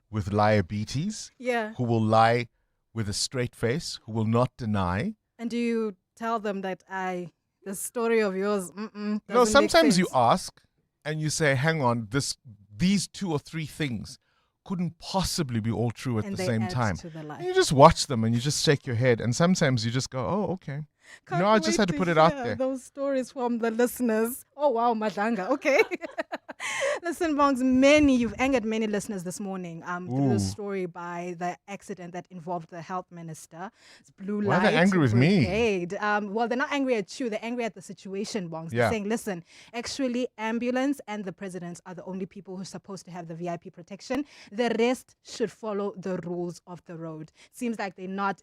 Speaker 12: with liabetes
Speaker 1: Yeah.
Speaker 12: who will lie with a straight face, who will not deny.
Speaker 1: And do you tell them that the story of yours,
Speaker 12: No,
Speaker 1: doesn't
Speaker 12: sometimes
Speaker 1: make
Speaker 12: you
Speaker 1: sense?
Speaker 12: ask and you say, hang on, these 2 or 3 things couldn't possibly be all true at
Speaker 1: And
Speaker 12: the
Speaker 1: they
Speaker 12: same
Speaker 1: add
Speaker 12: time.
Speaker 1: to the lie.
Speaker 12: And you just watch them and you just shake your head. And sometimes you just go, oh, okay.
Speaker 1: Can't
Speaker 12: I just
Speaker 1: wait
Speaker 12: had to put it out
Speaker 1: hear
Speaker 12: there.
Speaker 1: Those stories from the listeners. Oh, wow, Madanga. Okay. Listen, Bongs, you've angered many listeners this morning through the story by the accident that involved the health minister. It's Blue
Speaker 12: Why are
Speaker 1: Light
Speaker 12: they angry with me?
Speaker 1: Brigade. Well, they're not angry at you. They're angry at the situation, Bongs.
Speaker 12: Yeah.
Speaker 1: They're saying, listen, actually, ambulance and the president are the only people who are supposed to have the VIP protection. The rest should follow the rules of the road. Seems like they're not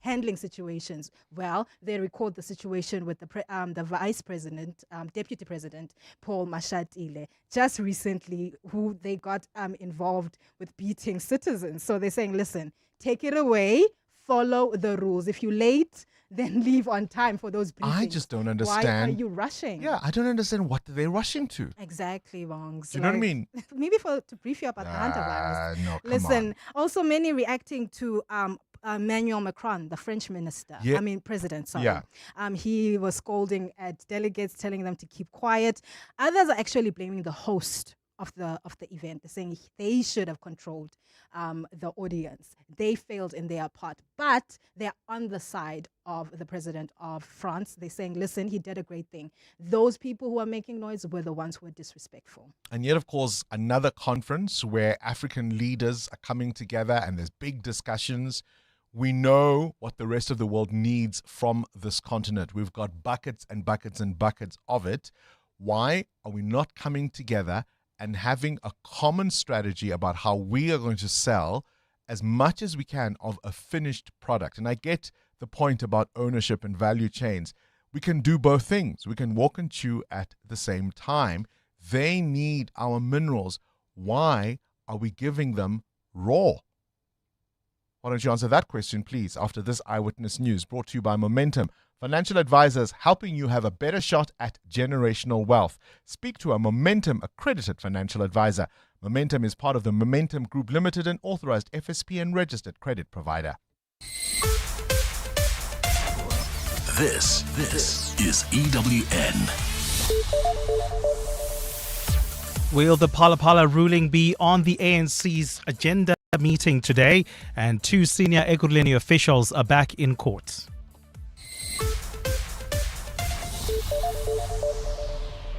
Speaker 1: handling situations well. They record the situation with the vice president, deputy president, Paul Mashatile, just recently, who they got involved with beating citizens. So they're saying, listen, take it away, follow the rules. If you're late, then leave on time for those briefings.
Speaker 12: I just don't understand.
Speaker 1: Why are you rushing?
Speaker 12: Yeah, I don't understand what they're rushing to.
Speaker 1: Exactly, Wongs.
Speaker 12: Do you know what I mean?
Speaker 1: Maybe to brief you about the hantavirus.
Speaker 12: No, come
Speaker 1: Listen,
Speaker 12: on.
Speaker 1: also many reacting to Emmanuel Macron, the French minister.
Speaker 12: Yeah.
Speaker 1: President, sorry.
Speaker 12: Yeah.
Speaker 1: He was scolding at delegates, telling them to keep quiet. Others are actually blaming the host of the event. They're saying they should have controlled the audience. They failed in their part, but they're on the side of the president of France. They're saying, listen, he did a great thing. Those people who are making noise were the ones who were disrespectful.
Speaker 12: And yet, of course, another conference where African leaders are coming together and there's big discussions. We know what the rest of the world needs from this continent. We've got buckets and buckets and buckets of it. Why are we not coming together and having a common strategy about how we are going to sell as much as we can of a finished product? And I get the point about ownership and value chains. We can do both things. We can walk and chew at the same time. They need our minerals. Why are we giving them raw? Why don't you answer that question, please, after this Eyewitness News brought to you by Momentum, financial advisors helping you have a better shot at generational wealth. Speak to a Momentum accredited financial advisor. Momentum is part of the Momentum Group Limited, an authorized FSP and registered credit provider.
Speaker 8: This is EWN.
Speaker 2: Will the Phala Phala ruling be on the ANC's agenda meeting today? And 2 senior Ekurhuleni officials are back in court.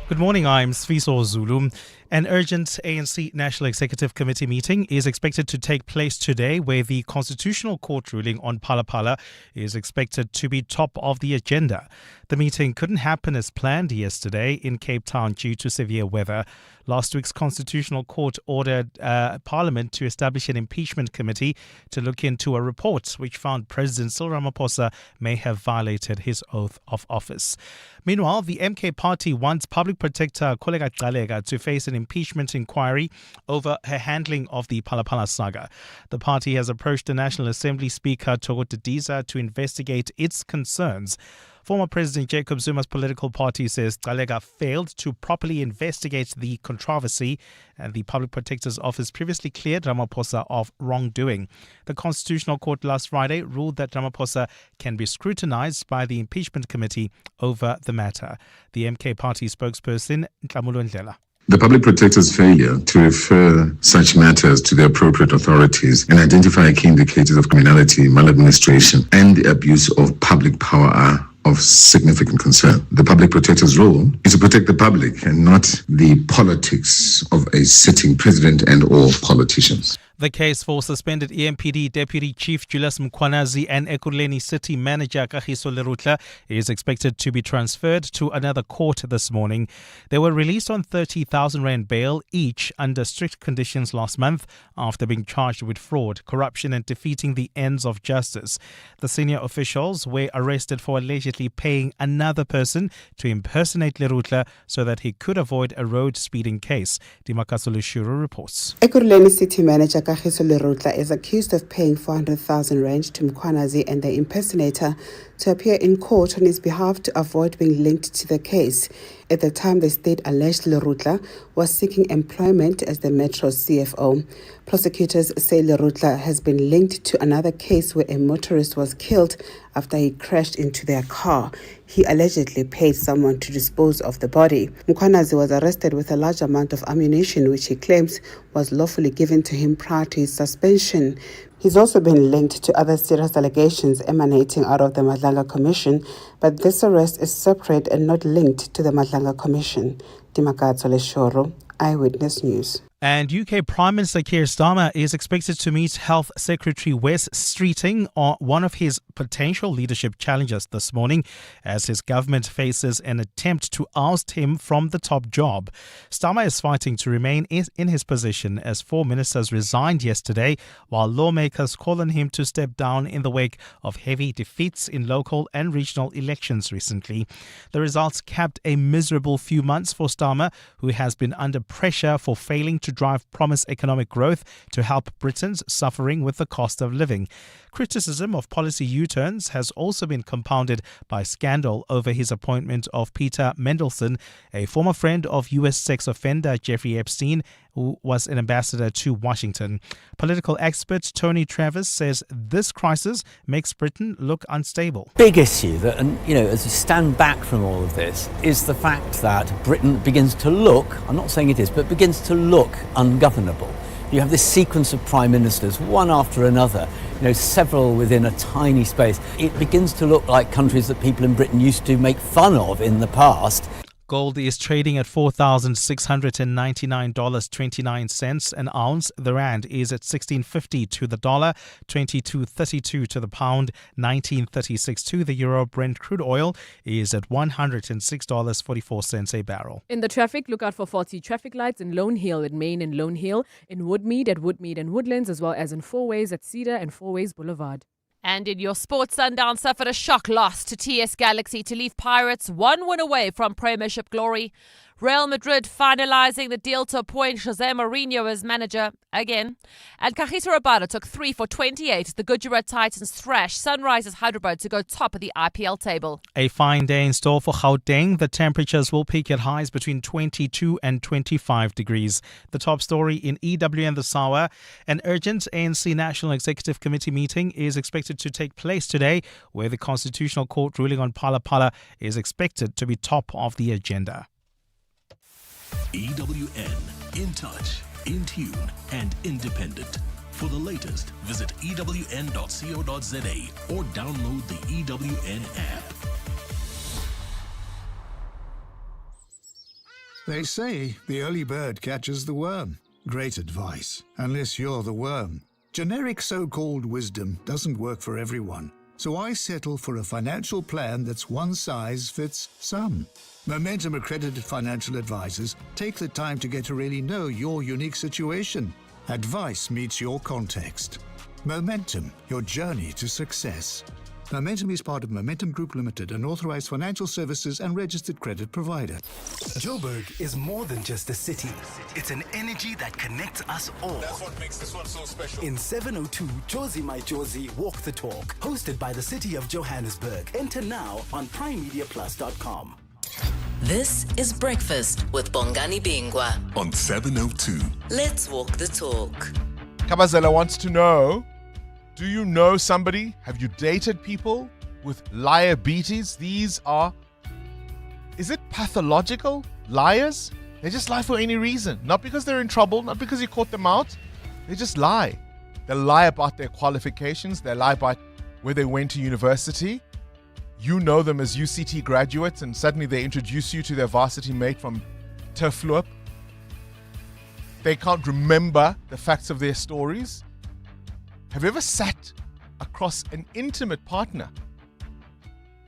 Speaker 2: Good morning, I'm Sfiso Zulu. An urgent ANC National Executive Committee meeting is expected to take place today, where the Constitutional Court ruling on Phala Phala is expected to be top of the agenda. The meeting couldn't happen as planned yesterday in Cape Town due to severe weather. Last week's Constitutional Court ordered Parliament to establish an impeachment committee to look into a report which found President Cyril Ramaphosa may have violated his oath of office. Meanwhile, the MK party wants Public Protector Koleka Gcaleka to face an impeachment inquiry over her handling of the Phala Phala saga. The party has approached the National Assembly Speaker Thoko Didiza to investigate its concerns. Former President Jacob Zuma's political party says Gcaleka failed to properly investigate the controversy, and the Public Protector's Office previously cleared Ramaphosa of wrongdoing. The Constitutional Court last Friday ruled that Ramaphosa can be scrutinized by the impeachment committee over the matter. The MK party spokesperson, Mccclo
Speaker 9: The Public Protector's failure to refer such matters to the appropriate authorities and identify key indicators of criminality, maladministration, and the abuse of public power are of significant concern. The Public Protector's role is to protect the public and not the politics of a sitting president and or politicians.
Speaker 2: The case for suspended EMPD Deputy Chief Julius Mkhwanazi and Ekurhuleni City Manager Kagiso Lerutla is expected to be transferred to another court this morning. They were released on 30,000 rand bail each under strict conditions last month after being charged with fraud, corruption and defeating the ends of justice. The senior officials were arrested for allegedly paying another person to impersonate Lerutla so that he could avoid a road speeding case. Mccclo reports.
Speaker 17: Ekurhuleni City Manager Kagiso Lerutla is accused of paying 400,000 rand to Mkhwanazi and the impersonator to appear in court on his behalf to avoid being linked to the case. At the time, the state alleged Lerutla was seeking employment as the Metro's CFO. Prosecutors say Lerutla has been linked to another case where a motorist was killed after he crashed into their car. He allegedly paid someone to dispose of the body. Mkhwanazi was arrested with a large amount of ammunition, which he claims was lawfully given to him prior to his suspension. He's also been linked to other serious allegations emanating out of the Madlanga Commission, but this arrest is separate and not linked to the Madlanga Commission. Mccclo, Eyewitness News.
Speaker 2: And UK Prime Minister Keir Starmer is expected to meet Health Secretary Wes Streeting on one of his potential leadership challenges this morning as his government faces an attempt to oust him from the top job. Starmer is fighting to remain in his position as 4 ministers resigned yesterday, while lawmakers call on him to step down in the wake of heavy defeats in local and regional elections recently. The results capped a miserable few months for Starmer, who has been under pressure for failing to drive promised economic growth to help Britons suffering with the cost of living. Criticism of policy U-turns has also been compounded by scandal over his appointment of Peter Mendelsohn, a former friend of U.S. sex offender Jeffrey Epstein, who was an ambassador to Washington. Political expert Tony Travis says this crisis makes Britain look unstable.
Speaker 18: Big issue that, as you stand back from all of this, is the fact that Britain begins to look, I'm not saying it is, but begins to look ungovernable. You have this sequence of prime ministers, one after another, several within a tiny space. It begins to look like countries that people in Britain used to make fun of in the past.
Speaker 2: Gold is trading at $4,699.29 an ounce. The rand is at 16.50 to the dollar, 22.32 to the pound, 19.36 to the euro. Brent crude oil is at $106.44 a barrel.
Speaker 1: In the traffic, look out for faulty traffic lights in Lone Hill at Main and Lone Hill, in Woodmead at Woodmead and Woodlands, as well as in Four Ways at Cedar and Four Ways Boulevard.
Speaker 6: And in your sports, Sundown suffered a shock loss to TS Galaxy to leave Pirates 1 win away from Premiership glory. Real Madrid finalising the deal to appoint Jose Mourinho as manager again. And Kagiso Rabada took 3 for 28. The Gujarat Titans thrashed Sunrisers Hyderabad to go top of the IPL table.
Speaker 2: A fine day in store for Gauteng. The temperatures will peak at highs between 22 and 25 degrees. The top story in EWN this hour: an urgent ANC National Executive Committee meeting is expected to take place today, where the Constitutional Court ruling on Phala Phala is expected to be top of the agenda.
Speaker 8: EWN, in touch, in tune, and independent. For the latest, visit ewn.co.za or download the EWN app.
Speaker 19: They say the early bird catches the worm. Great advice, unless you're the worm. Generic so-called wisdom doesn't work for everyone, so I settle for a financial plan that's one size fits some. Momentum accredited financial advisors take the time to get to really know your unique situation. Advice meets your context. Momentum, your journey to success. Momentum is part of Momentum Group Limited, an authorized financial services and registered credit provider.
Speaker 20: Joburg is more than just a city. It's an energy that connects us all.
Speaker 24: That's what makes this one so special.
Speaker 20: In 702, Josie My Josie Walk the Talk, hosted by the city of Johannesburg. Enter now on primemediaplus.com.
Speaker 11: This is Breakfast with Bongani Bingwa
Speaker 24: on 702.
Speaker 11: Let's walk the talk.
Speaker 12: Kabazela wants to know, do you know somebody? Have you dated people with liabetes? Is it pathological? Liars? They just lie for any reason. Not because they're in trouble, not because you caught them out. They just lie. They lie about their qualifications. They lie about where they went to university. You know them as UCT graduates, and suddenly they introduce you to their varsity mate from Turfloop. They can't remember the facts of their stories. Have you ever sat across an intimate partner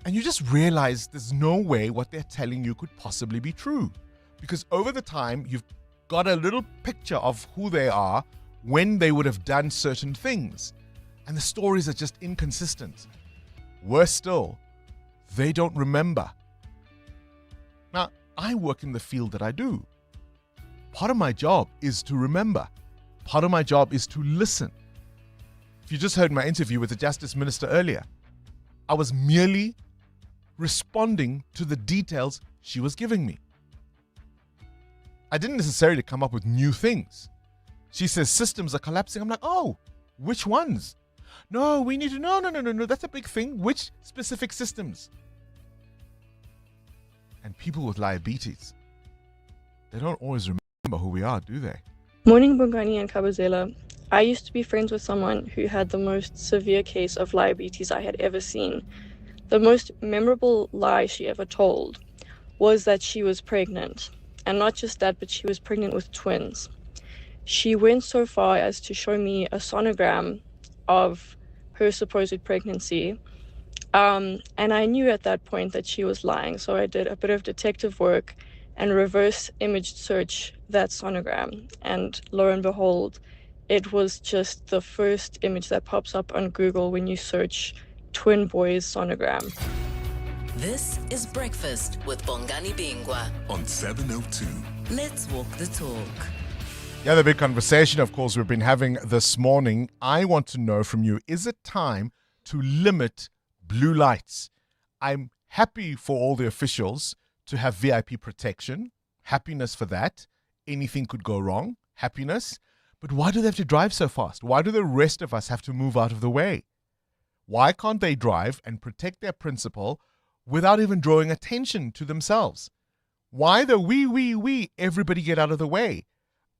Speaker 12: and you just realize there's no way what they're telling you could possibly be true? Because over the time, you've got a little picture of who they are when they would have done certain things. And the stories are just inconsistent. Worse still, they don't remember. Now, I work in the field that I do. Part of my job is to remember. Part of my job is to listen. If you just heard my interview with the Justice Minister earlier, I was merely responding to the details she was giving me. I didn't necessarily come up with new things. She says systems are collapsing. I'm like, oh, which ones? No, we need to, no, that's a big thing. Which specific systems? And people with liabetes, they don't always remember who we are, do they?
Speaker 4: Morning, Bongani and Kabazela. I used to be friends with someone who had the most severe case of liabetes I had ever seen. The most memorable lie she ever told was that she was pregnant. And not just that, but she was pregnant with twins. She went so far as to show me a sonogram of her supposed pregnancy. And I knew at that point that she was lying. So I did a bit of detective work and reverse image search that sonogram. And lo and behold, it was just the first image that pops up on Google when you search twin boys sonogram.
Speaker 11: This is Breakfast with Bongani Bingwa
Speaker 24: on 702.
Speaker 11: Let's walk the talk.
Speaker 12: The other big conversation, of course, we've been having this morning. I want to know from you, is it time to limit blue lights? I'm happy for all the officials to have VIP protection. Happiness for that. Anything could go wrong. Happiness. But why do they have to drive so fast? Why do the rest of us have to move out of the way? Why can't they drive and protect their principal without even drawing attention to themselves? Why the we, everybody get out of the way?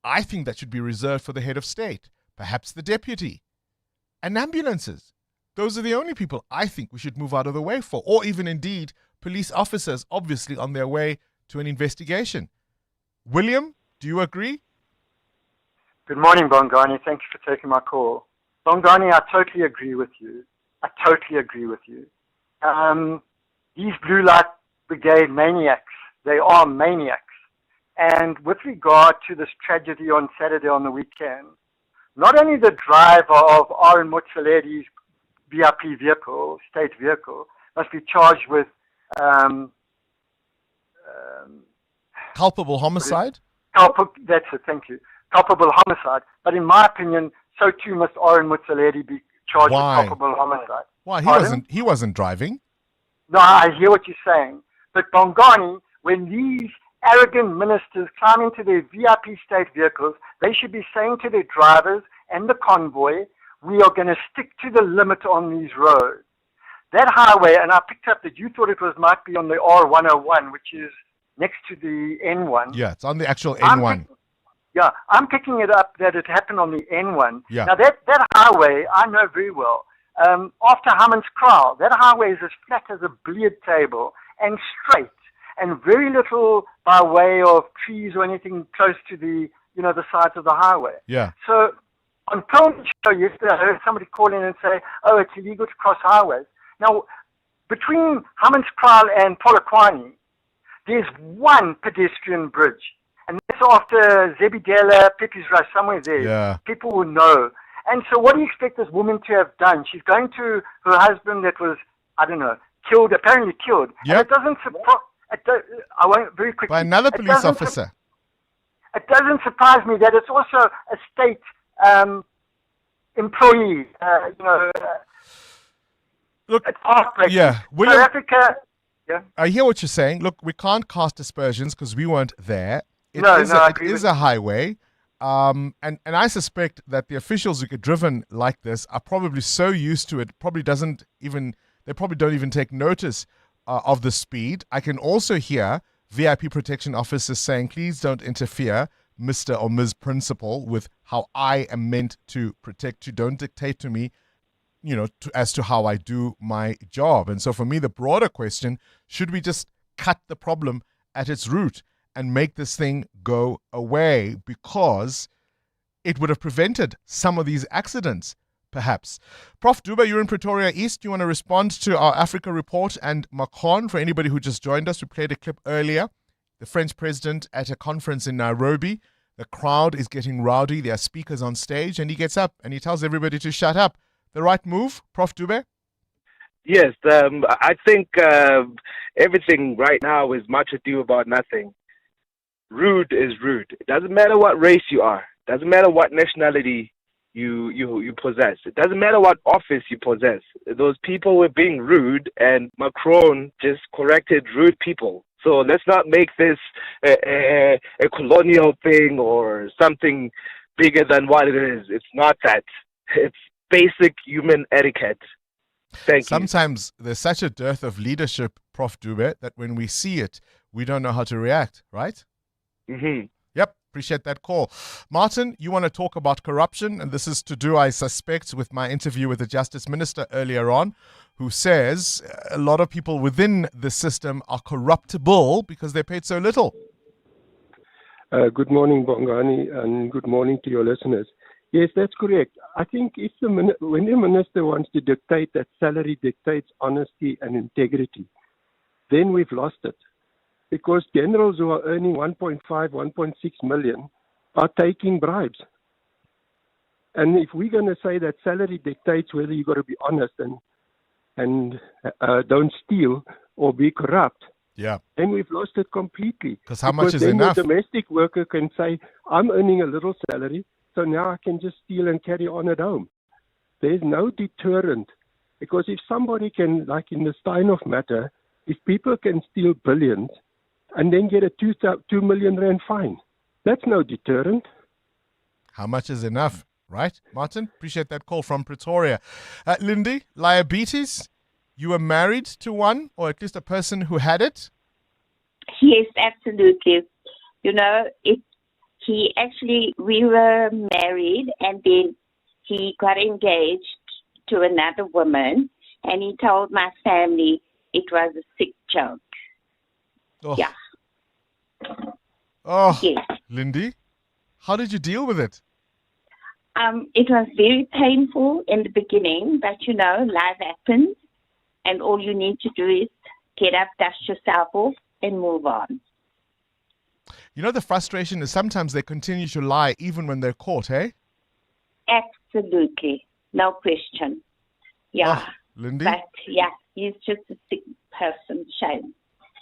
Speaker 12: I think that should be reserved for the head of state, perhaps the deputy, and ambulances. Those are the only people I think we should move out of the way for, or even indeed police officers, obviously on their way to an investigation. William, do you agree?
Speaker 5: Good morning, Bongani. Thank you for taking my call. Bongani, I totally agree with you. These blue light brigade maniacs, they are maniacs. And with regard to this tragedy on Saturday on the weekend, not only the driver of Aaron Motsoaledi's VIP vehicle, state vehicle, must be charged with
Speaker 12: culpable homicide?
Speaker 5: That's it, thank you. Culpable homicide. But in my opinion, so too must Aaron Motsoaledi be charged with culpable homicide.
Speaker 12: Why?
Speaker 5: Pardon?
Speaker 12: He wasn't driving.
Speaker 5: No, I hear what you're saying. But Bongani, when these arrogant ministers climb into their VIP state vehicles, they should be saying to their drivers and the convoy, we are going to stick to the limit on these roads. That highway, and I picked up that you thought it might be on the R101, which is next to the N1.
Speaker 12: Yeah, it's on the actual N1.
Speaker 5: I'm picking it up that it happened on the N1.
Speaker 12: Yeah.
Speaker 5: Now, that highway, I know very well. After Hammanskraal, that highway is as flat as a billiard table and straight, and very little by way of trees or anything close to the sides of the highway.
Speaker 12: Yeah.
Speaker 5: So on Colin's show yesterday, I heard somebody call in and say, oh, it's illegal to cross highways. Now, between Hammanskraal and Polokwane, there's one pedestrian bridge. And that's after Zebedela, Peppi's Rush, somewhere there.
Speaker 12: Yeah.
Speaker 5: People will know. And so what do you expect this woman to have done? She's going to her husband that was, killed, apparently killed.
Speaker 12: Yep.
Speaker 5: And it doesn't surprise, I won't very quickly.
Speaker 12: By another police officer.
Speaker 5: It doesn't surprise me that it's also a state employee,
Speaker 12: Look,
Speaker 5: it's heartbreaking.
Speaker 12: yeah, William,
Speaker 5: South Africa, yeah.
Speaker 12: I hear what you're saying. Look, we can't cast aspersions because we weren't there. It is a highway. And I suspect that the officials who get driven like this are probably so used to it, they probably don't even take notice of the speed. I can also hear VIP protection officers saying, please don't interfere, Mr. or Ms. Principal, with how I am meant to protect you. Don't dictate to me, as to how I do my job. And so for me, the broader question, should we just cut the problem at its root and make this thing go away? Because it would have prevented some of these accidents, perhaps. Prof. Dube, you're in Pretoria East. You want to respond to our Africa report and Macron? For anybody who just joined us, we played a clip earlier. The French president at a conference in Nairobi. The crowd is getting rowdy. There are speakers on stage, and he gets up and he tells everybody to shut up. The right move, Prof. Dube?
Speaker 7: Yes, I think everything right now is much ado about nothing. Rude is rude. It doesn't matter what race you are. It doesn't matter what nationality you possess. It doesn't matter what office you possess. Those people were being rude, and Macron just corrected rude people. So let's not make this a colonial thing or something bigger than what it is. It's not that. It's basic human etiquette. Thank you.
Speaker 12: Sometimes there's such a dearth of leadership, Prof. Dube, that when we see it, we don't know how to react, right?
Speaker 7: Mm-hmm.
Speaker 12: Yep, appreciate that call. Martin, you want to talk about corruption, and this is to do, I suspect, with my interview with the Justice Minister earlier on, who says a lot of people within the system are corruptible because they're paid so little.
Speaker 10: Good morning, Bongani, and good morning to your listeners. Yes, that's correct. I think when the minister wants to dictate that salary dictates honesty and integrity, then we've lost it. Because generals who are earning 1.5, 1.6 million are taking bribes. And if we're going to say that salary dictates whether you've got to be honest and don't steal or be corrupt, then we've lost it completely.
Speaker 12: Because how much is enough?
Speaker 10: The domestic worker can say, I'm earning a little salary, so now I can just steal and carry on at home. There's no deterrent. Because if somebody can, like in the Steinhoff matter, if people can steal billions and then get a 2 million rand fine, that's no deterrent.
Speaker 12: How much is enough, right, Martin? Appreciate that call from Pretoria. Lindy, liabetes, you were married to one, or at least a person who had it?
Speaker 21: Yes, absolutely. We were married, and then he got engaged to another woman, and he told my family it was a sick joke.
Speaker 12: Oh.
Speaker 21: Yeah.
Speaker 12: Oh,
Speaker 21: yes.
Speaker 12: Lindy, how did you deal with it?
Speaker 21: It was very painful in the beginning, but life happens, and all you need to do is get up, dust yourself off, and move on.
Speaker 12: The frustration is sometimes they continue to lie even when they're caught, eh?
Speaker 21: Absolutely. No question. Yeah.
Speaker 12: Oh, Lindy?
Speaker 21: But, yeah, he's just a sick person. Shame.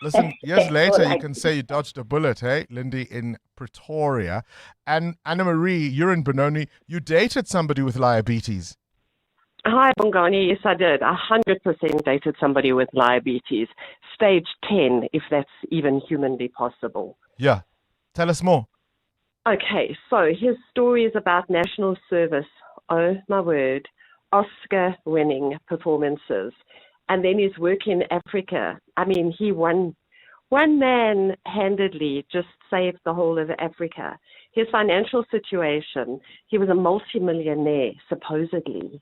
Speaker 12: Listen, years later, you can say you dodged a bullet, hey, Lindy, in Pretoria. And Anna-Marie, you're in Benoni. You dated somebody with liabetes.
Speaker 22: Hi, Bongani. Yes, I did. 100% dated somebody with liabetes. Stage 10, if that's even humanly possible.
Speaker 12: Yeah. Tell us more.
Speaker 22: Okay, so his story is about national service. Oh, my word. Oscar-winning performances. And then his work in Africa. I mean, he one man handedly just saved the whole of Africa. His financial situation, he was a multimillionaire, supposedly.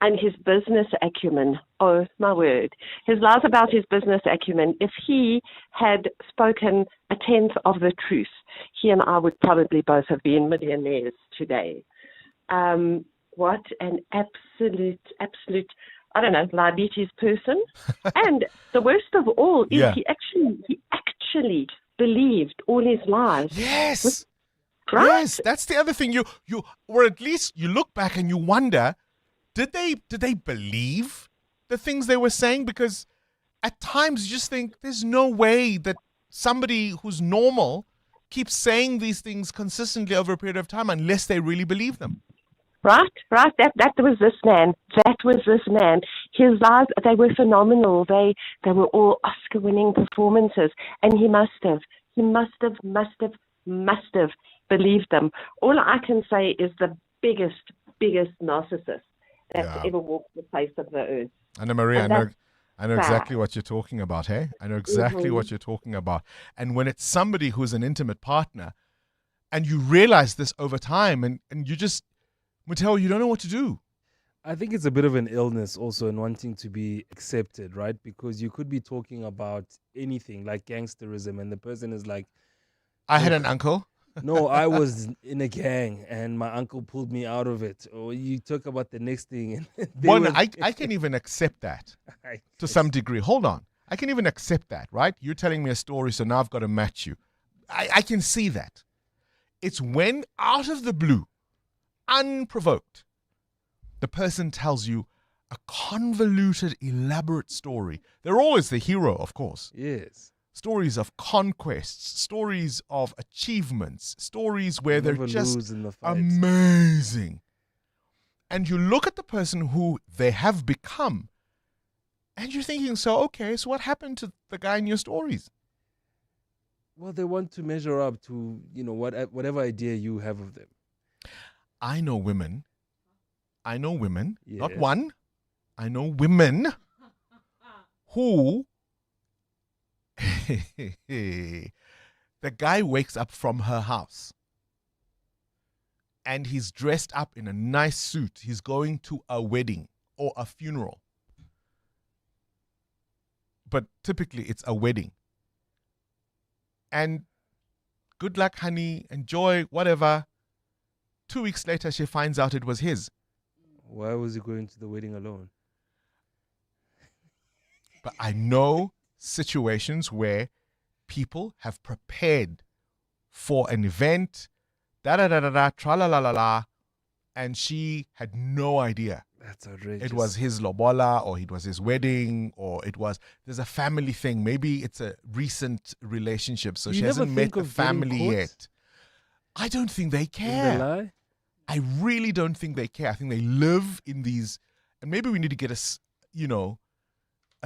Speaker 22: And his business acumen, oh my word. His lies about his business acumen, if he had spoken a tenth of the truth, he and I would probably both have been millionaires today. What an absolute, I don't know, liabetes person. And the worst of all is he actually believed all his lies.
Speaker 12: Yes.
Speaker 22: Right?
Speaker 12: Yes, that's the other thing. You or at least you look back and you wonder, did they believe the things they were saying? Because at times you just think there's no way that somebody who's normal keeps saying these things consistently over a period of time unless they really believe them.
Speaker 22: Right. That was this man. His lives, they were phenomenal. They were all Oscar-winning performances, and he must have believed them. All I can say is the biggest narcissist that's ever walked the face of the earth.
Speaker 12: Anna-Marie, I know exactly what you're talking about, hey? I know exactly what you're talking about. And when it's somebody who's an intimate partner, and you realize this over time, and you just, Mateo, you don't know what to do.
Speaker 13: I think it's a bit of an illness also in wanting to be accepted, right? Because you could be talking about anything like gangsterism, and the person is like,
Speaker 12: I had an uncle.
Speaker 13: No, I was in a gang and my uncle pulled me out of it. Or you talk about the next thing. And
Speaker 12: I can even accept that to some degree. Hold on. I can even accept that, right? You're telling me a story, so now I've got to match you. I can see that. It's when, out of the blue, unprovoked, the person tells you a convoluted, elaborate story. They're always the hero, of course.
Speaker 13: Yes.
Speaker 12: Stories of conquests, stories of achievements, stories where they're just amazing. And you look at the person who they have become, and you're thinking, so what happened to the guy in your stories?
Speaker 13: Well, they want to measure up to, whatever idea you have of them.
Speaker 12: I know women,
Speaker 13: Yes.
Speaker 12: not one, I know women who the guy wakes up from her house and he's dressed up in a nice suit. He's going to a wedding or a funeral. But typically it's a wedding. And good luck, honey, enjoy, whatever. 2 weeks later, she finds out it was his.
Speaker 13: Why was he going to the wedding alone?
Speaker 12: But I know situations where people have prepared for an event, tra-la-la-la-la, and she had no idea.
Speaker 13: That's outrageous.
Speaker 12: It was his lobola, or it was his wedding, or there's a family thing. Maybe it's a recent relationship, so she hasn't met the family yet. I don't think they care.
Speaker 13: In the lie?
Speaker 12: I really don't think they care. I think they live in these, and maybe we need to get a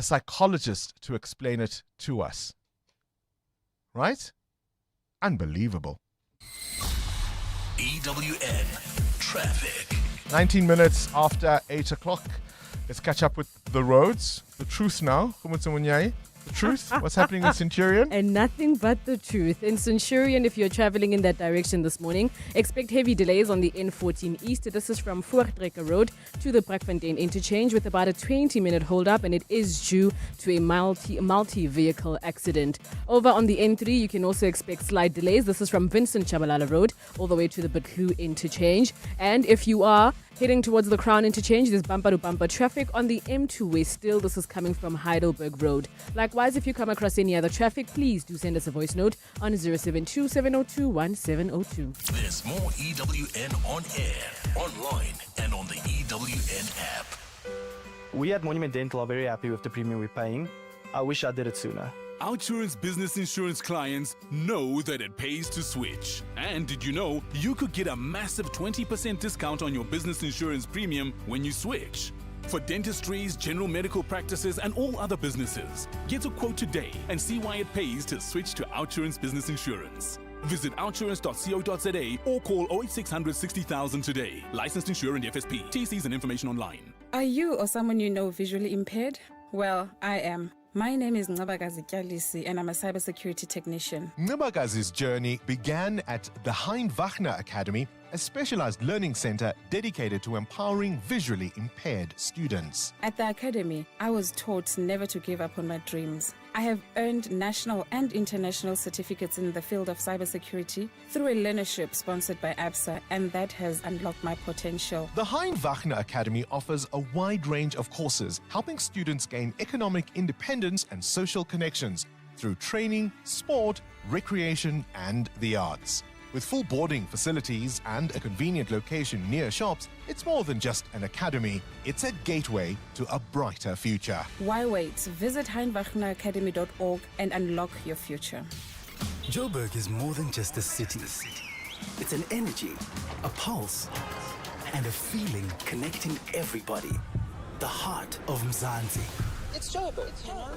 Speaker 12: psychologist to explain it to us. Right? Unbelievable.
Speaker 8: EWN Traffic.
Speaker 12: 19 minutes after 8 o'clock. Let's catch up with the roads. The truth now. The truth. What's happening in Centurion?
Speaker 1: And nothing but the truth. In Centurion, if you're traveling in that direction this morning, expect heavy delays on the N14 East. This is from Voortrekker Road to the Brakfontein interchange with about a 20-minute hold-up, and it is due to a multi-vehicle accident. Over on the N3, you can also expect slight delays. This is from Vincent Chabalala Road all the way to the Mccclo interchange. And if you are heading towards the Crown interchange, there's bumper-to-bumper traffic on the M2 West still. This is coming from Heidelberg Road. Likewise, if you come across any other traffic, please do send us a voice note on 072-702-1702.
Speaker 8: There's more EWN on air, online, and on the EWN app.
Speaker 14: We at Monument Dental are very happy with the premium we're paying. I wish I did it sooner.
Speaker 15: Outsurance business insurance clients know that it pays to switch. And did you know you could get a massive 20% discount on your business insurance premium when you switch? For dentistries, general medical practices, and all other businesses, get a quote today and see why it pays to switch to Outsurance business insurance. Visit outsurance.co.za or call 08600 60,000 today. Licensed insurer and FSP. TCs and information online.
Speaker 16: Are you or someone you know visually impaired? Well, I am. My name is Ngabagazi Kyalisi and I'm a cybersecurity technician.
Speaker 23: Ngabagazi's journey began at the Hein Wagner Academy, a specialized learning center dedicated to empowering visually impaired students.
Speaker 16: At the academy, I was taught never to give up on my dreams. I have earned national and international certificates in the field of cybersecurity through a learnership sponsored by ABSA, and that has unlocked my potential.
Speaker 23: The Hein Wagner Academy offers a wide range of courses, helping students gain economic independence and social connections through training, sport, recreation, and the arts. With full boarding facilities and a convenient location near shops, it's more than just an academy. It's a gateway to a brighter future.
Speaker 16: Why wait? Visit heinwagneracademy.org and unlock your future.
Speaker 20: Joburg is more than just a city. It's an energy, a pulse, and a feeling connecting everybody. The heart of Mzansi. It's Joburg, you know?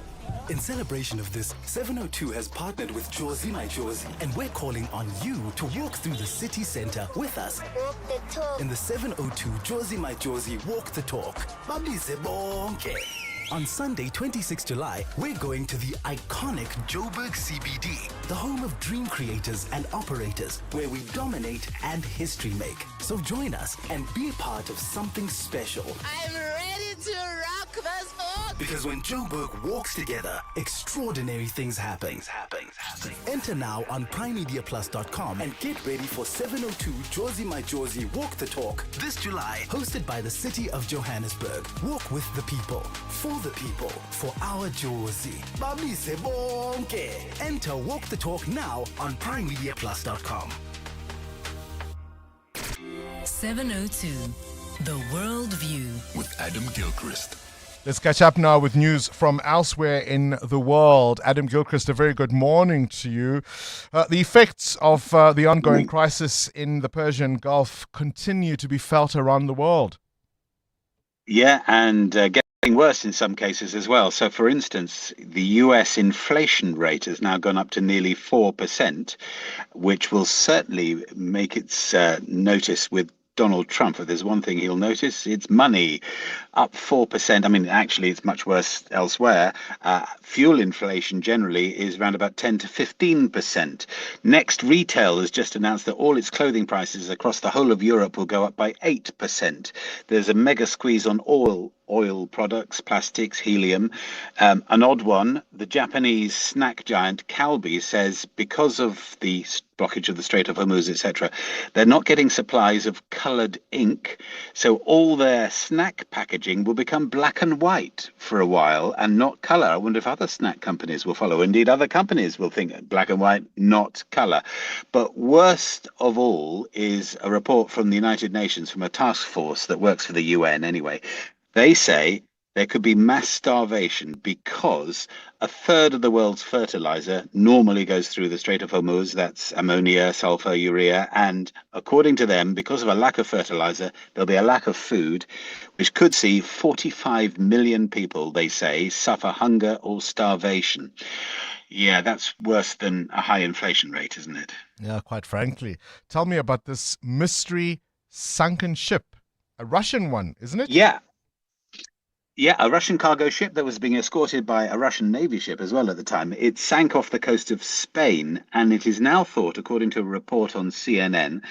Speaker 20: In celebration of this, 702 has partnered with Jozi My Jozi, and we're calling on you to walk through the city center with us.
Speaker 25: Walk the talk.
Speaker 20: In the 702 Jozi My Jozi Walk the Talk. Babize bonke. On Sunday, 26 July, we're going to the iconic Joburg CBD, the home of dream creators and operators, where we dominate and history make. So join us and be a part of something special.
Speaker 3: I'm ready to rock this book.
Speaker 20: Because when Joburg walks together, extraordinary things happen. Enter now on primemediaplus.com and get ready for 702 Josie My Josie Walk the Talk this July, hosted by the city of Johannesburg. Walk with the people, for the people, for our Josie. Babise bonke. Enter Walk the Talk now on primemediaplus.com.
Speaker 11: 702, The World View
Speaker 8: with Adam Gilchrist.
Speaker 12: Let's catch up now with news from elsewhere in the world. Adam Gilchrist, a very good morning to you. The effects of the ongoing crisis in the Persian Gulf continue to be felt around the world.
Speaker 9: Yeah, and getting worse in some cases as well. So, for instance, the US inflation rate has now gone up to nearly 4%, which will certainly make its notice with Donald Trump. If there's one thing he'll notice, it's money, up 4%. I mean, actually, it's much worse elsewhere. Fuel inflation generally is around about 10 to 15%. Next, retail has just announced that all its clothing prices across the whole of Europe will go up by 8%. There's a mega squeeze on oil products, plastics, helium. An odd one, the Japanese snack giant Calbee says because of the blockage of the Strait of Hormuz, etc., they're not getting supplies of coloured ink. So all their snack packaging will become black and white for a while and not colour. I wonder if other snack companies will follow. Indeed, other companies will think black and white, not colour. But worst of all is a report from the United Nations, from a task force that works for the UN anyway. They say there could be mass starvation because a third of the world's fertilizer normally goes through the Strait of Hormuz. That's ammonia, sulfur, urea. And according to them, because of a lack of fertilizer, there'll be a lack of food, which could see 45 million people, they say, suffer hunger or starvation. Yeah, that's worse than a high inflation rate, isn't it?
Speaker 12: Yeah, quite frankly. Tell me about this mystery sunken ship. A Russian one, isn't it?
Speaker 9: Yeah, a Russian cargo ship that was being escorted by a Russian Navy ship as well at the time. It sank off the coast of Spain, and it is now thought, according to a report on CNN,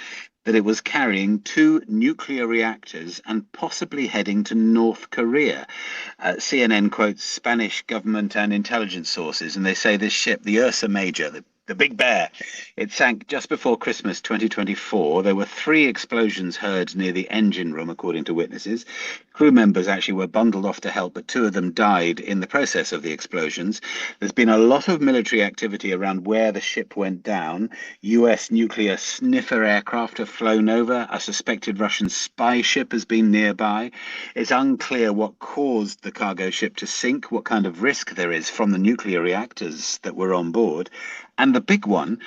Speaker 9: that it was carrying 2 nuclear reactors and possibly heading to North Korea. CNN quotes Spanish government and intelligence sources, and they say this ship, the Ursa Major, the Big Bear, it sank just before Christmas 2024. There were 3 explosions heard near the engine room, according to witnesses. Crew members actually were bundled off to help, but 2 of them died in the process of the explosions. There's been a lot of military activity around where the ship went down. US nuclear sniffer aircraft have flown over. A suspected Russian spy ship has been nearby. It's unclear what caused the cargo ship to sink, what kind of risk there is from the nuclear reactors that were on board. And the big one,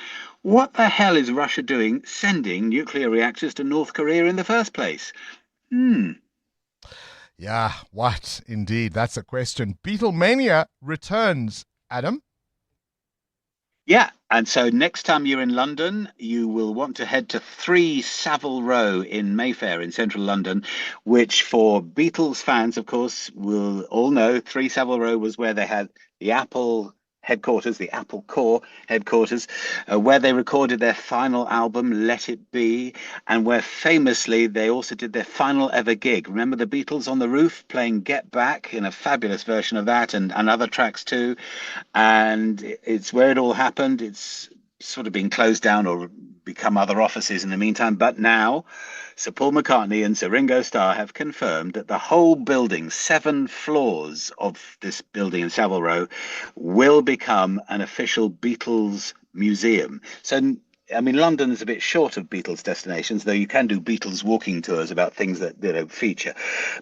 Speaker 9: what the hell is Russia doing sending nuclear reactors to North Korea in the first place?
Speaker 12: Yeah, what indeed? That's a question. Beatlemania returns, Adam.
Speaker 9: Yeah, and so next time you're in London, you will want to head to 3 Savile Row in Mayfair in central London, which for Beatles fans, of course, will all know 3 Savile Row was where they had the Apple headquarters, the Apple Corps headquarters, where they recorded their final album, Let It Be, and where famously they also did their final ever gig. Remember the Beatles on the roof playing Get Back in a fabulous version of that, and other tracks too. And it's where it all happened. It's sort of been closed down or become other offices in the meantime. But now Sir Paul McCartney and Sir Ringo Starr have confirmed that the whole building, 7 floors of this building in Savile Row, will become an official Beatles museum. So, I mean, London is a bit short of Beatles destinations, though you can do Beatles walking tours about things that feature.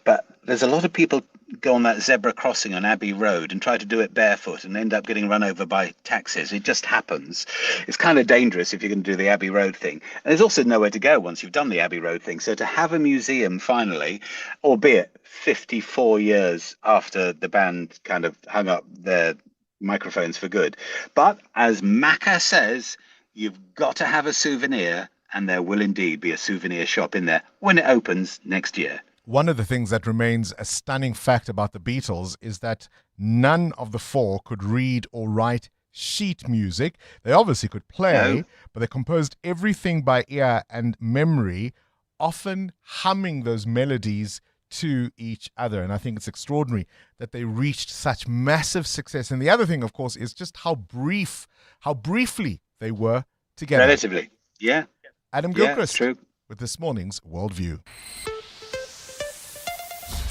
Speaker 9: But there's a lot of people go on that zebra crossing on Abbey Road and try to do it barefoot and end up getting run over by taxis. It just happens. It's kind of dangerous if you're going to do the Abbey Road thing. And there's also nowhere to go once you've done the Abbey Road thing. So to have a museum finally, albeit 54 years after the band kind of hung up their microphones for good. But as Macca says, you've got to have a souvenir, and there will indeed be a souvenir shop in there when it opens next year.
Speaker 12: one of the things that remains a stunning fact about the Beatles is that none of the four could read or write sheet music. They obviously could play, but they composed everything by ear and memory, often humming those melodies to each other. And I think it's extraordinary that they reached such massive success. And the other thing, of course, is just how briefly they were together.
Speaker 9: Relatively, yeah.
Speaker 12: Adam Gilchrist with this morning's Worldview.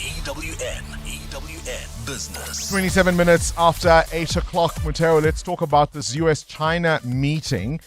Speaker 8: EWN Business.
Speaker 12: 27 minutes after 8 o'clock, Mutero, let's talk about this US-China meeting.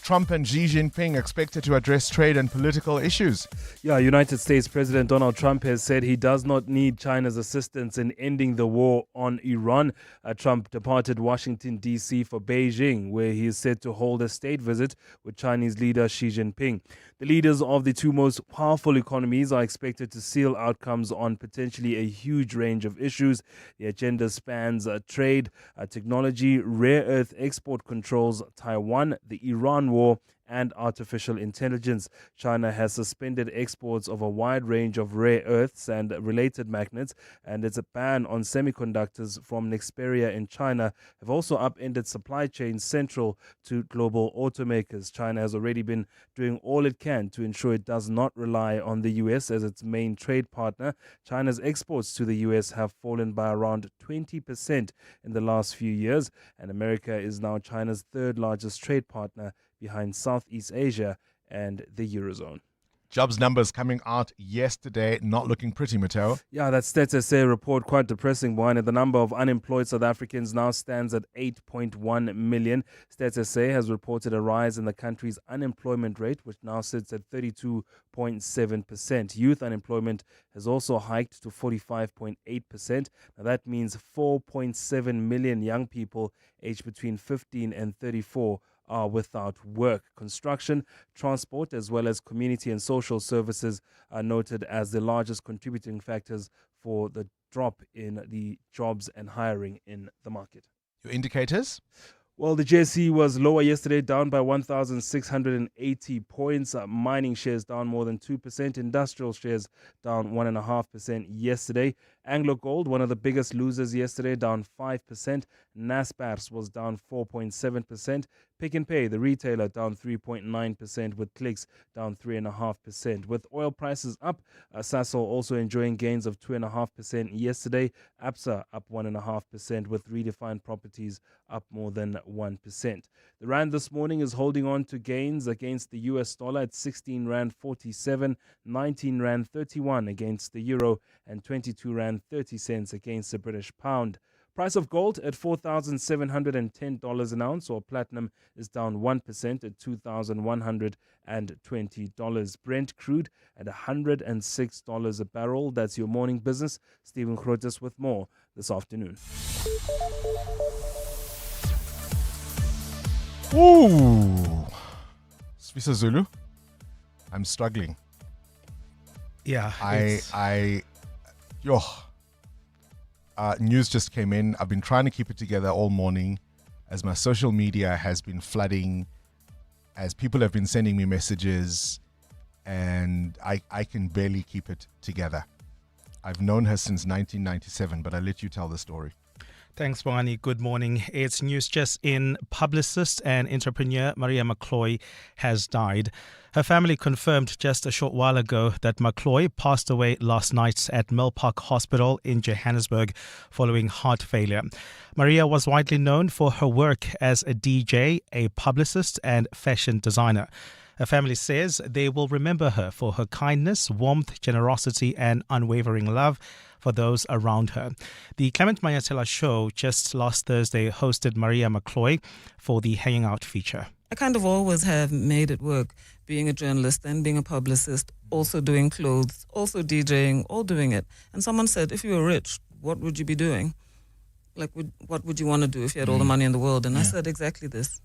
Speaker 12: Trump and Xi Jinping expected to address trade and political issues.
Speaker 13: Yeah, United States President Donald Trump has said he does not need China's assistance in ending the war on Iran. Trump departed Washington, D.C. for Beijing, where he is set to hold a state visit with Chinese leader Xi Jinping. The leaders of the two most powerful economies are expected to seal outcomes on potentially a huge range of issues. The agenda spans trade, technology, rare earth export controls, Taiwan, the Iran war, and artificial intelligence. China has suspended exports of a wide range of rare earths and related magnets, and its ban on semiconductors from Nexperia in China have also upended supply chains central to global automakers. China has already been doing all it can to ensure it does not rely on the US as its main trade partner. China's exports to the US have fallen by around 20% in the last few years, and America is now China's third largest trade partner, behind Southeast Asia and the Eurozone.
Speaker 12: Jobs numbers coming out yesterday, not looking pretty, Mateo.
Speaker 13: Yeah, that Stats SA report, quite depressing one. The number of unemployed South Africans now stands at 8.1 million. Stats SA has reported a rise in the country's unemployment rate, which now sits at 32.7%. Youth unemployment has also hiked to 45.8%. Now that means 4.7 million young people aged between 15 and 34 are without work. Construction, transport, as well as community and social services are noted as the largest contributing factors for the drop in the jobs and hiring in the market.
Speaker 12: Your indicators?
Speaker 13: Well, the JSE was lower yesterday, down by 1,680 points. Mining shares down more than 2%. Industrial shares down 1.5% yesterday. Anglo Gold, one of the biggest losers yesterday, down 5%. Naspers was down 4.7%. Pick n Pay, the retailer, down 3.9%, with Clicks down 3.5%. With oil prices up, Sasol also enjoying gains of 2.5% yesterday. Absa up 1.5%, with Redefined Properties up more than 1%. The Rand this morning is holding on to gains against the US dollar at 16 Rand 47, 19 Rand 31 against the euro, and 22 Rand 30 cents against the British pound. Price of gold at $4,710 an ounce, or platinum is down 1% at $2,120. Brent crude at $106 a barrel. That's your morning business. Stephen Grotes with more this afternoon.
Speaker 12: Ooh. Svisa Zulu, I'm struggling.
Speaker 2: Yeah.
Speaker 12: News just came in. I've been trying to keep it together all morning as my social media has been flooding, as people have been sending me messages, and I can barely keep it together. I've known her since 1997, but I'll let you tell the story.
Speaker 2: Thanks, Bongani. Good morning. It's news just in. Publicist and entrepreneur Maria Mccclo has died. Her family confirmed just a short while ago that Mccclo passed away last night at Milpark Hospital in Johannesburg following heart failure. Maria was widely known for her work as a DJ, a publicist, and fashion designer. Her family says they will remember her for her kindness, warmth, generosity, and unwavering love for those around her. The Clement Mayatela show just last Thursday hosted Maria Mccclo for the Hanging Out feature.
Speaker 6: I kind of always have made it work, being a journalist and being a publicist, also doing clothes, also DJing, all doing it. And someone said, if you were rich, what would you be doing? Like, what would you want to do if you had all the money in the world? And I said exactly this.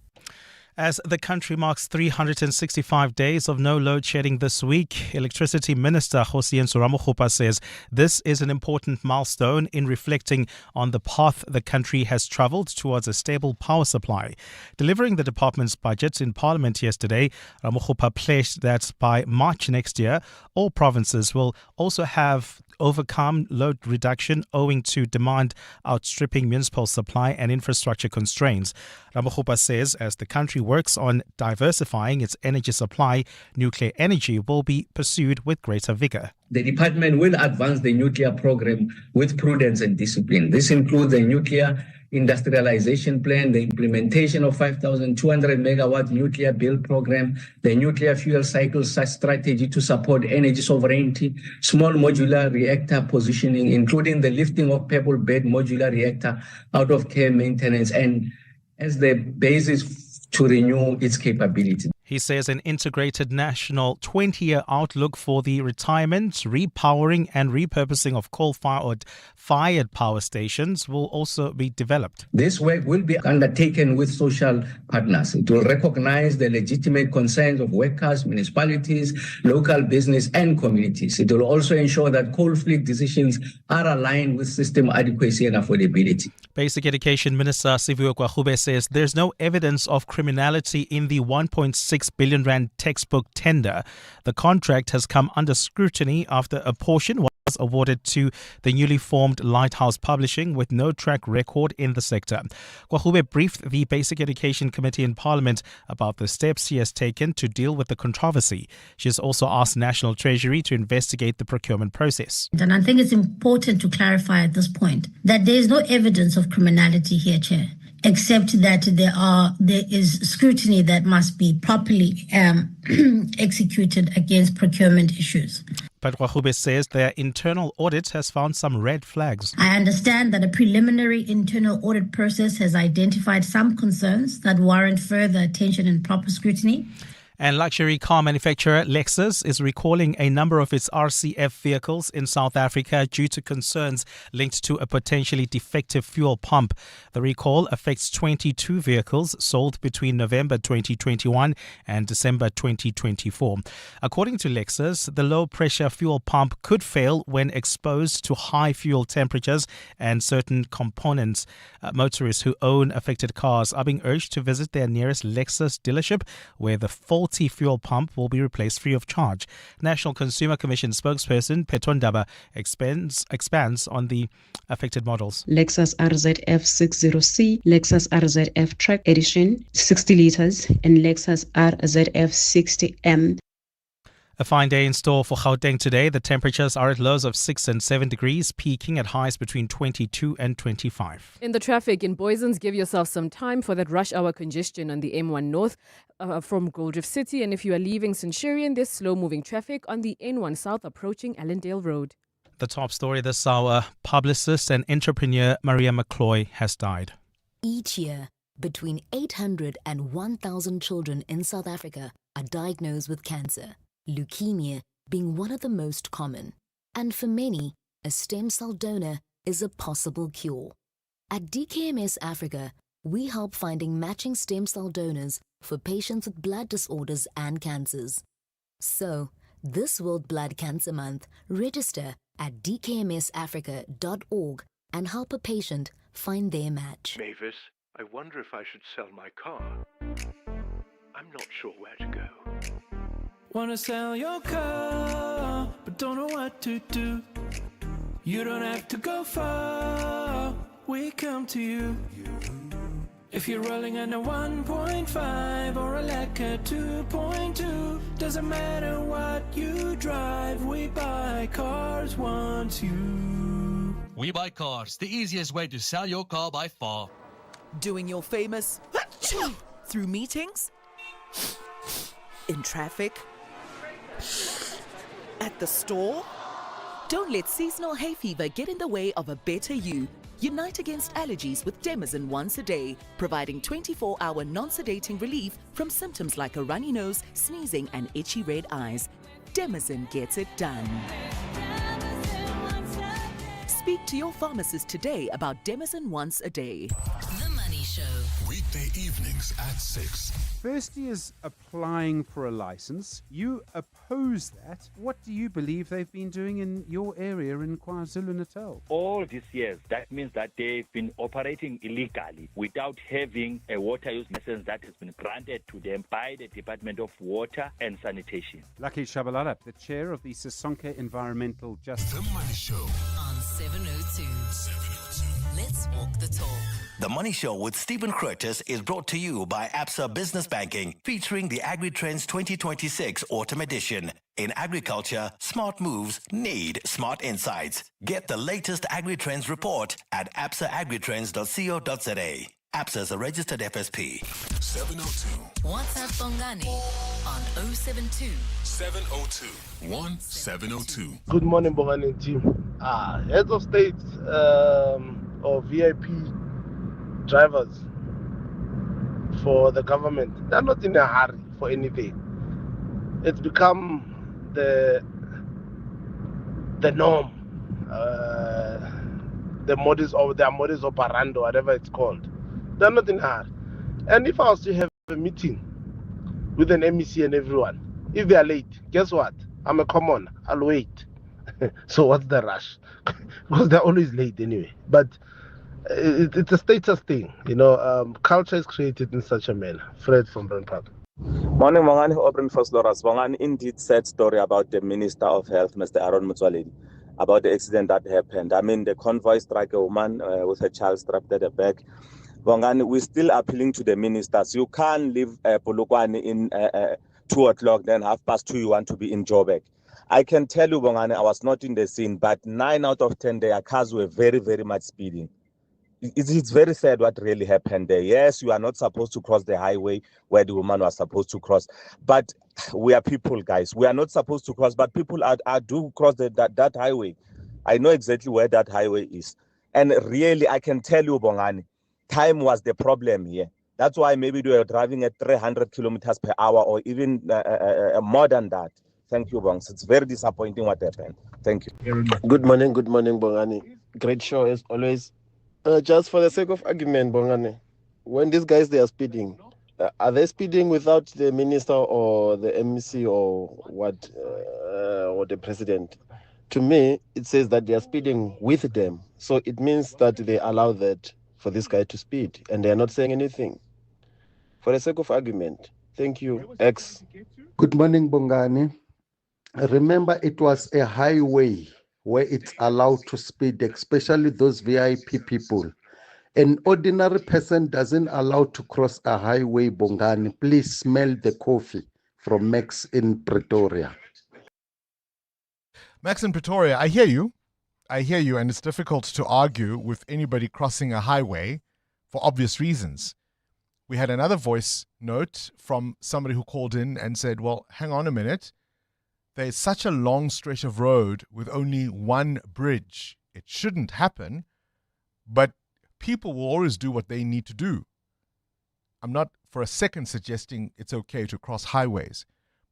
Speaker 2: As the country marks 365 days of no load shedding this week, Electricity Minister Mccclo says this is an important milestone in reflecting on the path the country has travelled towards a stable power supply. Delivering the department's budget in Parliament yesterday, Mccclo pledged that by March next year, all provinces will also have overcome load reduction owing to demand outstripping municipal supply and infrastructure constraints. Mccclo says as the country works on diversifying its energy supply, nuclear energy will be pursued with greater vigour.
Speaker 4: The department will advance the nuclear program with prudence and discipline. This includes the nuclear industrialization plan, the implementation of 5,200 megawatt nuclear build program, the nuclear fuel cycle strategy to support energy sovereignty, small modular reactor positioning, including the lifting of pebble bed modular reactor out of care maintenance, and as the basis to renew its capability.
Speaker 2: He says an integrated national 20-year outlook for the retirement, repowering and repurposing of coal-fired power stations will also be developed.
Speaker 4: This work will be undertaken with social partners. It will recognize the legitimate concerns of workers, municipalities, local business and communities. It will also ensure that coal fleet decisions are aligned with system adequacy and affordability.
Speaker 2: Basic Education Minister Siviwe Kwagube says there's no evidence of criminality in the 1.6 billion rand textbook tender. The contract has come under scrutiny after a portion was awarded to the newly formed Lighthouse Publishing with no track record in the sector. Kwagube briefed the Basic Education Committee in Parliament about the steps he has taken to deal with the controversy. She has also asked National Treasury to investigate the procurement process.
Speaker 17: And I think it's important to clarify at this point that there is no evidence of criminality here, Chair, except that there is scrutiny that must be properly executed against procurement issues.
Speaker 2: But Kwagube says their internal audit has found some red flags.
Speaker 17: I understand that a preliminary internal audit process has identified some concerns that warrant further attention and proper scrutiny.
Speaker 2: And luxury car manufacturer Lexus is recalling a number of its RCF vehicles in South Africa due to concerns linked to a potentially defective fuel pump. The recall affects 22 vehicles sold between November 2021 and December 2024. According to Lexus, the low-pressure fuel pump could fail when exposed to high fuel temperatures and certain components. Motorists who own affected cars are being urged to visit their nearest Lexus dealership where the faulty fuel pump will be replaced free of charge. National Consumer Commission spokesperson Petondaba expands on the affected models.
Speaker 18: Lexus RZF 60C, Lexus RZF Track Edition 60 litres and Lexus RZF 60M.
Speaker 2: A fine day in store for Gauteng today. The temperatures are at lows of 6 and 7 degrees, peaking at highs between 22 and 25.
Speaker 1: In the traffic in Boysens, give yourself some time for that rush hour congestion on the M1 North from Gold Reef City. And if you are leaving Centurion, there's slow-moving traffic on the N1 South approaching Allendale Road.
Speaker 2: The top story this hour, publicist and entrepreneur Mccclo has died.
Speaker 19: Each year, between 800 and 1,000 children in South Africa are diagnosed with cancer. Leukemia being one of the most common. And for many, a stem cell donor is a possible cure. At DKMS Africa, we help finding matching stem cell donors for patients with blood disorders and cancers. So, this World Blood Cancer Month, register at dkmsafrica.org and help a patient find their match.
Speaker 25: Mavis, I wonder if I should sell my car. I'm not sure where to go.
Speaker 26: Wanna sell your car, but don't know what to do. You don't have to go far, we come to you. If you're rolling on a 1.5 or a Lacquer 2.2, doesn't matter what you drive, we buy cars once you.
Speaker 27: We Buy Cars, the easiest way to sell your car by far.
Speaker 28: Doing your famous through meetings, in traffic, at the store? Don't let seasonal hay fever get in the way of a better you. Unite against allergies with Demazin once a day, providing 24-hour non-sedating relief from symptoms like a runny nose, sneezing and itchy red eyes. Demazin gets it done. Speak to your pharmacist today about Demazin once a day.
Speaker 11: The Money Show.
Speaker 5: Weekday evenings at 6.
Speaker 7: First years applying for a license. You oppose that. What do you believe they've been doing in your area in KwaZulu-Natal?
Speaker 10: All these years, that means that they've been operating illegally without having a water use license that has been granted to them by the Department of Water and Sanitation.
Speaker 7: Lucky Shabalala, the chair of the Sisonke Environmental Justice.
Speaker 5: The Money Show
Speaker 11: on 702. Let's walk the talk.
Speaker 14: The Money Show with Stephen Curtis is brought to you by Absa Business Banking, featuring the AgriTrends 2026 Autumn Edition. In agriculture, smart moves need smart insights. Get the latest AgriTrends report at absaagritrends.co.za. Absa is a registered FSP.
Speaker 5: 702.
Speaker 11: WhatsApp Bongani on 072
Speaker 5: 702 1702.
Speaker 15: Good morning, Bongani team. Heads of states or VIP drivers for the government, they're not in a hurry for anything. It's become the norm, their modus operandi, whatever it's called. They're not in a hurry. And if I was to have a meeting with an MEC and everyone, if they are late, guess what? I'm a commoner. I'll wait. So what's the rush? Because they're always late anyway. But it's a status thing, culture is created in such a manner. Fred from Brent Park.
Speaker 21: Morning, Bongani. Open for Loras. Bongani, indeed, sad story about the Minister of Health, Mr. Aaron Mccclo, about the accident that happened. I mean, the convoy struck a woman with her child strapped at the back. Bongani, we're still appealing to the ministers. You can't leave Polokwane in 2 o'clock, then 2:30 you want to be in Joburg. I can tell you, Bongani, I was not in the scene, but 9 out of 10 their cars were very, very much speeding. It's very sad what really happened there. Yes, you are not supposed to cross the highway where the woman was supposed to cross. But we are people, guys. We are not supposed to cross, but people do cross that highway. I know exactly where that highway is. And really, I can tell you, Bongani, time was the problem here. That's why maybe they were driving at 300 kilometers per hour or even more than that. Thank you, Bongs. It's very disappointing what happened. Thank you.
Speaker 15: Good morning, Bongani. Great show as always. Just for the sake of argument, Bongani, when these guys they are speeding, are they speeding without the minister or the MEC or what, or the president? To me, it says that they are speeding with them. So it means that they allow that for this guy to speed, and they are not saying anything. For the sake of argument, thank you. X.
Speaker 22: Good morning, Bongani. Remember, it was a highway where it's allowed to speed, especially those VIP people. An ordinary person doesn't allow to cross a highway, Bongani. Please smell the coffee from Max in Pretoria.
Speaker 12: Max in Pretoria, I hear you, and it's difficult to argue with anybody crossing a highway for obvious reasons. We had another voice note from somebody who called in and said, well, hang on a minute. There's such a long stretch of road with only one bridge. It shouldn't happen, but people will always do what they need to do. I'm not for a second suggesting it's okay to cross highways,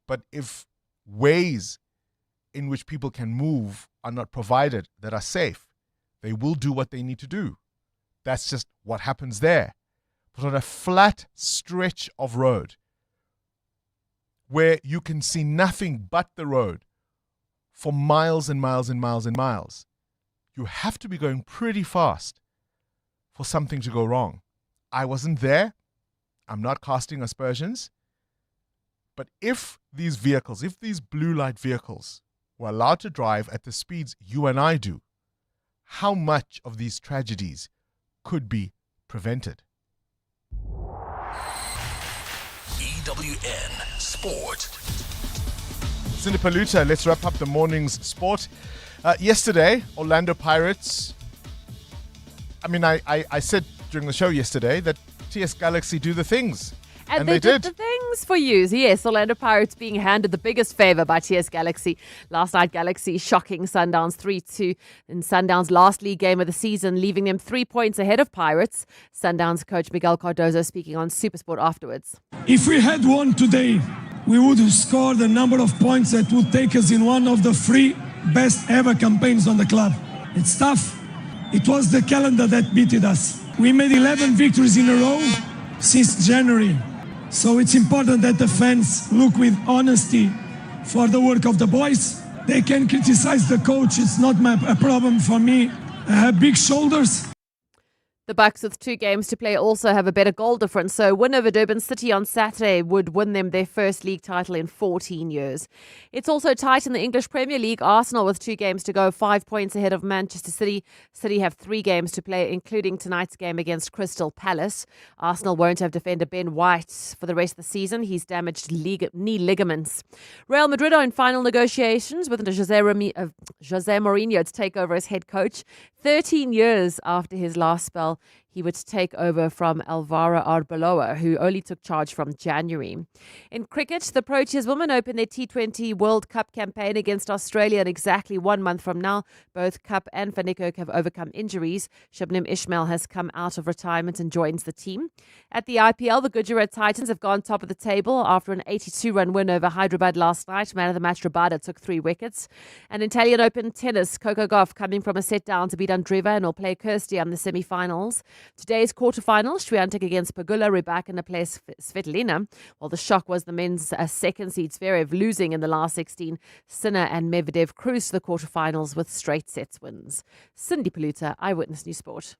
Speaker 12: but if ways in which people can move are not provided that are safe, they will do what they need to do. That's just what happens there. But on a flat stretch of road, where you can see nothing but the road for miles and miles and miles and miles, you have to be going pretty fast for something to go wrong. I wasn't there. I'm not casting aspersions. But if these vehicles, if these blue light vehicles were allowed to drive at the speeds you and I do, how much of these tragedies could be prevented?
Speaker 8: EWN Sport.
Speaker 12: Cindy Paluta, let's wrap up the morning's sport. Yesterday, Orlando Pirates, I said during the show yesterday that TS Galaxy do the things.
Speaker 24: And they did the things for you. Yes, Orlando Pirates being handed the biggest favour by TS Galaxy. Last night, Galaxy shocking Sundowns 3-2 in Sundowns' last league game of the season, leaving them 3 points ahead of Pirates. Sundowns coach Miguel Cardozo speaking on Supersport afterwards.
Speaker 29: If we had won today, we would have scored a number of points that would take us in one of the 3 best ever campaigns on the club. It's tough. It was the calendar that beat us. We made 11 victories in a row. since January. So it's important that the fans look with honesty for the work of the boys. They can criticize the coach. It's not a problem for me. I have big shoulders.
Speaker 24: The Bucks, with 2 games to play, also have a better goal difference. So win over Durban City on Saturday would win them their first league title in 14 years. It's also tight in the English Premier League. Arsenal, with 2 games to go, 5 points ahead of Manchester City. City have 3 games to play, including tonight's game against Crystal Palace. Arsenal won't have defender Ben White for the rest of the season. He's damaged knee ligaments. Real Madrid are in final negotiations with Jose Mourinho to take over as head coach. 13 years after his last spell, he would take over from Alvaro Arbeloa, who only took charge from January. In cricket, the Proteas women open their T20 World Cup campaign against Australia in exactly 1 month from now. Both Cup and Van Niekerk have overcome injuries. Shabnim Ismail has come out of retirement and joins the team. At the IPL, the Gujarat Titans have gone top of the table after an 82-run win over Hyderabad last night. Man of the match Rabada took 3 wickets. And Italian Open tennis, Coco Gauff coming from a set down to beat Andreeva and will play Kirsty on the semi-finals. Today's quarterfinals, Swiatek against Pagula, Rybakina plays Svitolina. While the shock was the men's second seed Zverev losing in the last 16. Sinner and Medvedev cruised to the quarterfinals with straight sets wins. Cindy Paluta, Eyewitness News Sport.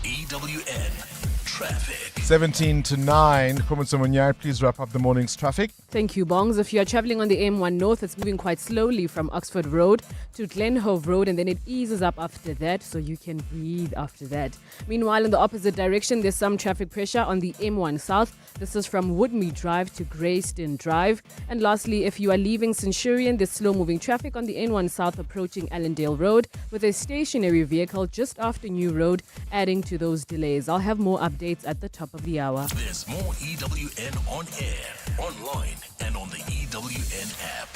Speaker 8: EWN Traffic.
Speaker 12: 17 to 9. Munyai, please wrap up the morning's traffic.
Speaker 1: Thank you, Bongs. If you are traveling on the M1 North, it's moving quite slowly from Oxford Road to Glenhove Road, and then it eases up after that, so you can breathe after that. Meanwhile, in the opposite direction, there's some traffic pressure on the M1 South. This is from Woodmead Drive to Greyston Drive. And lastly, if you are leaving Centurion, there's slow-moving traffic on the N1 South approaching Allendale Road with a stationary vehicle just after New Road, adding to those delays. I'll have more updates at the top of the hour.
Speaker 8: There's more EWN on air, online, and on the EWN app.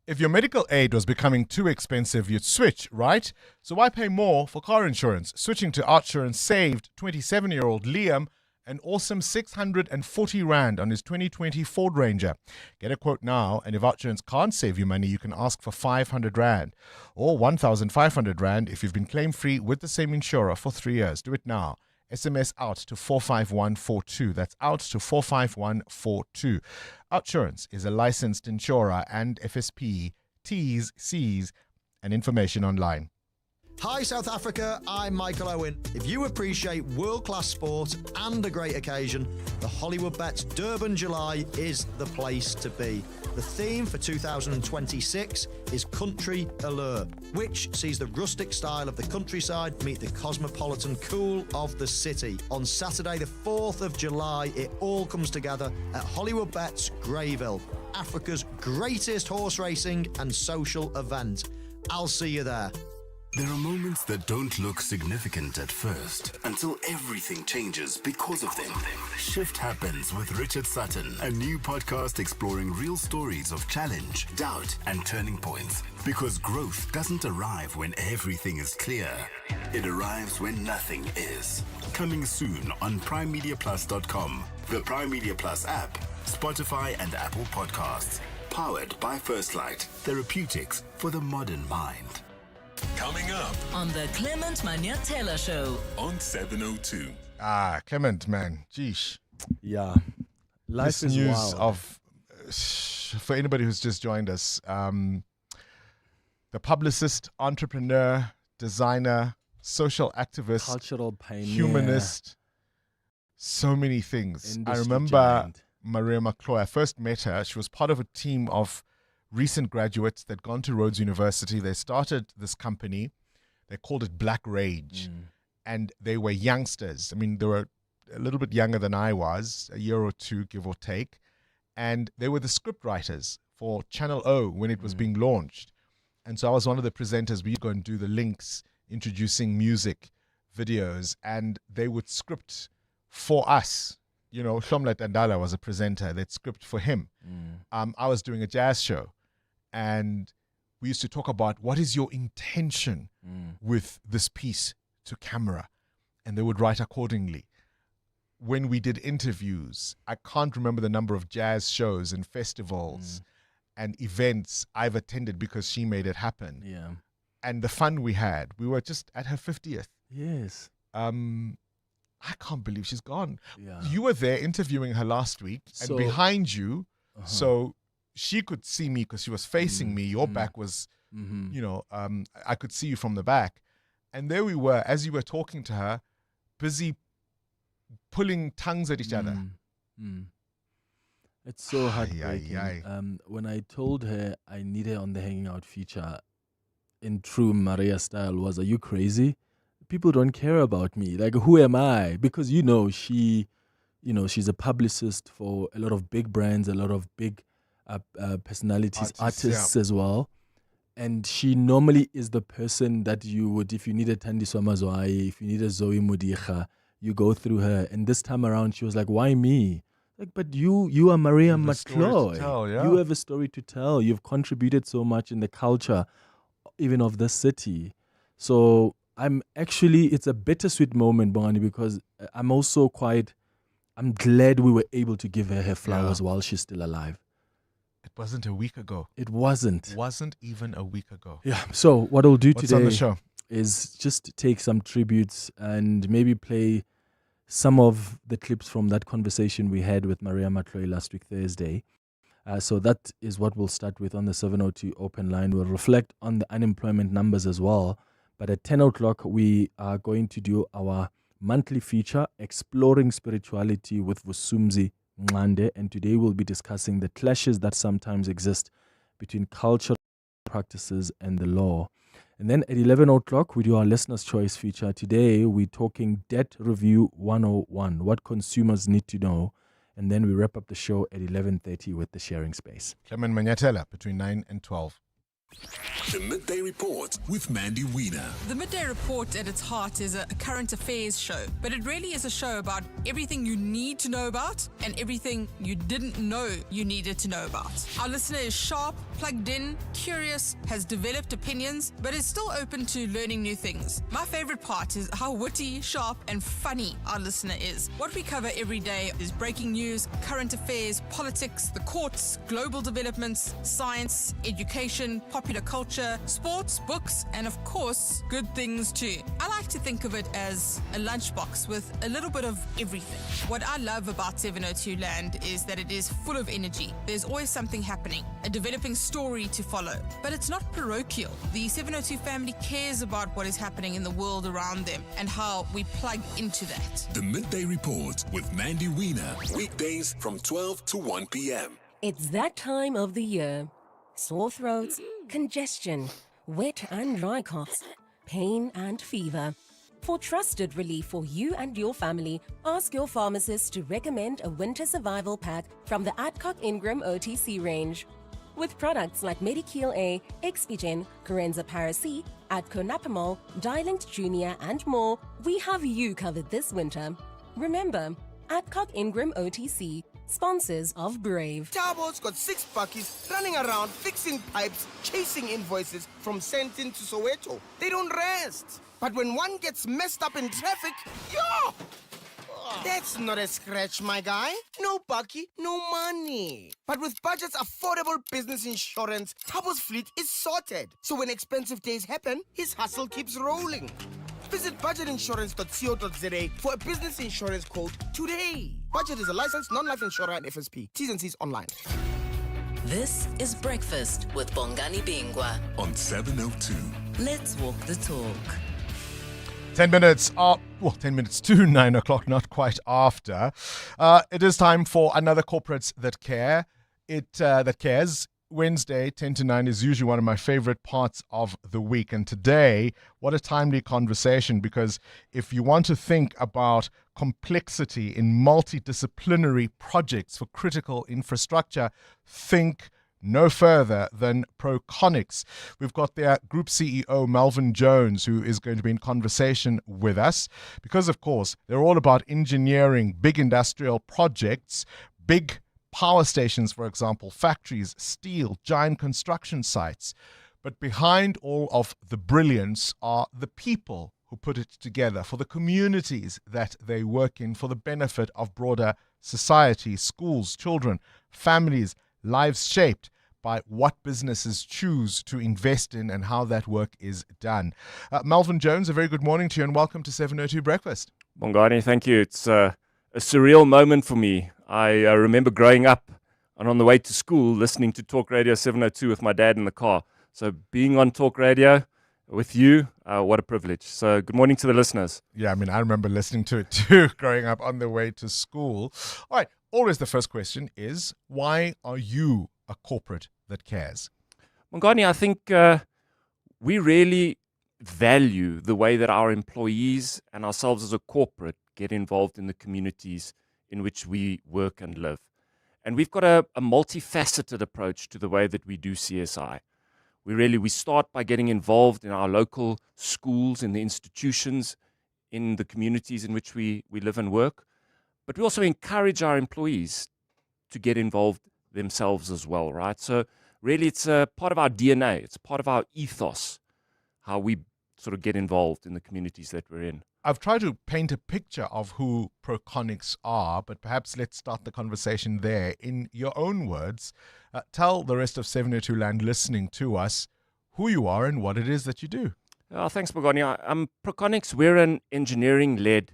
Speaker 12: If your medical aid was becoming too expensive, you'd switch, right? So why pay more for car insurance? Switching to Outsurance saved 27-year-old Liam an awesome 640 Rand on his 2020 Ford Ranger. Get a quote now, and if Outsurance can't save you money, you can ask for 500 Rand or 1,500 Rand if you've been claim-free with the same insurer for 3 years. Do it now. SMS out to 45142. That's out to 45142. Outsurance is a licensed insurer and FSP. T's, C's, and information online.
Speaker 3: Hi South Africa, I'm Michael Owen. If you appreciate world-class sport and a great occasion, the Hollywood Bets Durban July is the place to be. The theme for 2026 is Country Allure, which sees the rustic style of the countryside meet the cosmopolitan cool of the city. On Saturday the 4th of July, it all comes together at Hollywood Bets Greyville, Africa's greatest horse racing and social event. I'll see you there.
Speaker 4: There are moments that don't look significant at first until everything changes because of them. Shift Happens with Richard Sutton, a new podcast exploring real stories of challenge, doubt, and turning points. Because growth doesn't arrive when everything is clear. It arrives when nothing is. Coming soon on PrimeMediaPlus.com, the Prime Media Plus app, Spotify, and Apple Podcasts. Powered by First Light, therapeutics for the modern mind.
Speaker 8: Coming up
Speaker 11: on the Clement Manyatela Show
Speaker 5: on 702.
Speaker 12: Clement, man. Geesh.
Speaker 6: Yeah. Life
Speaker 12: this
Speaker 6: is
Speaker 12: news
Speaker 6: wild.
Speaker 12: of, for anybody who's just joined us, the publicist, entrepreneur, designer, social activist,
Speaker 6: cultural pioneer,
Speaker 12: humanist, so many things. I
Speaker 6: Industry
Speaker 12: remember
Speaker 6: giant.
Speaker 12: Maria Mccclo. I first met her. She was part of a team of recent graduates that gone to Rhodes University. They started this company. They called it Black Rage. And they were youngsters. I mean, they were a little bit younger than I was, a year or two, give or take. And they were the script writers for Channel O when it was being launched. And so I was one of the presenters. We go and do the links, introducing music, videos, and they would script for us. You know, Shomla Tandala was a presenter. They'd script for him. I was doing a jazz show. And we used to talk about what is your intention with this piece to camera, and they would write accordingly. When we did interviews, I can't remember the number of jazz shows and festivals and events I've attended because she made it happen.
Speaker 6: Yeah.
Speaker 12: And the fun we had. We were just at her 50th.
Speaker 6: Yes.
Speaker 12: I can't believe she's gone.
Speaker 6: Yeah.
Speaker 12: You were there interviewing her last week, and
Speaker 6: So-
Speaker 12: behind you, so she could see me because she was facing me. Your back was, I could see you from the back. And there we were, as you were talking to her, busy pulling tongues at each other.
Speaker 6: It's so heartbreaking. When I told her I need her on the Hanging Out feature, in true Maria style, was, are you crazy? People don't care about me. Like, who am I? Because, she's a publicist for a lot of big brands, a lot of big personalities, artists as well. And she normally is the person that you would, if you need a Thandiswa Mazwai, if you need a Zoe Modiga, you go through her. And this time around, she was like, why me? Like, but you are Maria Mccclo. You have a story to tell. You've contributed so much in the culture, even of this city. So it's a bittersweet moment, Bongani, because I'm glad we were able to give her flowers while she's still alive.
Speaker 12: It wasn't a week ago.
Speaker 6: It wasn't.
Speaker 12: Wasn't even a week ago.
Speaker 6: Yeah. So what I'll do
Speaker 12: What's on
Speaker 6: today
Speaker 12: the show?
Speaker 6: Is just take some tributes and maybe play some of the clips from that conversation we had with Maria Mccclo last week, Thursday. So that is what we'll start with on the 702 open line. We'll reflect on the unemployment numbers as well. But at 10 o'clock, we are going to do our monthly feature, Exploring Spirituality with Vusumzi Mncande. And today we'll be discussing the clashes that sometimes exist between cultural practices and the law. And then at 11 o'clock, we do our Listener's Choice feature. Today, we're talking Debt Review 101, what consumers need to know. And then we wrap up the show at 11:30 with the sharing space.
Speaker 12: Clement Manyatela between 9 and 12.
Speaker 5: The Midday Report with Mandy Wiener.
Speaker 2: The Midday Report at its heart is a current affairs show, but it really is a show about everything you need to know about and everything you didn't know you needed to know about. Our listener is sharp, plugged in, curious, has developed opinions, but is still open to learning new things. My favorite part is how witty, sharp, and funny our listener is. What we cover every day is breaking news, current affairs, politics, the courts, global developments, science, education, popular culture, sports, books, and of course, good things too. I like to think of it as a lunchbox with a little bit of everything. What I love about 702 Land is that it is full of energy. There's always something happening, a developing story to follow. But it's not parochial. The 702 family cares about what is happening in the world around them and how we plug into that.
Speaker 5: The Midday Report with Mandy Wiener. Weekdays from 12 to 1 p.m.
Speaker 9: It's that time of the year. Sore throats, congestion, wet and dry coughs, pain and fever. For trusted relief for you and your family, ask your pharmacist to recommend a winter survival pack from the Adcock Ingram OTC range. With products like Mccclo A, Expigen, Corenza Paracetamol, Adconapamol, Dilinct Junior and more, we have you covered this winter. Remember, Adcock Ingram OTC, sponsors of Brave.
Speaker 13: Tabo's got 6 buckies running around fixing pipes, chasing invoices from Sentin to Soweto. They don't rest. But when one gets messed up in traffic, yo! That's not a scratch, my guy. No bucky, no money. But with Budget's affordable business insurance, Tabo's fleet is sorted. So when expensive days happen, his hustle keeps rolling. Visit budgetinsurance.co.za for a business insurance quote today. Budget is a licensed non-life insurer and FSP. T's and C's online.
Speaker 11: This is Breakfast with Bongani Bingwa
Speaker 5: on 702.
Speaker 11: Let's walk the talk.
Speaker 12: 10 minutes to 9 o'clock, not quite after. It is time for another Corporates That Care. That cares. Wednesday, 10 to 9 is usually one of my favorite parts of the week. And today, what a timely conversation, because if you want to think about complexity in multidisciplinary projects for critical infrastructure, think no further than Proconics. We've got their group CEO, Melvin Jones, who is going to be in conversation with us because, of course, they're all about engineering big industrial projects, big power stations, for example, factories, steel, giant construction sites. But behind all of the brilliance are the people who put it together, for the communities that they work in, for the benefit of broader society, schools, children, families, lives shaped by what businesses choose to invest in and how that work is done. Melvin Jones, a very good morning to you and welcome to 702 Breakfast.
Speaker 16: Bongani, thank you. It's a surreal moment for me. I remember growing up and on the way to school listening to Talk Radio 702 with my dad in the car. So being on Talk Radio with you, what a privilege. So good morning to the listeners.
Speaker 12: Yeah, I mean, I remember listening to it too, growing up on the way to school. All right, always the first question is, why are you a corporate that cares?
Speaker 16: Bongani, I think we really value the way that our employees and ourselves as a corporate get involved in the communities in which we work and live. And we've got a multifaceted approach to the way that we do CSI. We start by getting involved in our local schools, in the institutions, in the communities in which we live and work. But we also encourage our employees to get involved themselves as well, right? So really it's a part of our DNA. It's part of our ethos, how we sort of get involved in the communities that we're in.
Speaker 12: I've tried to paint a picture of who Proconics are, but perhaps let's start the conversation there. In your own words, tell the rest of 702 Land listening to us who you are and what it is that you do.
Speaker 16: Thanks, Bongani. Proconics, we're an engineering-led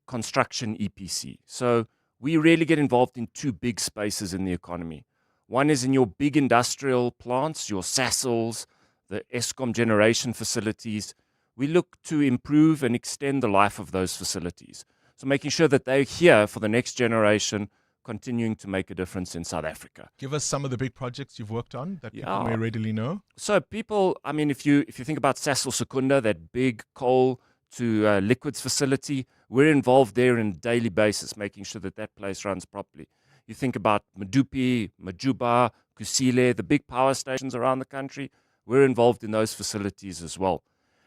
Speaker 16: construction EPC. So we really get involved in two big spaces in the economy. One is in your big industrial plants, your Sassels, the Eskom generation facilities. We look to improve and extend the life of those facilities. So making sure that they're here for the next generation, continuing to make a difference in South Africa.
Speaker 12: Give us some of the big projects you've worked on that people may readily know.
Speaker 16: So people, I mean, if you think about Sasol Secunda, that big coal to liquids facility, we're involved there on a daily basis, making sure that that place runs properly. You think about Medupi, Majuba, Kusile, the big power stations around the country, we're involved in those facilities as well.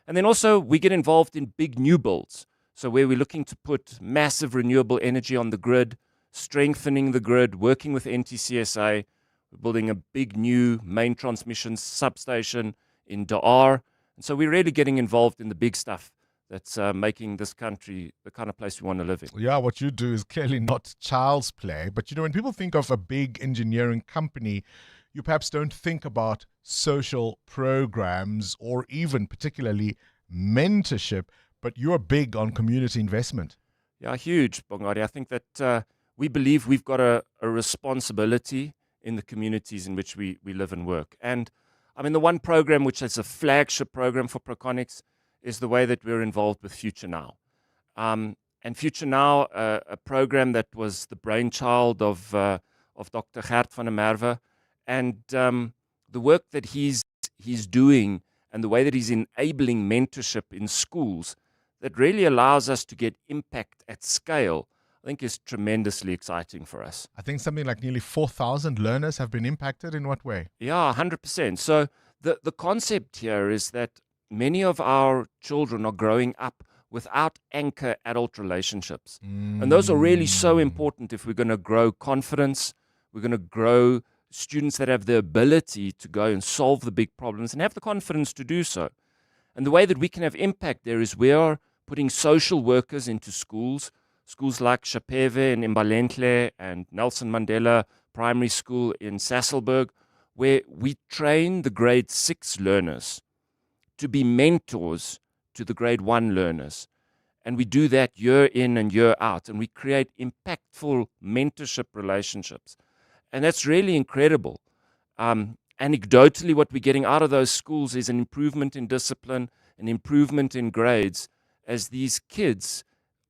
Speaker 16: And then also we get involved in big new builds. So where we're looking to put massive renewable energy on the grid, strengthening the grid, working with NTCSA, we're building a big new main transmission substation in Dar. And so we're really getting involved in the big stuff that's making this country the kind of place we want to live in.
Speaker 12: Yeah, what you do is clearly not child's play. But, you know, when people think of a big engineering company, you perhaps don't think about social programs or even particularly mentorship, but you're big on community investment.
Speaker 16: Yeah, huge, Bongani. I think that we believe we've got a responsibility in the communities in which we live and work. And I mean, the one program which is a flagship program for Proconics is the way that we're involved with Future Now. And Future Now, a program that was the brainchild of Dr. Gert van der Merwe, and the work that he's doing and the way that he's enabling mentorship in schools that really allows us to get impact at scale, I think is tremendously exciting for us.
Speaker 12: I think something like nearly 4,000 learners have been impacted. In what way?
Speaker 16: Yeah, 100%. So the concept here is that many of our children are growing up without anchor adult relationships. And those are really so important if we're going to grow confidence, we're going to grow students that have the ability to go and solve the big problems and have the confidence to do so. And the way that we can have impact there is we are putting social workers into schools like Chapeve in Imbalenhle and Nelson Mandela Primary School in Sasolburg, where we train the grade 6 learners to be mentors to the grade 1 learners. And we do that year in and year out, and we create impactful mentorship relationships. And that's really incredible. Anecdotally, what we're getting out of those schools is an improvement in discipline, an improvement in grades, as these kids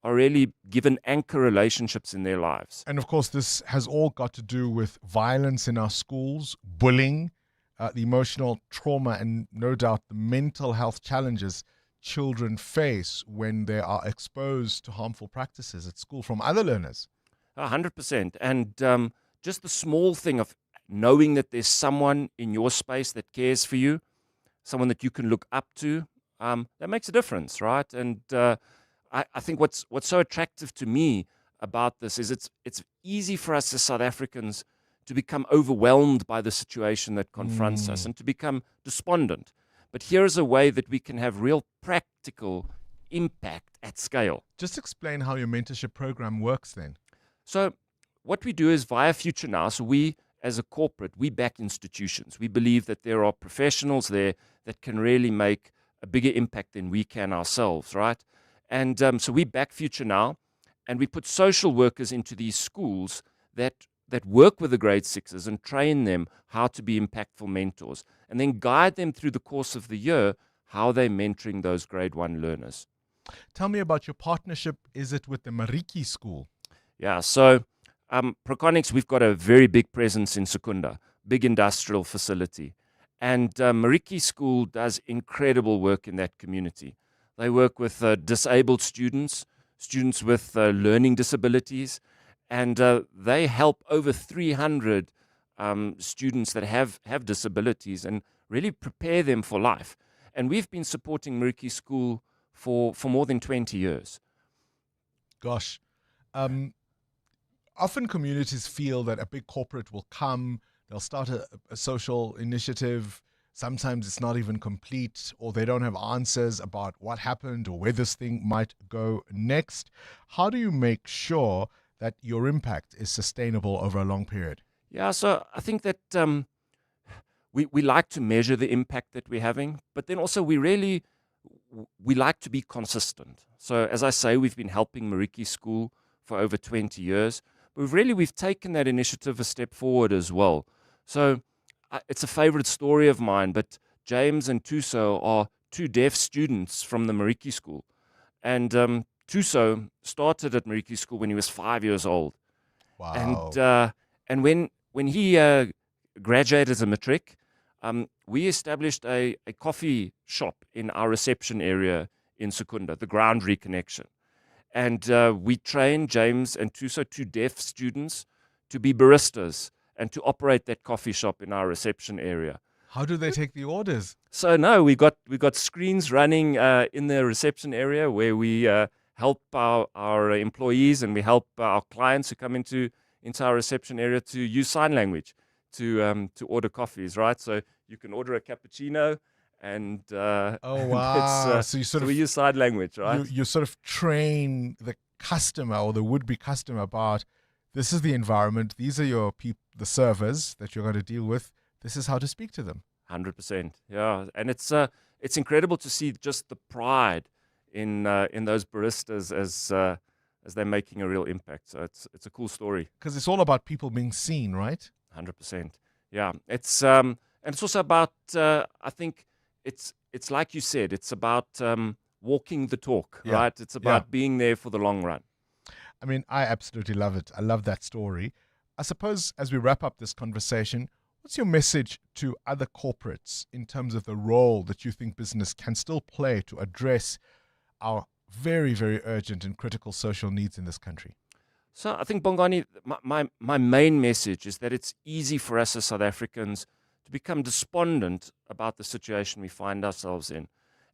Speaker 16: are really given anchor relationships in their lives.
Speaker 12: And of course, this has all got to do with violence in our schools, bullying, the emotional trauma, and no doubt the mental health challenges children face when they are exposed to harmful practices at school from other learners.
Speaker 16: 100%. And just the small thing of knowing that there's someone in your space that cares for you, someone that you can look up to, that makes a difference, right? And I think what's so attractive to me about this is it's easy for us as South Africans to become overwhelmed by the situation that confronts us and to become despondent. But here's a way that we can have real practical impact at scale.
Speaker 12: Just explain how your mentorship program works then.
Speaker 16: So what we do is via Future Now, so we as a corporate, we back institutions. We believe that there are professionals there that can really make a bigger impact than we can ourselves, right? And so we back Future Now, and we put social workers into these schools that work with the grade sixes and train them how to be impactful mentors, and then guide them through the course of the year how they're mentoring those grade 1 learners.
Speaker 12: Tell me about your partnership. Is it with the Mccclo school?
Speaker 16: Yeah, so Proconics, we've got a very big presence in Secunda, big industrial facility. And Mccclo School does incredible work in that community. They work with disabled students with learning disabilities, and they help over 300 students that have disabilities and really prepare them for life. And we've been supporting Mccclo School for more than 20 years.
Speaker 12: Gosh. Often communities feel that a big corporate will come, they'll start a social initiative. Sometimes it's not even complete, or they don't have answers about what happened or where this thing might go next. How do you make sure that your impact is sustainable over a long period?
Speaker 16: Yeah, so I think that we like to measure the impact that we're having, but then also we like to be consistent. So as I say, we've been helping Mccclo School for over 20 years. We've taken that initiative a step forward as well. So it's a favorite story of mine, but James and Tuso are 2 deaf students from the Mccclo School. And Tuso started at Mccclo School when he was 5 years old.
Speaker 12: Wow.
Speaker 16: And when he graduated as a matric, we established a coffee shop in our reception area in Secunda, the Ground Reconnection. And we trained James and Tuso, 2 deaf students, to be baristas and to operate that coffee shop in our reception area.
Speaker 12: How do they take the orders?
Speaker 16: So no, we got screens running in the reception area where we help our employees, and we help our clients who come into our reception area to use sign language to order coffees, right? So you can order a cappuccino. And
Speaker 12: oh wow! So
Speaker 16: we use sign language, right?
Speaker 12: You sort of train the customer or the would-be customer about, this is the environment, these are your the servers that you're going to deal with. This is how to speak to them.
Speaker 16: 100%, yeah. And it's incredible to see just the pride in those baristas as they're making a real impact. So it's a cool story.
Speaker 12: Because it's all about people being seen, right?
Speaker 16: 100%, yeah. It's and it's also about I think. It's like you said, it's about walking the talk, right? It's about being there for the long run.
Speaker 12: I mean, I absolutely love it. I love that story. I suppose as we wrap up this conversation, what's your message to other corporates in terms of the role that you think business can still play to address our very, very urgent and critical social needs in this country?
Speaker 16: So I think, Bongani, my main message is that it's easy for us as South Africans to become despondent about the situation we find ourselves in.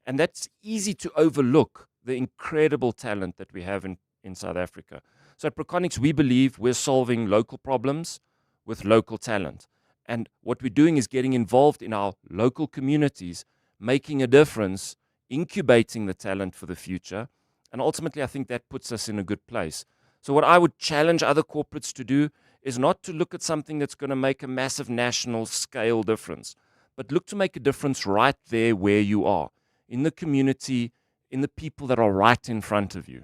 Speaker 16: And that's easy to overlook the incredible talent that we have in South Africa. So at Proconics, we believe we're solving local problems with local talent. And what we're doing is getting involved in our local communities, making a difference, incubating the talent for the future. And ultimately, I think that puts us in a good place. So what I would challenge other corporates to do is not to look at something that's going to make a massive national scale difference, but look to make a difference right there where you are, in the community, in the people that are right in front of you.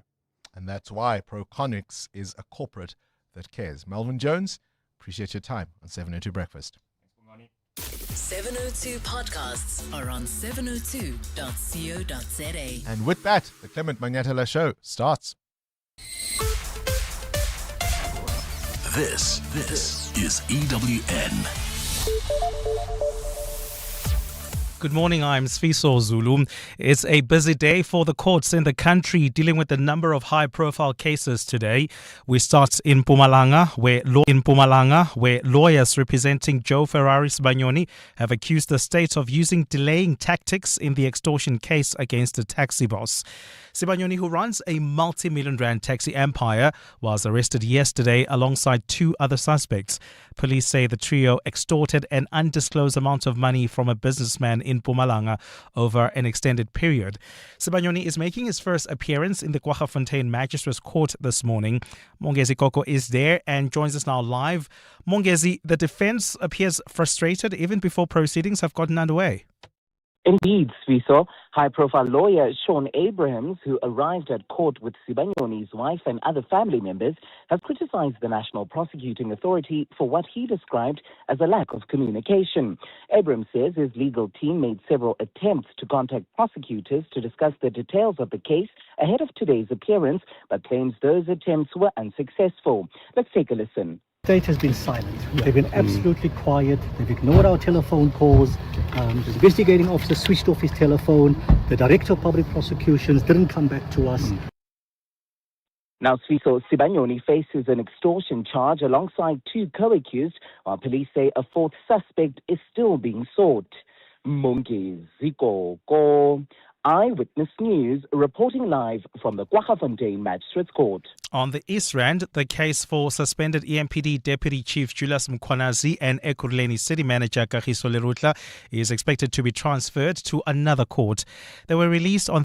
Speaker 12: And that's why Proconics is a corporate that cares. Melvin Jones, appreciate your time on 702 Breakfast.
Speaker 11: 702 podcasts are on 702.co.za.
Speaker 12: And with that, the Clement Manyatela Show starts.
Speaker 8: This is EWN.
Speaker 17: Good morning, I'm Sfiso Zulu. It's a busy day for the courts in the country dealing with a number of high-profile cases today. We start in Mpumalanga, where lawyers representing Joe Ferrari Sibanyoni have accused the state of using delaying tactics in the extortion case against a taxi boss. Sibanyoni, who runs a multi-million rand taxi empire, was arrested yesterday alongside 2 other suspects. Police say the trio extorted an undisclosed amount of money from a businessman in in Mpumalanga over an extended period. Sibanyoni is making his first appearance in the Kwaggafontein Magistrates Court this morning. Mongezi Koko is there and joins us now live. Mongezi, the defense appears frustrated even before proceedings have gotten underway.
Speaker 10: Indeed, Swiso. High-profile lawyer Sean Abrahams, who arrived at court with Sibanyoni's wife and other family members, has criticized the National Prosecuting Authority for what he described as a lack of communication. Abrahams says his legal team made several attempts to contact prosecutors to discuss the details of the case ahead of today's appearance, but claims those attempts were unsuccessful. Let's take a listen.
Speaker 18: The state has been silent. They've been absolutely quiet. They've ignored our telephone calls. The investigating officer switched off his telephone. The director of public prosecutions didn't come back to us.
Speaker 10: Now, Swiso, Sibanyoni faces an extortion charge alongside 2 co-accused, while police say a 4th suspect is still being sought. Mongezi Koko, Eyewitness News, reporting live from the Kwaggafontein Magistrates Court.
Speaker 17: On the East Rand, the case for suspended EMPD Deputy Chief Julius Mkhwanazi and Ekurhuleni City Manager Kagiso Lerutla is expected to be transferred to another court. They were released on